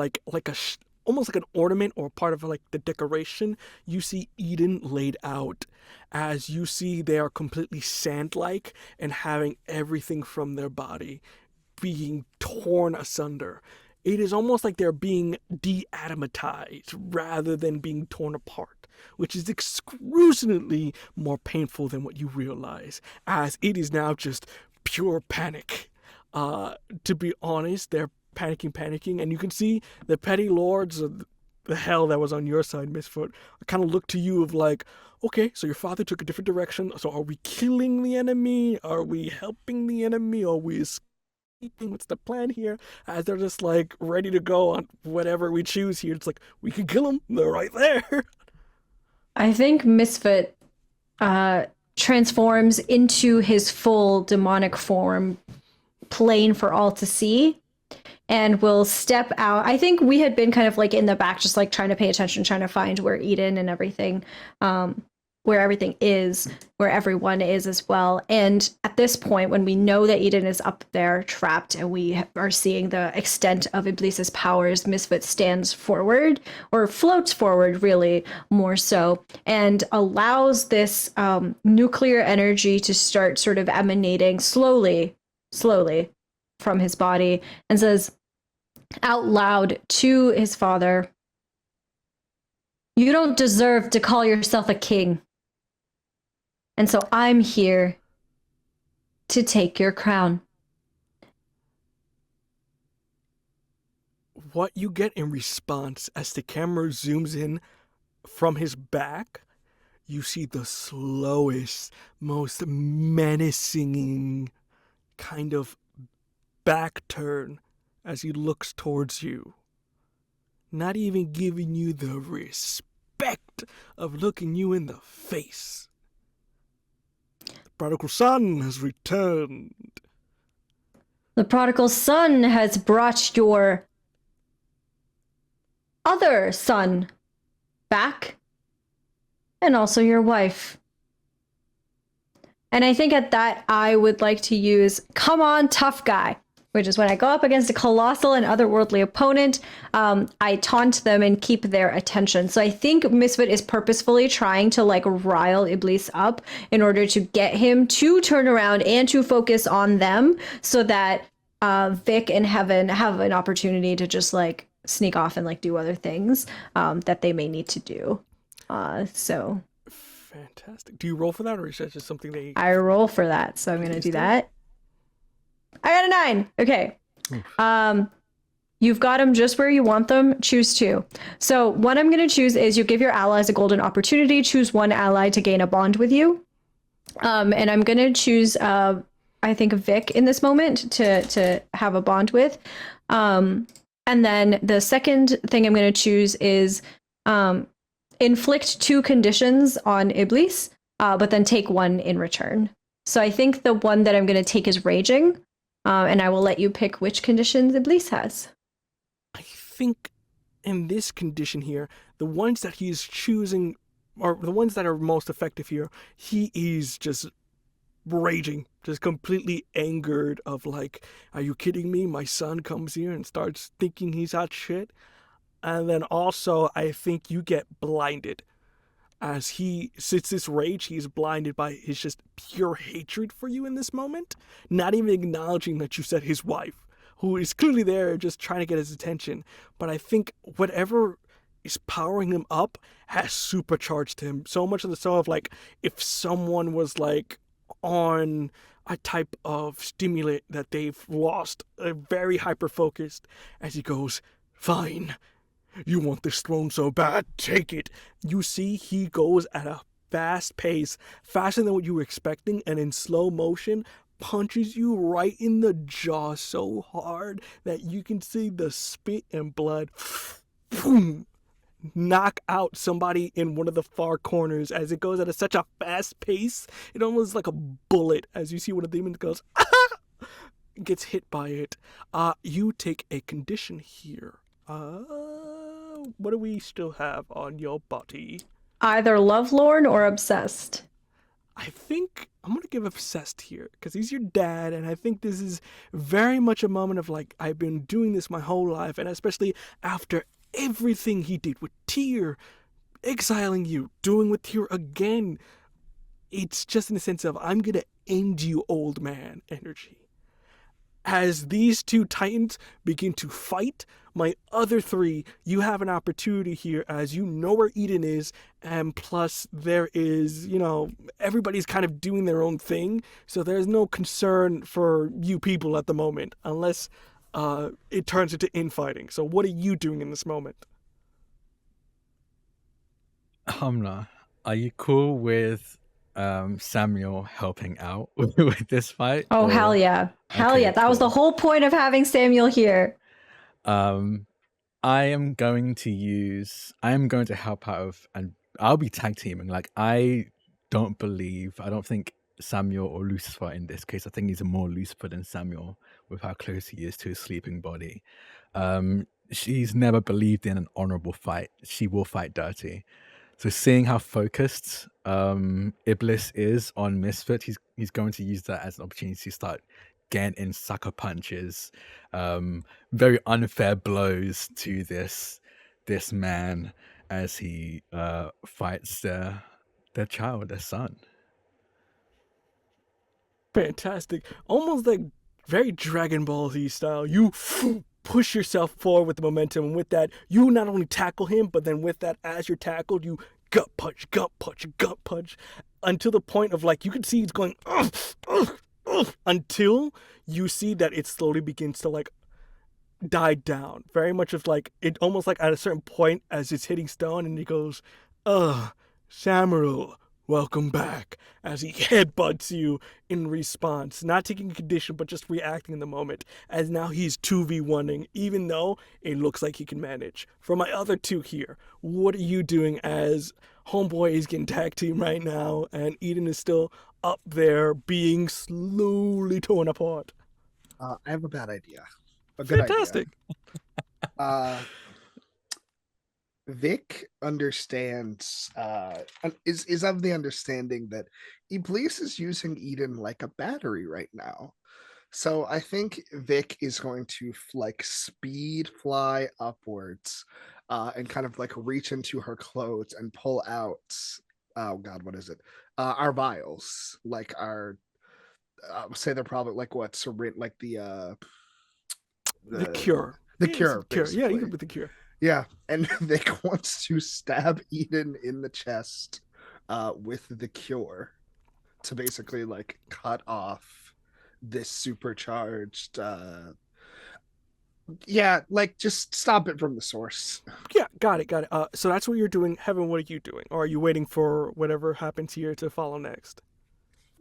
B: almost like an ornament or part of like the decoration, you see Eden laid out. As you see, they are completely sand-like and having everything from their body being torn asunder. It is almost like they're being de-atomatized rather than being torn apart, which is excruciatingly more painful than what you realize, as it is now just pure panic. To be honest, they're panicking, and you can see the petty lords of the hell that was on your side, Misfoot, kind of look to you of like, okay, so your father took a different direction, so are we killing the enemy? Are we helping the enemy? Are we escaping? What's the plan here? As they're just like ready to go on whatever we choose here. It's like, we can kill them, they're right there.
D: I think Misfit transforms into his full demonic form, plain for all to see, and will step out. I think we had been kind of like in the back, just like trying to pay attention, trying to find where Eden and everything, where everything is, where everyone is as well. And at this point, when we know that Eden is up there trapped and we are seeing the extent of Iblis's powers, Misfit stands forward, or floats forward really more so, and allows this nuclear energy to start sort of emanating slowly from his body, and says out loud to his father, "You don't deserve to call yourself a king. And so I'm here to take your crown."
B: What you get in response as the camera zooms in from his back, you see the slowest, most menacing kind of back turn as he looks towards you. Not even giving you the respect of looking you in the face. The prodigal son has returned.
D: The prodigal son has brought your other son back, and also your wife. And I think at that, I would like to use "come on, tough guy," which is when I go up against a colossal and otherworldly opponent, I taunt them and keep their attention. So I think Misfit is purposefully trying to like rile Iblis up in order to get him to turn around and to focus on them, so that Vic and Heaven have an opportunity to just like sneak off and like do other things that they may need to do. So
B: fantastic. Do you roll for that, or is that just something that
D: I roll for that? So I'm gonna do that. I got a 9. Okay. You've got them just where you want them. Choose 2. So what I'm going to choose is you give your allies a golden opportunity. Choose one ally to gain a bond with you. And I'm going to choose, I think, Vic in this moment to have a bond with. And then the second thing I'm going to choose is inflict 2 conditions on Iblis, but then take 1 in return. So I think the one that I'm going to take is raging. And I will let you pick which conditions Iblis has.
B: I think in this condition here, the ones that he's choosing, or the ones that are most effective here, he is just raging, just completely angered of like, are you kidding me? My son comes here and starts thinking he's hot shit. And then also, I think you get blinded. As he sits this rage, he's blinded by his just pure hatred for you in this moment, not even acknowledging that you said his wife, who is clearly there just trying to get his attention. But I think whatever is powering him up has supercharged him, so much of the so of like, if someone was like on a type of stimulant that they've lost, very hyper-focused, as he goes, "Fine. You want this throne so bad, take it." You see he goes at a fast pace, faster than what you were expecting, and in slow motion, punches you right in the jaw so hard that you can see the spit and blood boom, knock out somebody in one of the far corners as it goes at such a fast pace. It almost like a bullet as you see one of the demons goes, ah! Gets hit by it. You take a condition here. What do we still have on your body?
D: Either lovelorn or obsessed.
B: I think I'm going to give obsessed here because he's your dad. And I think this is very much a moment of like, I've been doing this my whole life. And especially after everything he did with Tyr, exiling you, doing with Tyr again. It's just in the sense of, I'm going to end you, old man energy. As these two titans begin to fight, my other three, you have an opportunity here as you know where Eden is, and plus there is, everybody's kind of doing their own thing, so there's no concern for you people at the moment, unless it turns into infighting. So what are you doing in this moment?
A: Hamna, are you cool with Samuel helping out with this fight?
D: Oh,
A: or-
D: hell yeah. Hell
A: Okay,
D: yeah. That was the
A: cool.
D: whole point of having Samuel here.
A: I am going to help out of, and I'll be tag teaming. Like, I don't think Samuel or Lucifer in this case. I think he's more Lucifer than Samuel with how close he is to his sleeping body. She's never believed in an honorable fight. She will fight dirty. So seeing how focused Iblis is on Misfit, he's going to use that as an opportunity to start getting in sucker punches, very unfair blows to this man as he fights their child, their son.
B: Fantastic. Almost like very Dragon Ball Z style. You push yourself forward with the momentum, and with that, you not only tackle him, but then with that, as you're tackled, you gut punch, until the point of like, you can see it's going, until you see that it slowly begins to like die down. Very much of like, it almost like at a certain point as it's hitting stone, and he goes, Samuel, welcome back, as he headbutts you in response, not taking a condition, but just reacting in the moment, as now he's 2v1ing, even though it looks like he can manage. For my other two here, what are you doing as Homeboy is getting tag team right now, and Eden is still up there being slowly torn apart?
E: I have a bad idea. A good
B: Fantastic.
E: idea. Vic understands, is of the understanding that Iblis is using Eden like a battery right now. So I think Vic is going to like speed fly upwards, and kind of like reach into her clothes and pull out, oh God, what is it? Our vials, like our, say they're probably like what, syringe, like the
B: Cure.
E: The
B: Yeah,
E: cure,
B: Cure. Yeah, you
E: basically.
B: could put the Cure.
E: Yeah, and Vic wants to stab Eden in the chest with the cure to basically like cut off this supercharged like just stop it from the source.
B: Yeah, got it. So that's what you're doing. Heaven, what are you doing? Or are you waiting for whatever happens here to follow next?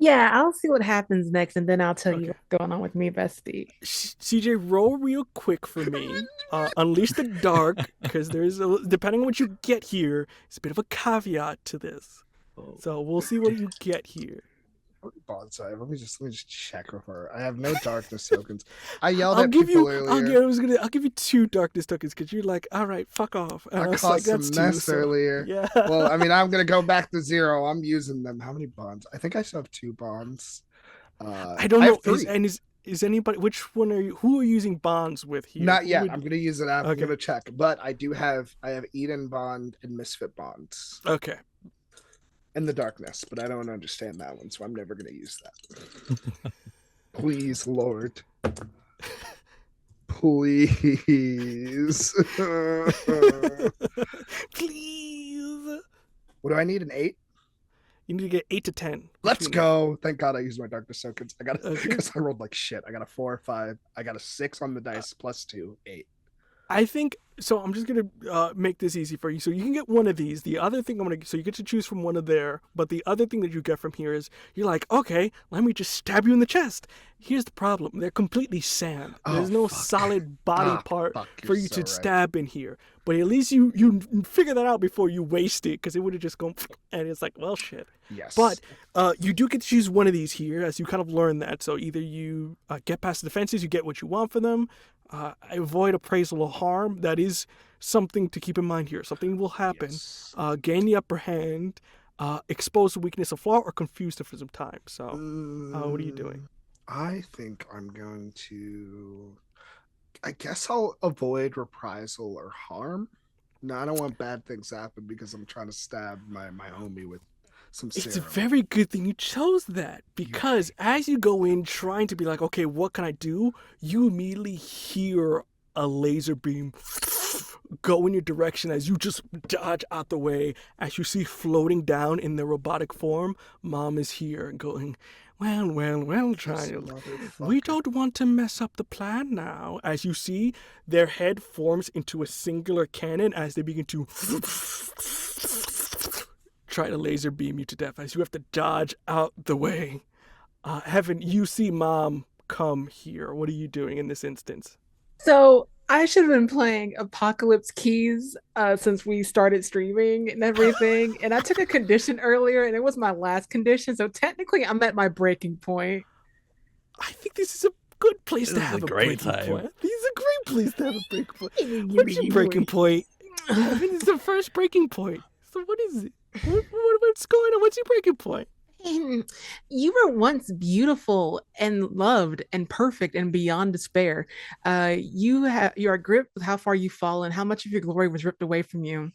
C: Yeah, I'll see what happens next, and then I'll tell you
B: Okay.
C: what's going on with me, bestie.
B: CJ, roll real quick for me. Unleash the dark, because depending on what you get here, it's a bit of a caveat to this. So we'll see what you get here.
E: Bonsai. Let me just check with her. I have no darkness tokens. I yelled at people earlier.
B: I'll give you 2 darkness tokens because you're like, all right, fuck off. And
E: I
B: was
E: caused
B: like,
E: some
B: that's
E: mess
B: 2,
E: earlier.
B: Yeah.
E: Well, I mean, I'm gonna go back to 0. I'm using them. How many bonds? I think I still have 2 bonds.
B: I don't know. Is anybody? Which one are you? Who are you using bonds with here?
E: Not yet. I'm gonna use it after.
B: Okay.
E: I'm gonna check, but I have Eden bond and Misfit bonds.
B: Okay.
E: And the darkness, but I don't understand that one, so I'm never gonna use that. Please, Lord. Please.
B: Please.
E: What do I need? An 8?
B: You need to get 8 to 10.
E: Let's
B: between
E: go. Thank God I used my darkness tokens. I got
B: Okay.
E: because I rolled like shit. I got a 4 or 5. I got a 6 on the dice plus 2, 8.
B: I think so. I'm just gonna make this easy for you. So you can get one of these. The other thing so you get to choose from one of there. But the other thing that you get from here is you're like, okay, let me just stab you in the chest. Here's the problem: they're completely sand. There's no solid body part for you to stab in here. But at least you figure that out before you waste it, because it would have just gone and it's like, well, shit.
E: Yes.
B: But you do get to choose one of these here as you kind of learn that. So either you get past the defenses, you get what you want for them. Avoid appraisal of harm. That is something to keep in mind here. Something will happen.
E: Yes.
B: Gain the upper hand. exposed to weakness or flaw, or confused for some time. So, what are you doing?
E: I think I'm going to. I guess I'll avoid reprisal or harm. No, I don't want bad things to happen because I'm trying to stab my homie with some
B: It's a
E: serum.
B: very good thing you chose that, because as you go in trying to be like, okay, what can I do? You immediately hear a laser beam go in your direction as you just dodge out the way. As you see floating down in the robotic form, Mom is here going, well, child. We don't want to mess up the plan now. As you see, their head forms into a singular cannon as they begin to try to laser beam you to death as you have to dodge out the way. Heaven, you see Mom come here. What are you doing in this instance?
C: So I should have been playing Apocalypse Keys since we started streaming and everything. And I took a condition earlier, and it was my last condition. So technically, I'm at my breaking point.
B: I think this is a good place to
A: This is
B: have
A: a
B: a
A: great
B: breaking
A: time.
B: point. This is a great place to have a breaking point. What's your breaking point? Heaven is the first breaking point. So what is it? What's going on? What's your breaking point?
C: You were once beautiful and loved and perfect and beyond despair. You are gripped with how far you've fallen, how much of your glory was ripped away from you.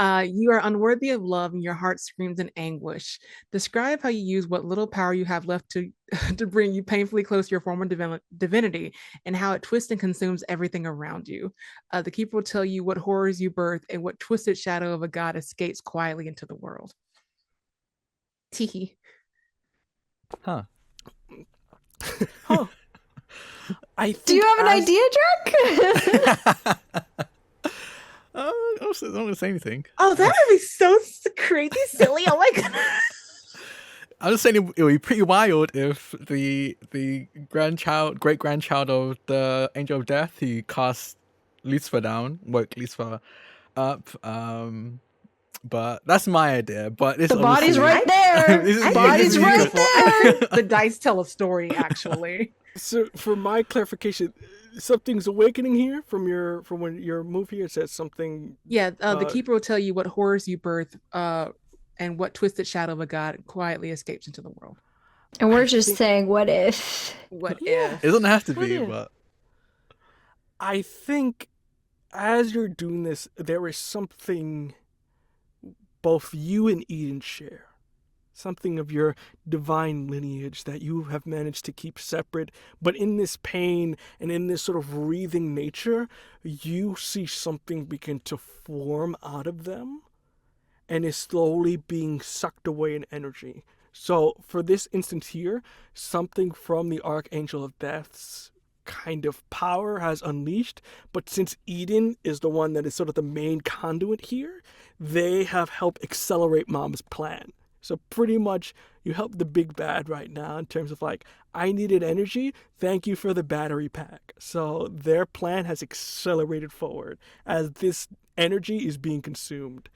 C: You are unworthy of love, and your heart screams in anguish. Describe how you use what little power you have left to to bring you painfully close to your former divinity, and how it twists and consumes everything around you. The keeper will tell you what horrors you birth and what twisted shadow of a god escapes quietly into the world. Teehee.
A: Huh.
B: Huh. I think
D: Do you have an
B: as-
D: idea, Drake?
A: I don't want to say anything.
C: Oh, that would be so crazy silly. Oh my god.
A: I was saying it would be pretty wild if the great grandchild of the Angel of Death, who cast Lucifer down, woke Lucifer up. But that's my idea. But this
D: The body's
A: obviously-
D: right there.
A: This is-
D: The body's right
C: Beautiful.
D: there.
C: I think the dice tell a story, actually.
B: So for my clarification, something's awakening here from when your move here. It says something.
C: Yeah, the keeper will tell you what horrors you birth, and what twisted shadow of a god quietly escapes into the world.
D: And we're
B: I
D: just
B: think-
D: saying, what if?
C: What
B: Yeah.
C: if?
A: It doesn't have to
B: What
A: be,
B: if?
A: but
B: I think as you're doing this, there is something both you and Eden share. Something of your divine lineage that you have managed to keep separate. But in this pain and in this sort of wreathing nature, you see something begin to form out of them and is slowly being sucked away in energy. So for this instance here, something from the Archangel of Death's kind of power has unleashed, but since Eden is the one that is sort of the main conduit here, they have helped accelerate Mom's plan. So pretty much you help the big bad right now in terms of like, I needed energy, thank you for the battery pack. So their plan has accelerated forward as this energy is being consumed.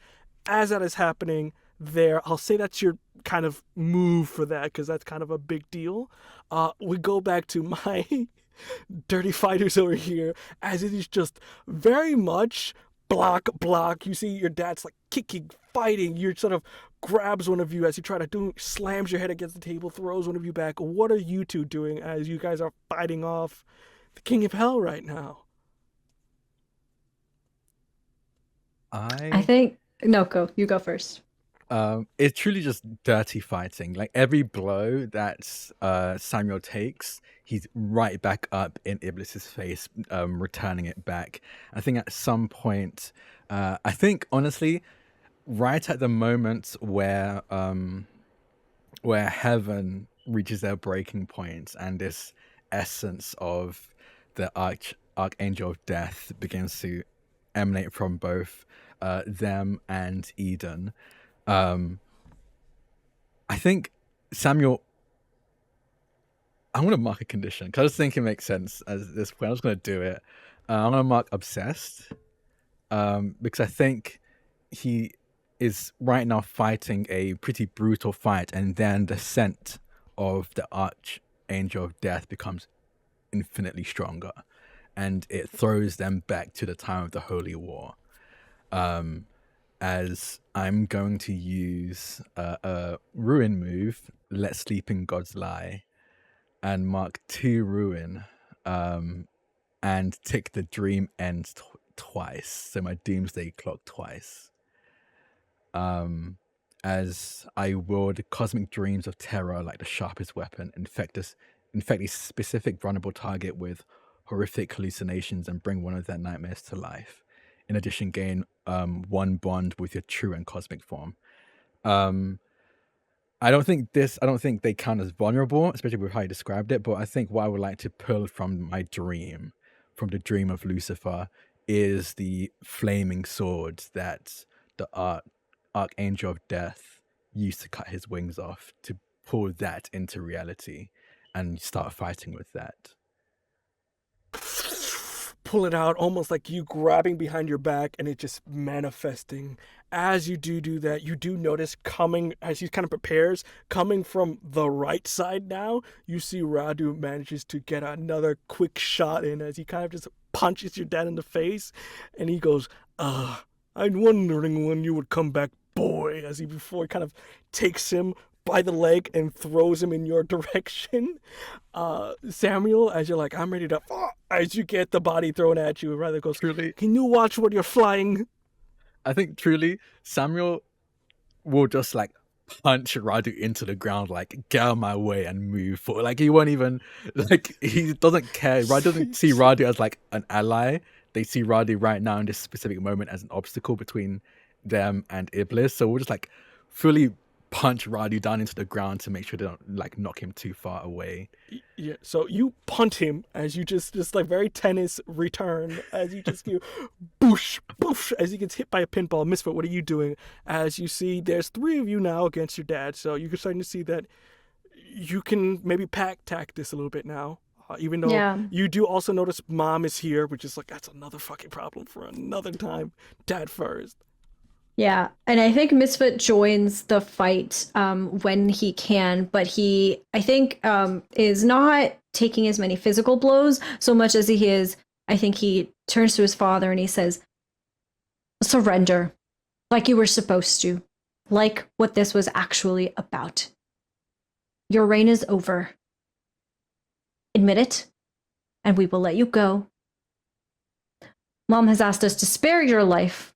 B: As that is happening there, I'll say that's your kind of move for that, because that's kind of a big deal. We go back to my dirty fighters over here, as it is just very much block. You see your dad's like kicking, fighting. You sort of grabs one of you as you try to do, slams your head against the table, throws one of you back. What are you two doing as you guys are fighting off the King of Hell right now?
D: I think no, go. You go first.
A: It's truly just dirty fighting. Like every blow that Samuel takes, he's right back up in Iblis's face, returning it back. I think at some point, I think honestly, right at the moment where heaven reaches their breaking point and this essence of the Archangel of Death begins to emanate from both them and Eden. I think Samuel, I'm going to mark a condition because I just think it makes sense at this point. I'm just going to do it. I'm going to mark obsessed because I think he is right now fighting a pretty brutal fight, and then the scent of the Archangel of Death becomes infinitely stronger, and it throws them back to the time of the Holy War. as I'm going to use a ruin move, Let Sleeping Gods Lie, and mark 2 ruin, and tick the dream end twice, so my doomsday clock twice. As I wield cosmic dreams of terror like the sharpest weapon, infect a specific vulnerable target with horrific hallucinations and bring one of their nightmares to life. In addition, gain 1 bond with your true and cosmic form. I don't think they count as vulnerable, especially with how you described it, but I think what I would like to pull from my dream, from the dream of Lucifer, is the flaming swords that the Archangel of Death used to cut his wings off, to pull that into reality and start fighting with that.
B: Pull it out, almost like you grabbing behind your back and it just manifesting. As you do that, you do notice coming, as he kind of prepares, coming from the right side now, you see Radu manages to get another quick shot in as he kind of just punches your dad in the face, and he goes, I'm wondering when you would come back, boy, as he before kind of takes him by the leg and throws him in your direction. Samuel, as you're like, I'm ready to, as you get the body thrown at you, rather goes,
A: Truly,
B: can you watch where you're flying?
A: I think truly Samuel will just like punch Radu into the ground, like get out of my way and move forward. Like he won't even, like he doesn't care. Radu doesn't see Radu as like an ally. They see Radu right now in this specific moment as an obstacle between them and Iblis. So we'll just like fully punch Radu down into the ground to make sure they don't like knock him too far away.
B: Yeah, so you punt him as you just like very tennis return, as you just go boosh, boosh, as he gets hit by a pinball. Misfit, what are you doing? As you see, there's 3 of you now against your dad, so you're starting to see that you can maybe tack this a little bit now. Even though you do also notice mom is here, which is like, that's another fucking problem for another time. Dad first.
D: Yeah, and I think Misfit joins the fight when he can, but he, I think, is not taking as many physical blows so much as he is, I think he turns to his father and he says, surrender, like you were supposed to, like what this was actually about. Your reign is over. Admit it, and we will let you go. Mom has asked us to spare your life,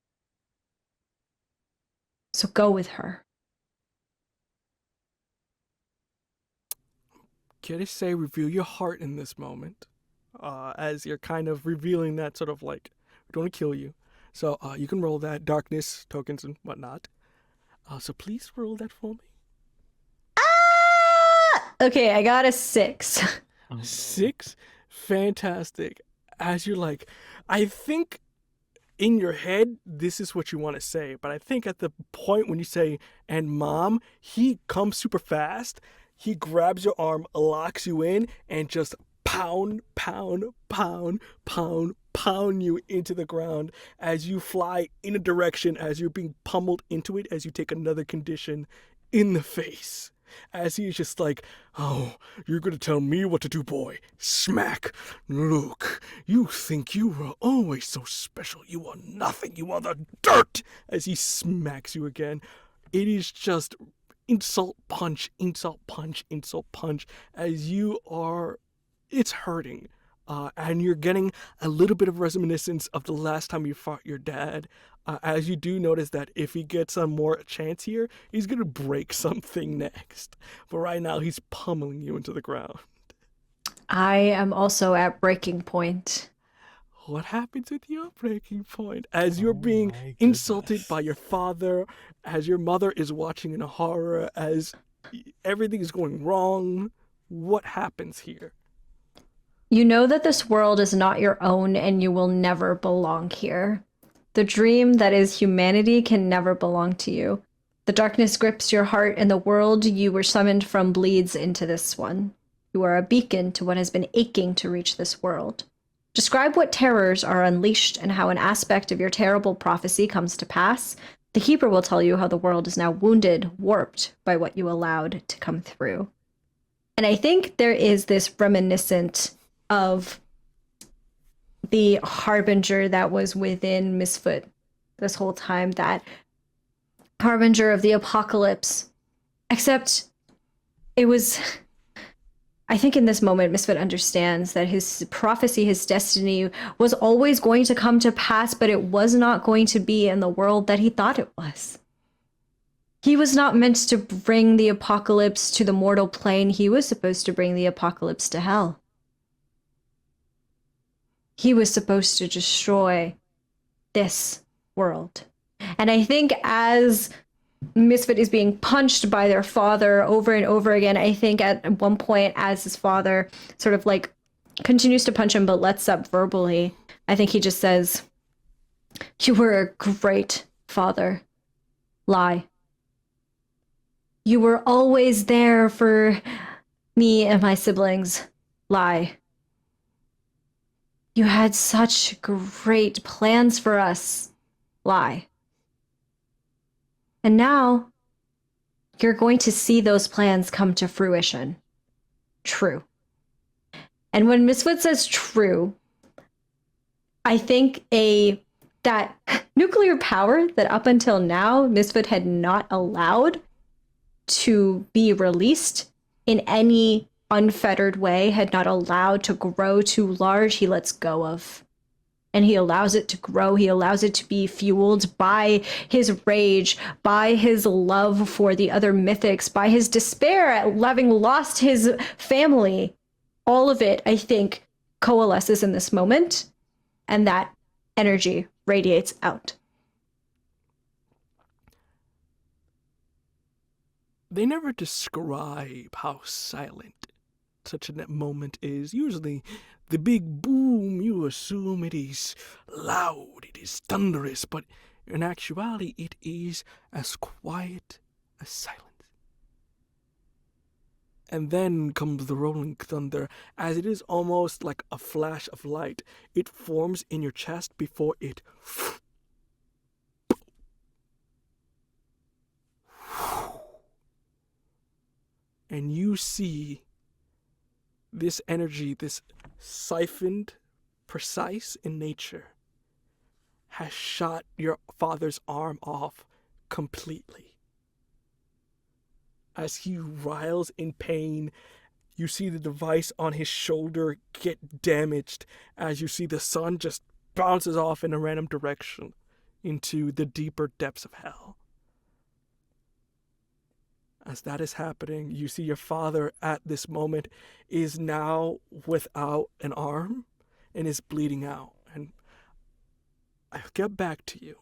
D: so go with her.
B: Can I say reveal your heart in this moment? As you're kind of revealing that sort of like, we don't want to kill you. So you can roll that darkness tokens and whatnot. So please roll that for me.
D: Okay, I got a 6.
B: 6? Fantastic. As you're like, I think in your head, this is what you want to say. But I think at the point when you say, and mom, he comes super fast. He grabs your arm, locks you in, and just pound you into the ground as you fly in a direction, as you're being pummeled into it, as you take another condition in the face. As he's just like, oh, you're gonna tell me what to do, boy. Smack. Look, you think you were always so special. You are nothing. You are the dirt. As he smacks you again. It is just insult punch, insult punch, insult punch. As you are, it's hurting. And you're getting a little bit of reminiscence of the last time you fought your dad. As you do notice that if he gets a more chance here, he's going to break something next. But right now, he's pummeling you into the ground.
D: I am also at breaking point.
B: What happens with your breaking point? As you're being insulted by your father, as your mother is watching in horror, as everything is going wrong, what happens here?
D: You know that this world is not your own and you will never belong here. The dream that is humanity can never belong to you. The darkness grips your heart and the world you were summoned from bleeds into this one. You are a beacon to what has been aching to reach this world. Describe what terrors are unleashed and how an aspect of your terrible prophecy comes to pass. The Keeper will tell you how the world is now wounded, warped by what you allowed to come through. And I think there is this reminiscent of the harbinger that was within Misfoot this whole time, that harbinger of the apocalypse. Except it was, I think in this moment, Misfit understands that his prophecy, his destiny was always going to come to pass, but it was not going to be in the world that he thought it was. He was not meant to bring the apocalypse to the mortal plane. He was supposed to bring the apocalypse to hell. He was supposed to destroy this world. And I think as Misfit is being punched by their father over and over again, I think at one point as his father sort of like continues to punch him but lets up verbally, I think he just says, "You were a great father. Lie. You were always there for me and my siblings. Lie. You had such great plans for us. Lie. And now you're going to see those plans come to fruition. True." And when Misfit says true, I think that nuclear power that up until now Misfit had not allowed to be released in any unfettered way, had not allowed to grow too large, he lets go of. And he allows it to grow. He allows it to be fueled by his rage, by his love for the other mythics, by his despair at having lost his family. All of it, I think, coalesces in this moment, and that energy radiates out.
B: They never describe how silent such a moment is. Usually, the big boom, you assume it is loud, it is thunderous, but in actuality, it is as quiet as silence. And then comes the rolling thunder, as it is almost like a flash of light. It forms in your chest before it and you see this energy, this siphoned, precise in nature, has shot your father's arm off completely. As he writhes in pain, you see the device on his shoulder get damaged, as you see the sun just bounces off in a random direction into the deeper depths of hell. As that is happening, you see your father at this moment is now without an arm and is bleeding out. And I'll get back to you,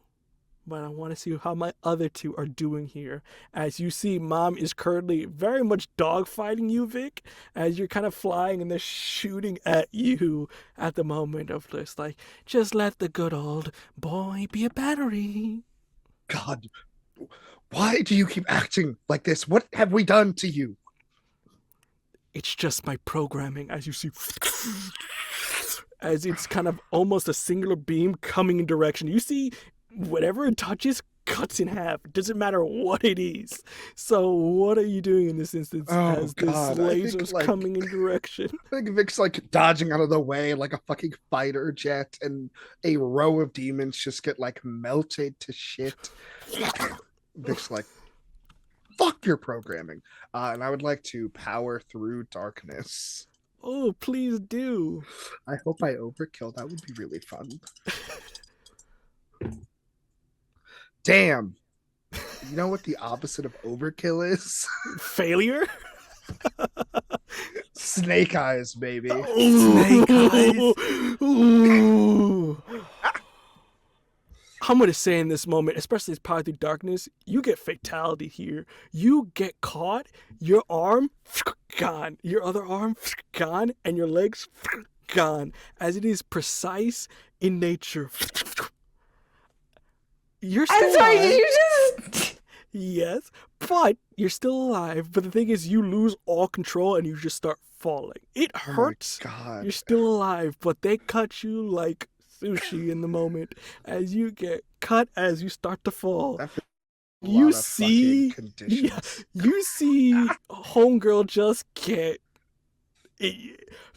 B: but I want to see how my other two are doing here. As you see, Mom is currently very much dogfighting you, Vic, as you're kind of flying and they're shooting at you at the moment of this, like, just let the good old boy be a battery.
E: God, why do you keep acting like this? What have we done to you?
B: It's just my programming, as you see, as it's kind of almost a singular beam coming in direction. You see, whatever it touches cuts in half. It doesn't matter what it is. So what are you doing in this instance as this laser's coming in direction?
E: I think Vic's like dodging out of the way like a fucking fighter jet, and a row of demons just get like melted to shit. Vic's like, fuck your programming. And I would like to power through darkness.
B: Oh, please do.
E: I hope I overkill. That would be really fun. Damn. You know what the opposite of overkill is?
B: Failure?
E: Snake eyes, baby.
A: Snake eyes.
B: Ooh. I'm going to say in this moment, especially as Power Through Darkness, you get fatality here. You get caught, your arm, gone. Your other arm, gone. And your legs, gone. As it is precise in nature. You're still
D: I'm sorry,
B: alive.
D: did you just...
B: Yes, but you're still alive. But the thing is, you lose all control and you just start falling. It hurts.
E: Oh my God.
B: You're still alive, but they cut you like sushi in the moment as you get cut as you start to fall. You see, you see, homegirl just can't.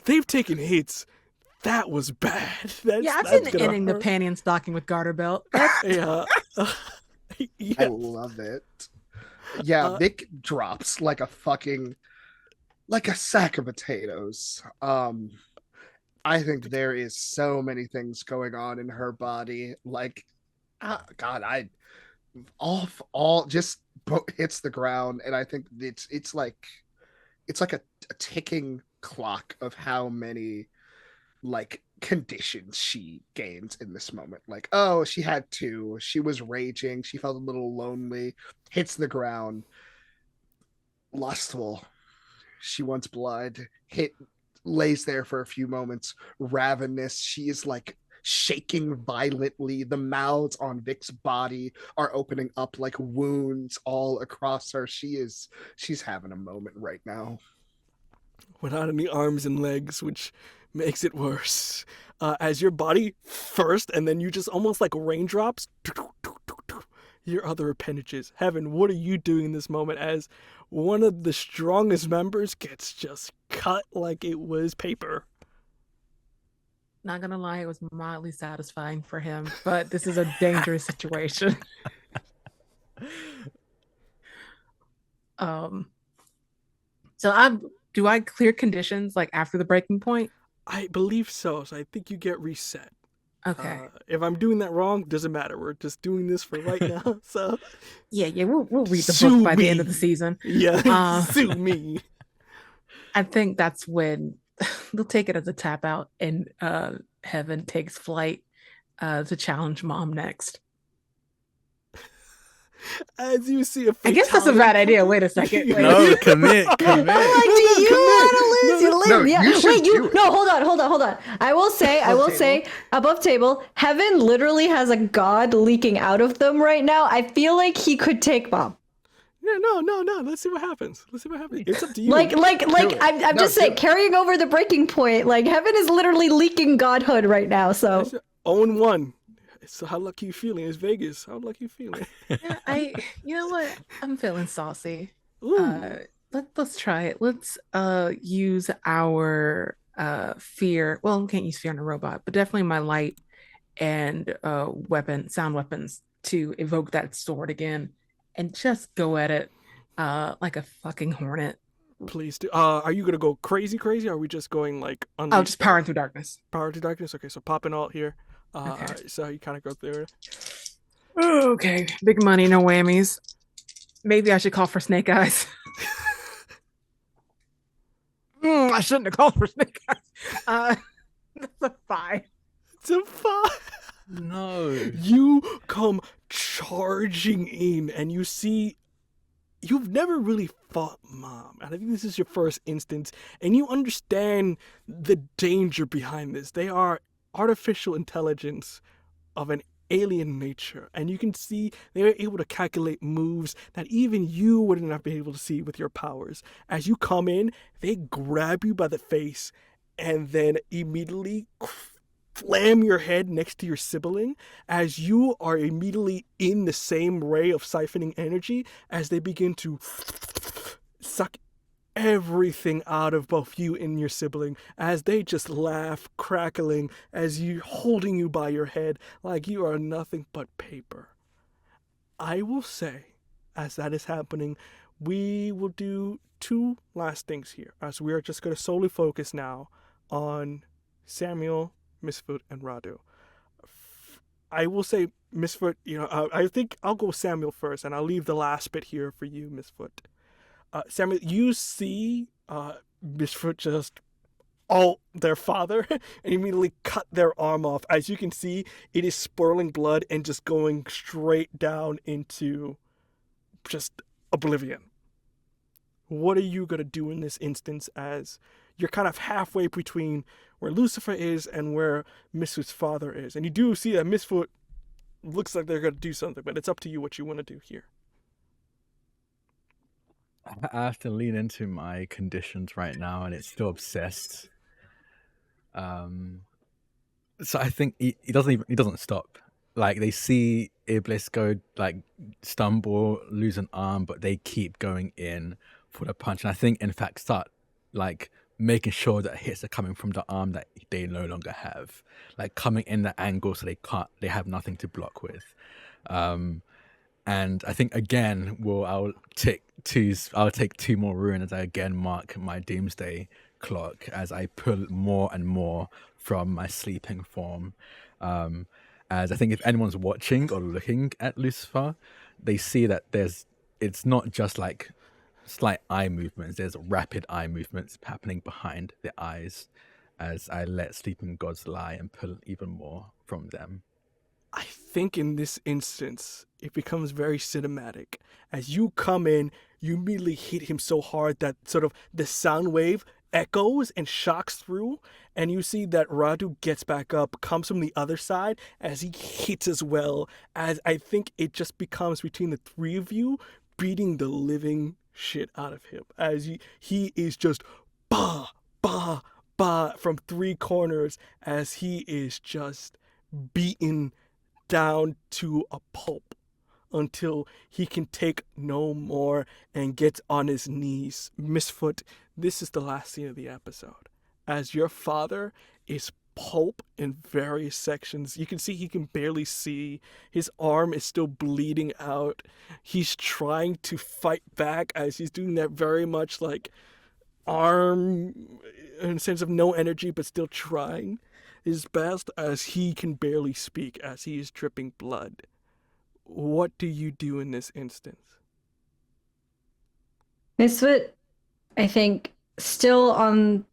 B: They've taken hits. That was bad.
C: That's an ending the panty and stocking with garter belt.
B: Yeah.
E: I
B: Yes.
E: love it. Yeah, Vic drops like a sack of potatoes. I think there is so many things going on in her body. Like, God, all just hits the ground, and I think it's like a ticking clock of how many like conditions she gains in this moment. Like, oh, she had two. She was raging. She felt a little lonely. Hits the ground. Lustful. She wants blood. Lays there for a few moments. Ravenous. She is like shaking violently. The mouths on Vic's body are opening up like wounds all across her. She's having a moment right now.
B: Without any arms and legs, which makes it worse. As your body first, and then you just almost like raindrops, your other appendages. Heaven, what are you doing in this moment as one of the strongest members gets just cut like it was paper?
C: Not gonna lie, it was mildly satisfying for him, but this is a dangerous situation. So do I clear conditions like after the breaking point?
B: I believe so. So I think you get reset.
C: Okay.
B: If I'm doing that wrong, doesn't matter. We're just doing this for right now. So
C: Yeah, we'll read the
B: Sue
C: book by
B: me.
C: the end of the season.
B: Yeah, sue me.
C: I think that's when they'll take it as a tap out, and Heaven takes flight to challenge Mom next.
B: As you see a
C: I guess that's a bad idea. Wait a second. Wait.
A: No, commit.
D: I'm like, do you want to lose? You live.
E: No,
D: Yeah.
E: you should
D: Wait,
E: do it.
D: no, hold on. I will say, above table, Heaven literally has a god leaking out of them right now. I feel like he could take Mom.
B: Yeah, no. Let's see what happens. It's up to you.
D: I'm just saying, carrying over the breaking point, like Heaven is literally leaking godhood right now. So
B: 0-1. So how lucky you feeling? It's Vegas. How lucky you feeling?
C: Yeah, you know what? I'm feeling saucy.
B: Ooh.
C: Let's try it. Let's use our fear. Well, we can't use fear on a robot, but definitely my light and sound weapons to evoke that sword again and just go at it like a fucking hornet.
B: Please do. Are you gonna go crazy? Or are we just going like?
C: Oh, just powering through darkness.
B: Power to darkness. Okay, so popping alt here.
C: Okay.
B: So you kind of go through it.
C: Okay, big money, no whammies. Maybe I should call for snake eyes. I shouldn't have called for snake eyes. That's a 5.
B: It's a 5.
A: No.
B: You come charging in, and you see you've never really fought Mom. And I think this is your first instance, and you understand the danger behind this. They are artificial intelligence of an alien nature, and you can see they're able to calculate moves that even you wouldn't have been able to see with your powers. As you come in, they grab you by the face and then immediately slam your head next to your sibling as you are immediately in the same ray of siphoning energy as they begin to suck everything out of both you and your sibling as they just laugh, crackling as you holding you by your head like you are nothing but paper. I will say, as that is happening, we will do 2 last things here, as we are just going to solely focus now on Samuel, Misfoot, and Radu. I will say, Misfoot, I think I'll go Samuel first, and I'll leave the last bit here for you, Misfoot. Samuel, you see Misfoot just alt their father and immediately cut their arm off. As you can see, it is swirling blood and just going straight down into just oblivion. What are you going to do in this instance as you're kind of halfway between where Lucifer is and where Misfoot's father is? And you do see that Misfoot looks like they're going to do something, but it's up to you what you want to do here.
A: I have to lean into my conditions right now, and it's still obsessed. So I think he doesn't stop. Like, they see Iblis go, like, stumble, lose an arm, but they keep going in for the punch. And I think, in fact, start like making sure that hits are coming from the arm that they no longer have, like coming in the angle so they have nothing to block with. And I think again, I'll take two more ruin as I again mark my doomsday clock as I pull more and more from my sleeping form. As I think if anyone's watching or looking at Lucifer, they see that it's not just like slight eye movements, there's rapid eye movements happening behind the eyes as I let sleeping gods lie and pull even more from them.
B: I think in this instance, it becomes very cinematic. As you come in, you immediately hit him so hard that sort of the sound wave echoes and shocks through, and you see that Radu gets back up, comes from the other side as he hits as well, as I think it just becomes between the three of you beating the living shit out of him, as he is just bah, bah, bah from three corners as he is just beaten down to a pulp until he can take no more and gets on his knees. Misfoot, this is the last scene of the episode. As your father is pulp in various sections, you can see he can barely see. His arm is still bleeding out. He's trying to fight back as he's doing that very much like arm in a sense of no energy, but still trying his best as he can barely speak as he is dripping blood. What do you do in this instance?
D: Misfit, I think, still on,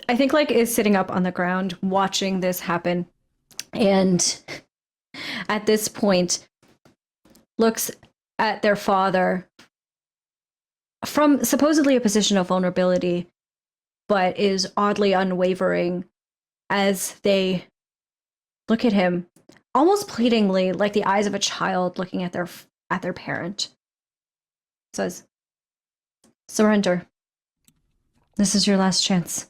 D: I think like is sitting up on the ground watching this happen. And at this point, looks at their father from supposedly a position of vulnerability, but is oddly unwavering as they look at him almost pleadingly, like the eyes of a child looking at their parent. Says, surrender. This is your last chance.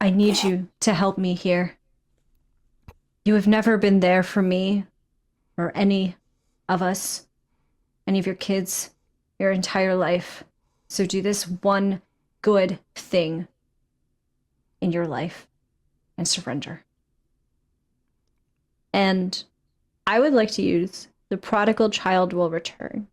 D: I need you to help me here. You have never been there for me or any of us, any of your kids, your entire life. So do this one good thing in your life and surrender. And I would like to use the prodigal child will return.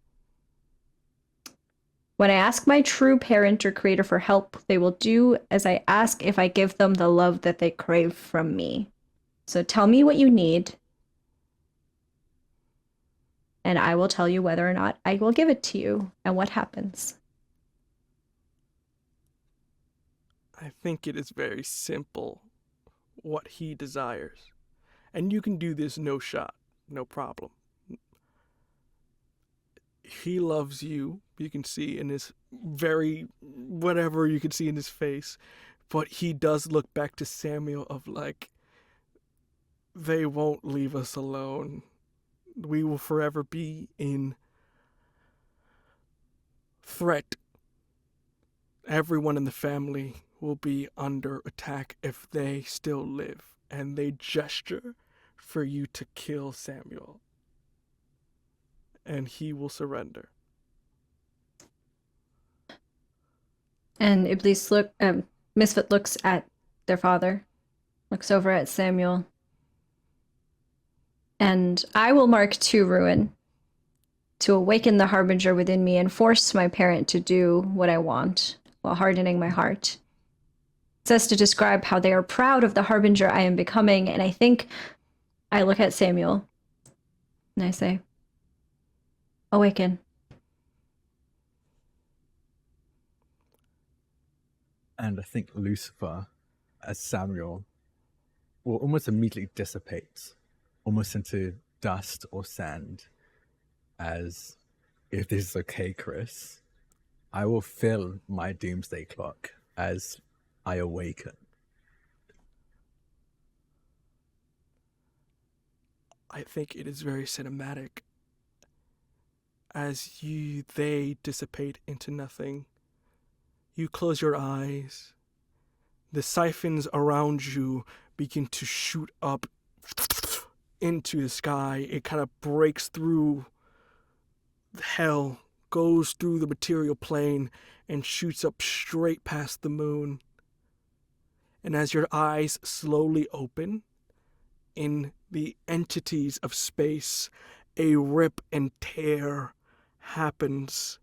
D: When I ask my true parent or creator for help, they will do as I ask if I give them the love that they crave from me. So tell me what you need, and I will tell you whether or not I will give it to you and what happens.
B: I think it is very simple what he desires. And you can do this no shot, no problem. He loves you, you can see in his whatever you can see in his face. But he does look back to Samuel of like, they won't leave us alone. We will forever be in threat. Everyone in the family will be under attack if they still live. And they gesture for you to kill Samuel. And he will surrender.
D: And Iblis Misfit looks at their father, looks over at Samuel. And I will mark 2 ruin to awaken the harbinger within me and force my parent to do what I want while hardening my heart. It says to describe how they are proud of the harbinger I am becoming, and I think I look at Samuel and I say, awaken.
A: And I think Lucifer, as Samuel, will almost immediately dissipate, almost into dust or sand, as if this is okay, Chris, I will fill my doomsday clock as I awaken.
B: I think it is very cinematic. As they dissipate into nothing, you close your eyes. The siphons around you begin to shoot up into the sky. It kind of breaks through hell, goes through the material plane, and shoots up straight past the moon. And as your eyes slowly open, in the entities of space, a rip and tear happens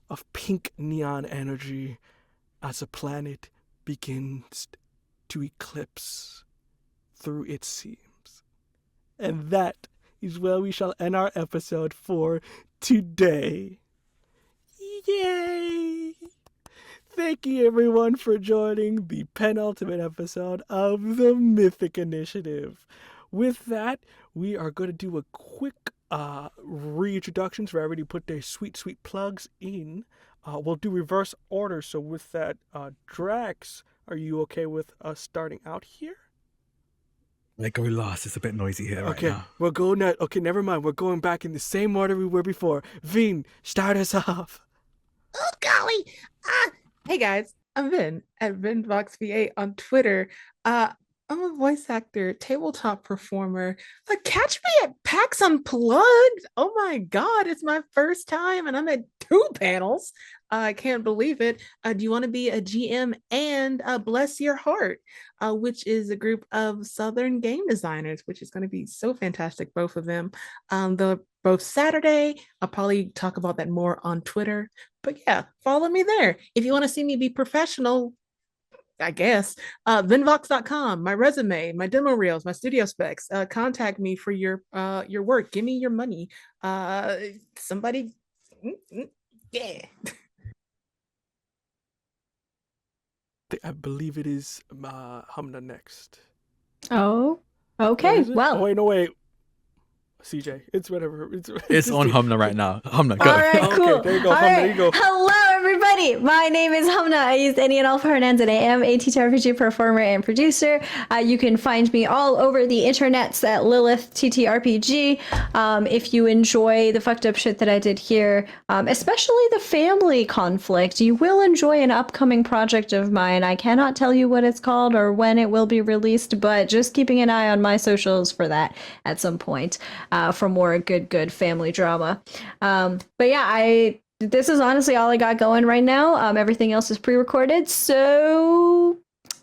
B: of pink neon energy as a planet begins to eclipse through its seams. And that is where we shall end our episode for today. Yay! Thank you everyone for joining the penultimate episode of the Mythic Initiative. With that, we are going to do a quick reintroductions for everybody put their sweet plugs in. We'll do reverse order. So with that, Drax, are you okay with us starting out here?
A: Let go last. It's a bit noisy here right now.
B: We're going at, okay, never mind. We're going back in the same order we were before. Veen, start us off.
C: Oh golly! Hey guys, I'm Vin at VinVoxV8 on Twitter. I'm a voice actor, tabletop performer. Catch me at PAX Unplugged. Oh my god, it's my first time, and I'm at 2 panels. I can't believe it. Do you want to be a GM and Bless Your Heart, which is a group of Southern game designers, which is going to be so fantastic, both of them. Both Saturday. I'll probably talk about that more on Twitter. But yeah, follow me there. If you want to see me be professional, I guess, Vinvox.com, my resume, my demo reels, my studio specs. Contact me for your work. Give me your money. Somebody, yeah.
B: I believe it is Hamna next.
D: Oh, okay. Well,
B: oh, wait, no, wait. CJ, it's whatever.
A: It's on Humna right now. Humna, go.
D: All right, cool.
B: Okay, there you go.
D: All
B: Humna,
D: right.
B: there you go.
D: Hello, everybody. My name is Hamna. I use any and all pronouns, and I am a TTRPG performer and producer. You can find me all over the internets at Lilith TTRPG. If you enjoy the fucked up shit that I did here, especially the family conflict, you will enjoy an upcoming project of mine. I cannot tell you what it's called or when it will be released, but just keeping an eye on my socials for that at some point. For more good family drama. But yeah, this is honestly all I got going right now. Everything else is pre-recorded. So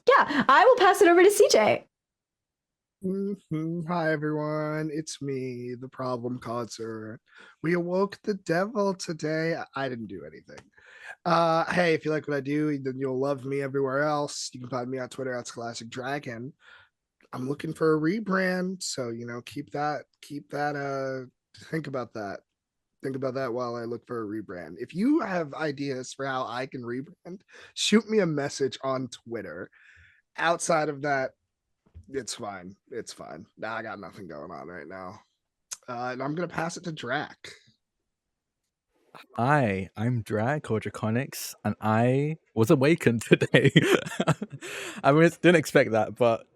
D: yeah, I will pass it over to CJ.
E: Hi everyone, it's me, the problem causer. We awoke the devil today. I didn't do anything. Hey, if you like what I do, then you'll love me everywhere else. You can find me on Twitter at Scholastic Dragon. I'm looking for a rebrand, so keep that think about that while I look for a rebrand. If you have ideas for how I can rebrand, shoot me a message on Twitter. Outside of that, it's fine. I got nothing going on right now. And I'm gonna pass it to Drac.
A: Hi, I'm Drag or Draconics, and I was awakened today. I mean, didn't expect that, but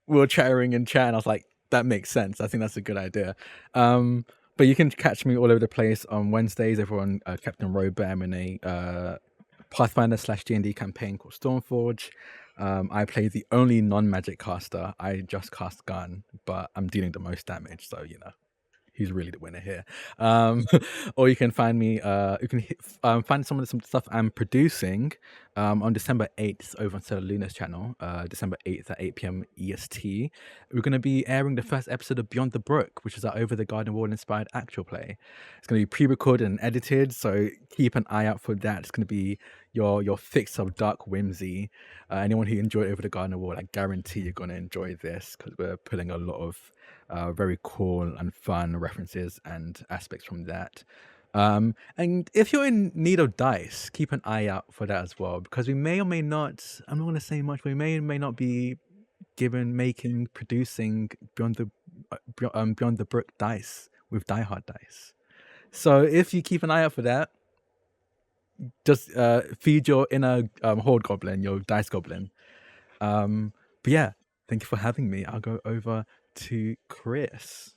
A: we were chatting in chat, and I was like, that makes sense. I think that's a good idea. But you can catch me all over the place on Wednesdays over on Captain Robam in a Pathfinder /D&D campaign called Stormforge. I play the only non-magic caster. I just cast gun, but I'm dealing the most damage, so he's really the winner here. Or you can find me, you can find some stuff I'm producing on December 8th over on Sarah Luna's channel, December 8th at 8 p.m. EST. We're going to be airing the first episode of Beyond the Brook, which is our Over the Garden Wall inspired actual play. It's going to be pre-recorded and edited, so keep an eye out for that. It's going to be your fix of dark whimsy. Anyone who enjoyed Over the Garden Wall, I guarantee you're going to enjoy this, because we're putting a lot of very cool and fun references and aspects from that. And if you're in need of dice, keep an eye out for that as well, because we may or may not, I'm not going to say much, but we may or may not be producing Beyond the Brook dice with Die Hard dice. So if you keep an eye out for that, just feed your inner horde goblin, your dice goblin. But yeah, thank you for having me. I'll go over to Chris.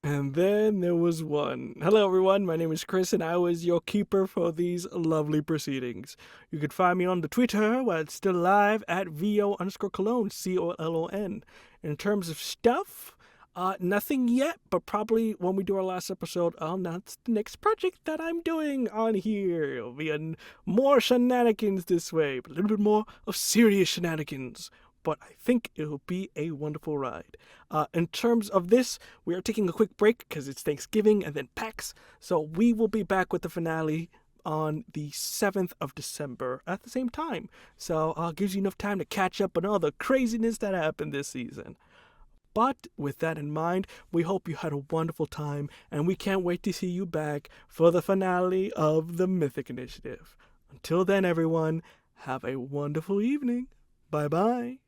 B: And then there was one. Hello everyone, my name is Chris and I was your keeper for these lovely proceedings. You can find me on the Twitter while it's still live at VO_Colon, COLON. In terms of stuff, nothing yet, but probably when we do our last episode, I'll announce the next project that I'm doing on here. It'll be more shenanigans this way, but a little bit more of serious shenanigans. but I think it'll be a wonderful ride. In terms of this, we are taking a quick break because it's Thanksgiving and then PAX, so we will be back with the finale on the 7th of December at the same time. So gives you enough time to catch up on all the craziness that happened this season. But with that in mind, we hope you had a wonderful time, and we can't wait to see you back for the finale of the Mythic Initiative. Until then, everyone, have a wonderful evening. Bye-bye.